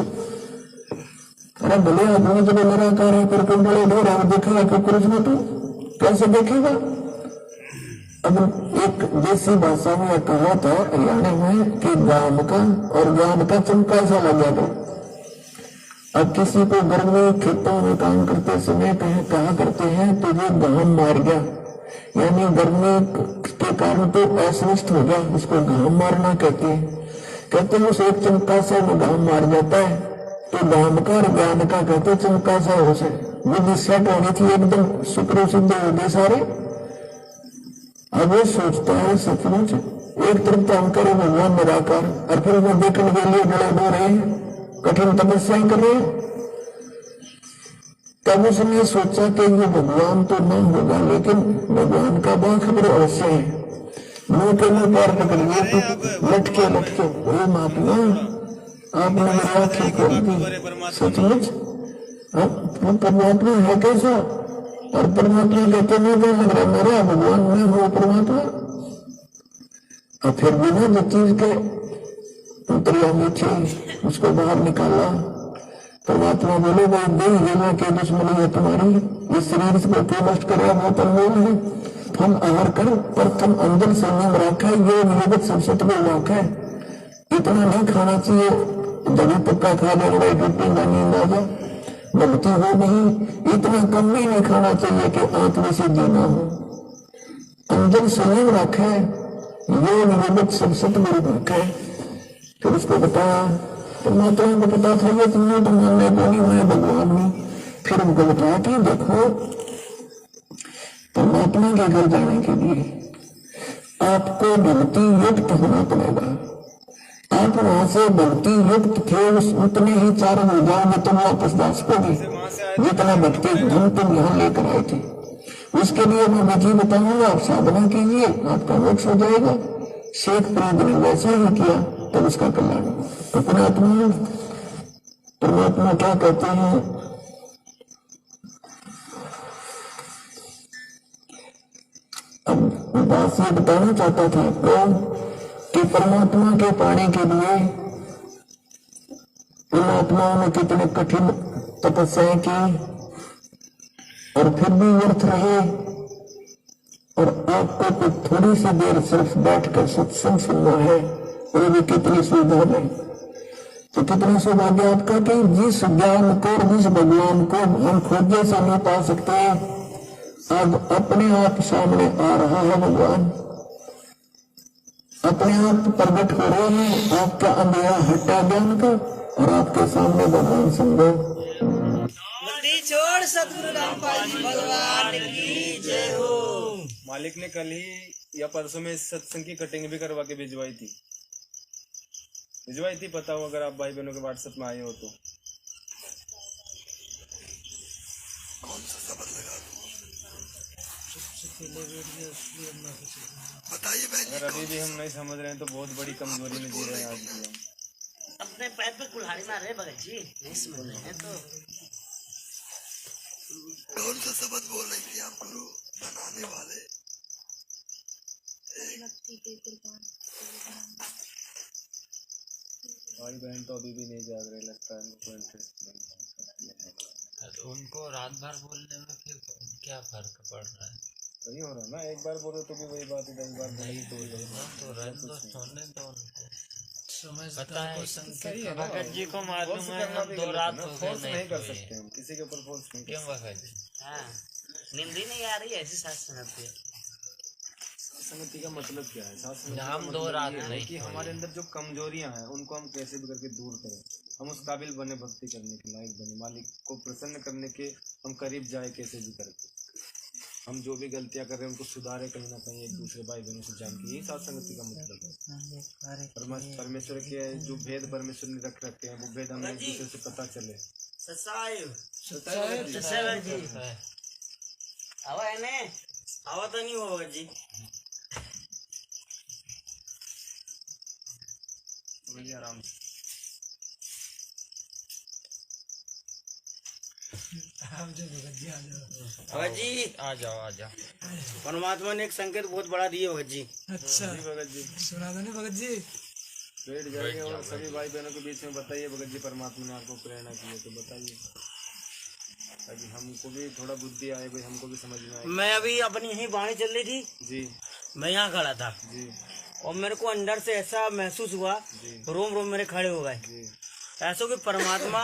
अरे भले आदमी जब निराकार है फिर तुम बड़े ढेर है, देखेगा कि कुछ में तू कैसे देखेगा। अब एक देसी भाषा में कहा था हरियाणा में कि गांव का और गांव का चमका सा लग जाता। अब किसी को घर में खेतों में काम करते समय कहा करते हैं तो ये घाम मार गया, यानी गर्मी के कारण तो अस्वस्थ हो गया, उसको घाम मारना कहते हैं। कहते हैं उस एक चमका से वो घाम मार जाता है, तो घाम का और ज्ञान का कहते चमका सा हो से बुद्धि सेट होनी थी, एकदम शुक्र सिद्ध हो गए सारे। अब वो सोचता है सचमुच एक तरफ तो हम करें भगवान निराकार, और फिर वो देखने के लिए बड़े हो रहे हैं, कठिन तपस्याएं कर रहे हैं। तब उसने सोचा कि ये भगवान तो न होगा, लेकिन भगवान का बाखबर अवश्य है। मुंह के मुंह पैर पकड़ लिए तो लटके लटके, हे महात्मा आपने मेरी आंखें खोल दी, सचमुच परमात्मा है कैसा। और परमात्मा कहते नहीं क्या लग रहा मेरा भगवान में हो परमात्मा। और फिर बिना जो चीज के अंतर्यामी थी उसको बाहर निकाला। परमात्मा बोले भाई देह देना के दुश्मनी है तुम्हारी, इस शरीर को क्यों नष्ट कर रहा बहुत अनमोल है, हम आहार कर पर तुम अंदर संयम रखा है, ये निगत सबसे तुम्हें लाख है। इतना नहीं खाना चाहिए, दही पक्का खा ले बड़े टूटी ना नींद आ जाए, भक्ति हो नहीं। इतना कम भी नहीं खाना चाहिए कि आत्मा से जीना हो। अंजन संयम रखे, ये निवेदित सब सतगुरु रखे। फिर उसको बताया, परमात्मा को पता था ये तुमने तो मानने को नहीं, मैं भगवान नहीं। फिर उनको बताया कि देखो परमात्मा के घर जाने के लिए आपको भक्ति युक्त होना पड़ेगा। आप वहां से भक्ति युक्त थे, उतने ही चारों हो जाओगे तुम वापस जा सकोगे जितना भक्ति धन तुम यहाँ लेकर आए थे। उसके लिए मैं विधि बताऊंगा, आप साधना कीजिए, आपका मोक्ष हो जाएगा। शेख फरीद ने वैसा ही किया तब उसका कल्याण हुआ। परमात्मा क्या कहते हैं, अब बात ये बताना चाहता था आपको कि परमात्मा के पाने के लिए परमात्मा ने कितने कठिन तपस्याएं की और फिर भी व्यर्थ रहे। और आपको कुछ थोड़ी सी देर सिर्फ बैठकर सत्संग सुनना है, और भी कितनी सुविधा है। तो कितना सौभाग्य आपका कि जिस ज्ञान को, जिस भगवान को हम खोजे से नहीं पा सकते, अब अपने आप सामने आ रहा है भगवान, अपने आप प्रकट हो रहे हैं। आपका अंधेरा हटा ज्ञान का और आपके सामने भगवान संभव। छोड़ सतगुरु रामपाल जी भगवान की जय हो। मालिक ने कल ही या परसों में सत्संग की कटिंग भी करवा के भिजवाई थी, पता हो अगर आप भाई बहनों के व्हाट्सएप में आए हो तो। कौन सा शब्द लगा बताइए बहन। अगर अभी भी हम नहीं समझ रहे हैं तो बहुत बड़ी कमजोरी में जी रहे हैं आज भी हम। अपने पैर पे कुल्हाड़ी मार रहे भगत जी, नहीं समझ रहे हैं तो। कौन सा शब्द बोल रही थी आप गुरु बनाने वाले? भाई बहन तो अभी भी नहीं जाग रहे, लगता है उनको इंटरेस्ट नहीं। उनको रात भर बोलने में फिर क्या फर्क पड़ रहा है? वही हो रहा है ना, एक बार बोलो तो भी वही बात है, 10 बार नहीं तो सोने दो उनको, पता है भगत जी को मालूम है हम 2 रात हो गए नहीं कर सकते हम किसी के ऊपर फोर्स नहीं। क्यों भगत जी? हाँ, नींद ही नहीं आ रही ऐसी सास संगति। संगति का मतलब क्या है? साथ संगति हम का 2 मतलब रात ये है नहीं कि हमारे अंदर जो कमजोरियां हैं उनको हम कैसे भी करके दूर करें, हम उस काबिल बने, भक्ति करने के लायक बने, मालिक को प्रसन्न करने के हम करीब जाए कैसे भी करके। हम जो भी गलतियां कर रहे हैं उनको सुधारे कहीं ना कहीं, एक दूसरे भाई बहनों से जान के। यही साथ संगति का मतलब है। परमेश्वर के जो भेद परमेश्वर ने रख रखे हैं वो भेद हमें एक दूसरे से पता चले। आवा है ने आवा तो नहीं होगा जी। आराम से भगत जी आ जाओ। परमात्मा ने एक संकेत बहुत बड़ा दिए भगत जी। अच्छा भगत जी सुना दो नहीं भगत जी। बैठ जाइए और सभी भाई बहनों के बीच में बताइए भगत जी परमात्मा ने आपको प्रेरणा की है तो बताइए, ताकि हमको भी थोड़ा बुद्धि आए, भाई हमको भी समझ में आए। मैं अभी अपनी यही वाणी चल रही थी जी, मैं यहाँ खड़ा था जी, और मेरे को अंदर से ऐसा महसूस हुआ, रोम रोम मेरे खड़े हो गए, ऐसा कि परमात्मा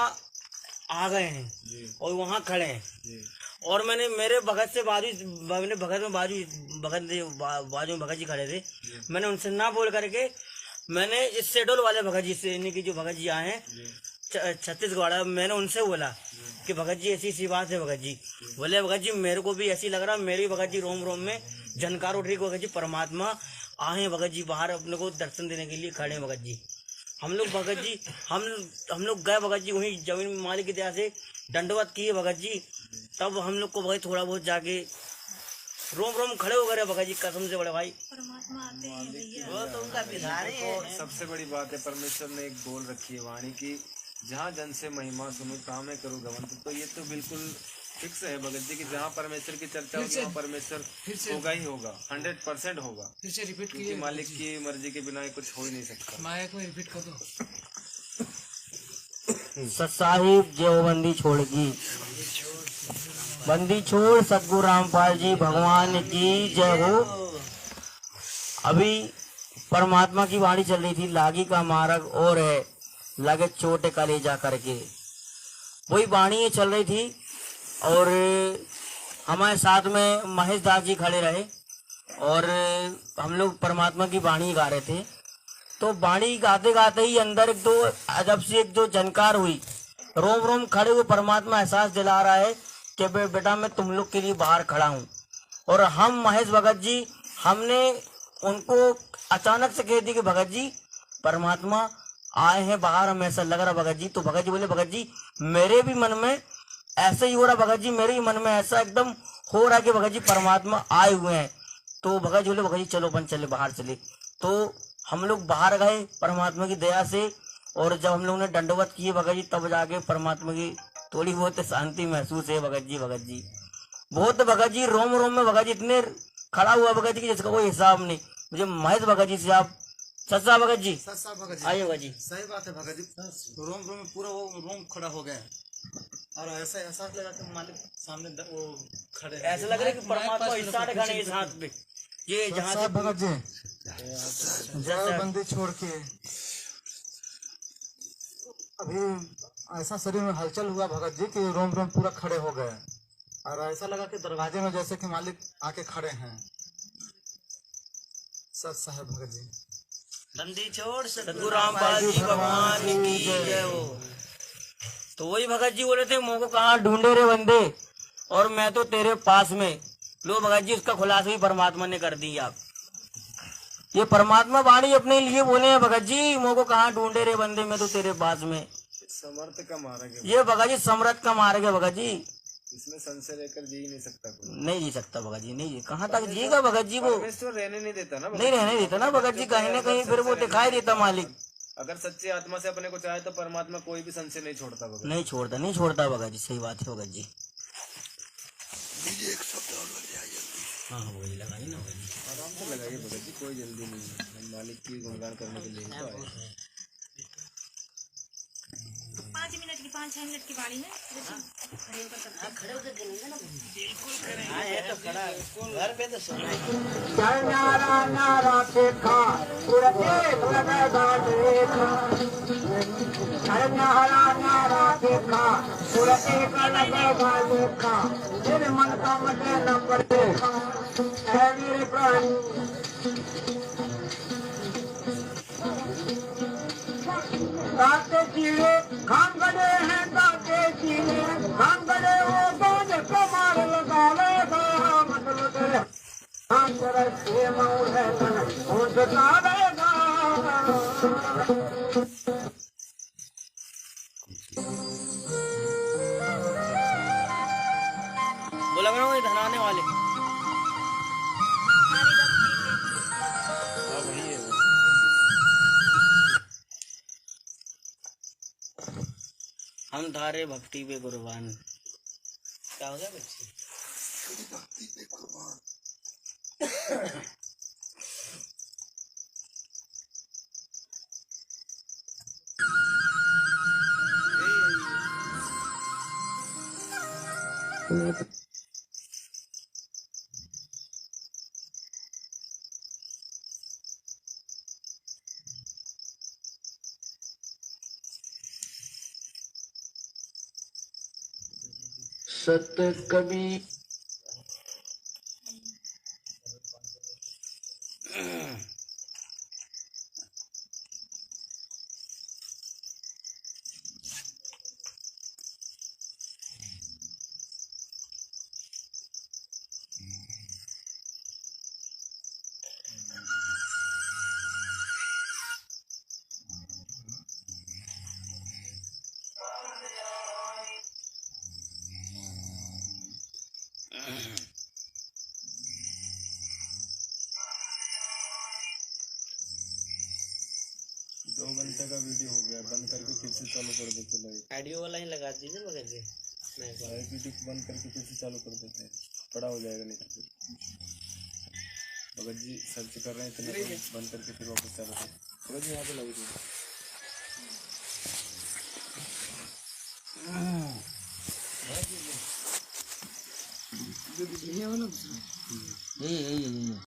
आ गए हैं और वहाँ खड़े हैं। और मैंने मेरे भगत से बाजू में भगत जी खड़े थे, मैंने उनसे ना बोल करके मैंने इस शेडोल वाले भगत जी से, इन्हीं की जो भगत जी आए हैं छत्तीसगढ़, मैंने उनसे बोला कि भगत जी ऐसी सी बात है। भगत जी बोले भगत जी मेरे को भी ऐसी लग रहा, मेरी भगत जी रोम रोम में झनकार उठ रही। भगत जी परमात्मा आए हैं, भगत जी बाहर अपने को दर्शन देने के लिए खड़े हैं। भगत जी हम लोग भगत जी हम लोग गए भगत जी, वहीं जमीन मालिक की दया से दंडवत किए भगत जी। तब हम लोग को भगत थोड़ा बहुत जाके रोम रोम खड़े हो गए भगत जी, कसम से बड़े भाई। परमात्मा आते हैं भैया। वो तो उनका विधान है। सबसे बड़ी बात है, परमेश्वर ने एक बोल रखी है वाणी की, जहाँ जन से महिमा सुनो काम करो गवंत। तो ये तो बिल्कुल फिक्स है भगत जी की जहाँ परमेश्वर की चर्चा होगी वहाँ परमेश्वर होगा ही होगा, 100% होगा। फिर से रिपीट क्योंकि मालिक की मर्जी के बिना कुछ हो ही नहीं सकता। माया को रिपीट कर दो। साहिब जो बंदी छोड़गी, बंदी छोड़ सतगुरु रामपाल जी भगवान की जय हो। अभी परमात्मा की वाणी चल रही थी, लागी का मार्ग और है लगे चोट कले जा करके, वही वाणी ये चल रही थी। और हमारे साथ में महेश दास जी खड़े रहे और हम लोग परमात्मा की वाणी गा रहे थे। तो वाणी गाते गाते ही अंदर एक दो अजब सी एक जो झनकार हुई, रोम रोम खड़े हुए परमात्मा एहसास दिला रहा है कि बेटा मैं तुम लोग के लिए बाहर खड़ा हूँ। और हम महेश भगत जी हमने उनको अचानक से कह दी कि भगत जी परमात्मा आए हैं बाहर, हमें ऐसा लग रहा भगत जी। तो भगत जी बोले भगत जी मेरे भी मन में ऐसा ही हो रहा भगत जी, मेरे भी मन में ऐसा एकदम हो रहा है कि भगत जी परमात्मा आए हुए हैं। तो भगत जी बोले भगत जी चलो अपन चले बाहर चले। तो हम लोग बाहर गए परमात्मा की दया से, और जब हम लोगों ने दंडवत किए भगत जी तब जाके परमात्मा की थोड़ी बहुत शांति महसूस है भगत जी बहुत भगत जी रोम रोम में भगत जी इतने खड़ा हुआ भगत जी की जिसका कोई हिसाब नहीं। मुझे महेश भगत जी से आप सच्चा भगत जी आइए भगत जी। सही बात है भगत जी, रोम रोम में पूरा वो रोम खड़ा हो गया और ऐसा एहसास लगा कि मालिक सामने वो खड़े, ऐसा लग रहा है कि परमात्मा इशारे खाने इस हाथ पे ये जहाँ से भगत जी बंदी छोड़ के अभी ऐसा शरीर में हलचल हुआ भगत जी कि रोम रोम पूरा खड़े हो गए और ऐसा लगा कि दरवाजे में जैसे कि मालिक आके खड़े हैं। सच साहब भगत जी बंदी छोड़ सतगुरु रामपाल जी भगवान की जय हो। तो वही भगत जी बोले थे मोह को कहाँ ढूंढे रे बंदे, और मैं तो तेरे पास में। लो भगत जी उसका खुलासा भी परमात्मा ने कर दी। आप ये परमात्मा वाणी अपने लिए बोले हैं भगत जी, मोह को कहाँ ढूंढे रे बंदे मैं तो तेरे पास में। समर्थ का मार्ग है ये भगत जी समर्थ का मार्ग है भगत जी, इसमें संशय लेकर जी नहीं सकता कोई। नहीं जी सकता भगत जी, नहीं जी कहाँ तक जिएगा भगत जी वो, परमेश्वर रहने नहीं देता ना, नहीं रहने देता ना भगत जी, कहीं ना कहीं फिर वो दिखाई देता मालिक। अगर सच्ची आत्मा से अपने को चाहे तो परमात्मा कोई भी संशय नहीं छोड़ता भगत। नहीं छोड़ता भगत जी, सही बात है भगत जी। हाँ वही लगाई ना भगत जी, आराम से लगाइए भगत जी, कोई जल्दी नहीं है, हम मालिक की गुणगान करने के लिए ही तो आए। 5 मिनट की 5-6 मिनट की बारी है। खड़े होकर गिनेंगे ना बिल्कुल खड़े। हाँ है तो खड़ा घर पे तो सोना मन का मटे न पड़े है मेरे प्राण काके चीले खान गड़े हैं, काके चीले खान गड़े वो बोझ कमार लगा लेगा मतलब तेरे हम तेरे से मऊर है तन उठ जाएगा। बोला मैं वही धनाने वाले हम धारे भक्ति पे कुर्बान। क्या हो गया बच्चे? भक्ति पे कुर्बान। सत कवि घंटे का वीडियो हो गया, बंद करके फिर से चालू कर देते लाइव। ऑडियो वाला ही लगा दीजिए मगर जी लाइव वीडियो बंद करके फिर से चालू कर देते हैं, बड़ा हो जाएगा नहीं तो फिर। भगत जी सर्च कर रहे हैं इतने तो बंद करके फिर वापस चालू कर। भगत जी यहाँ पे लगी थी। यही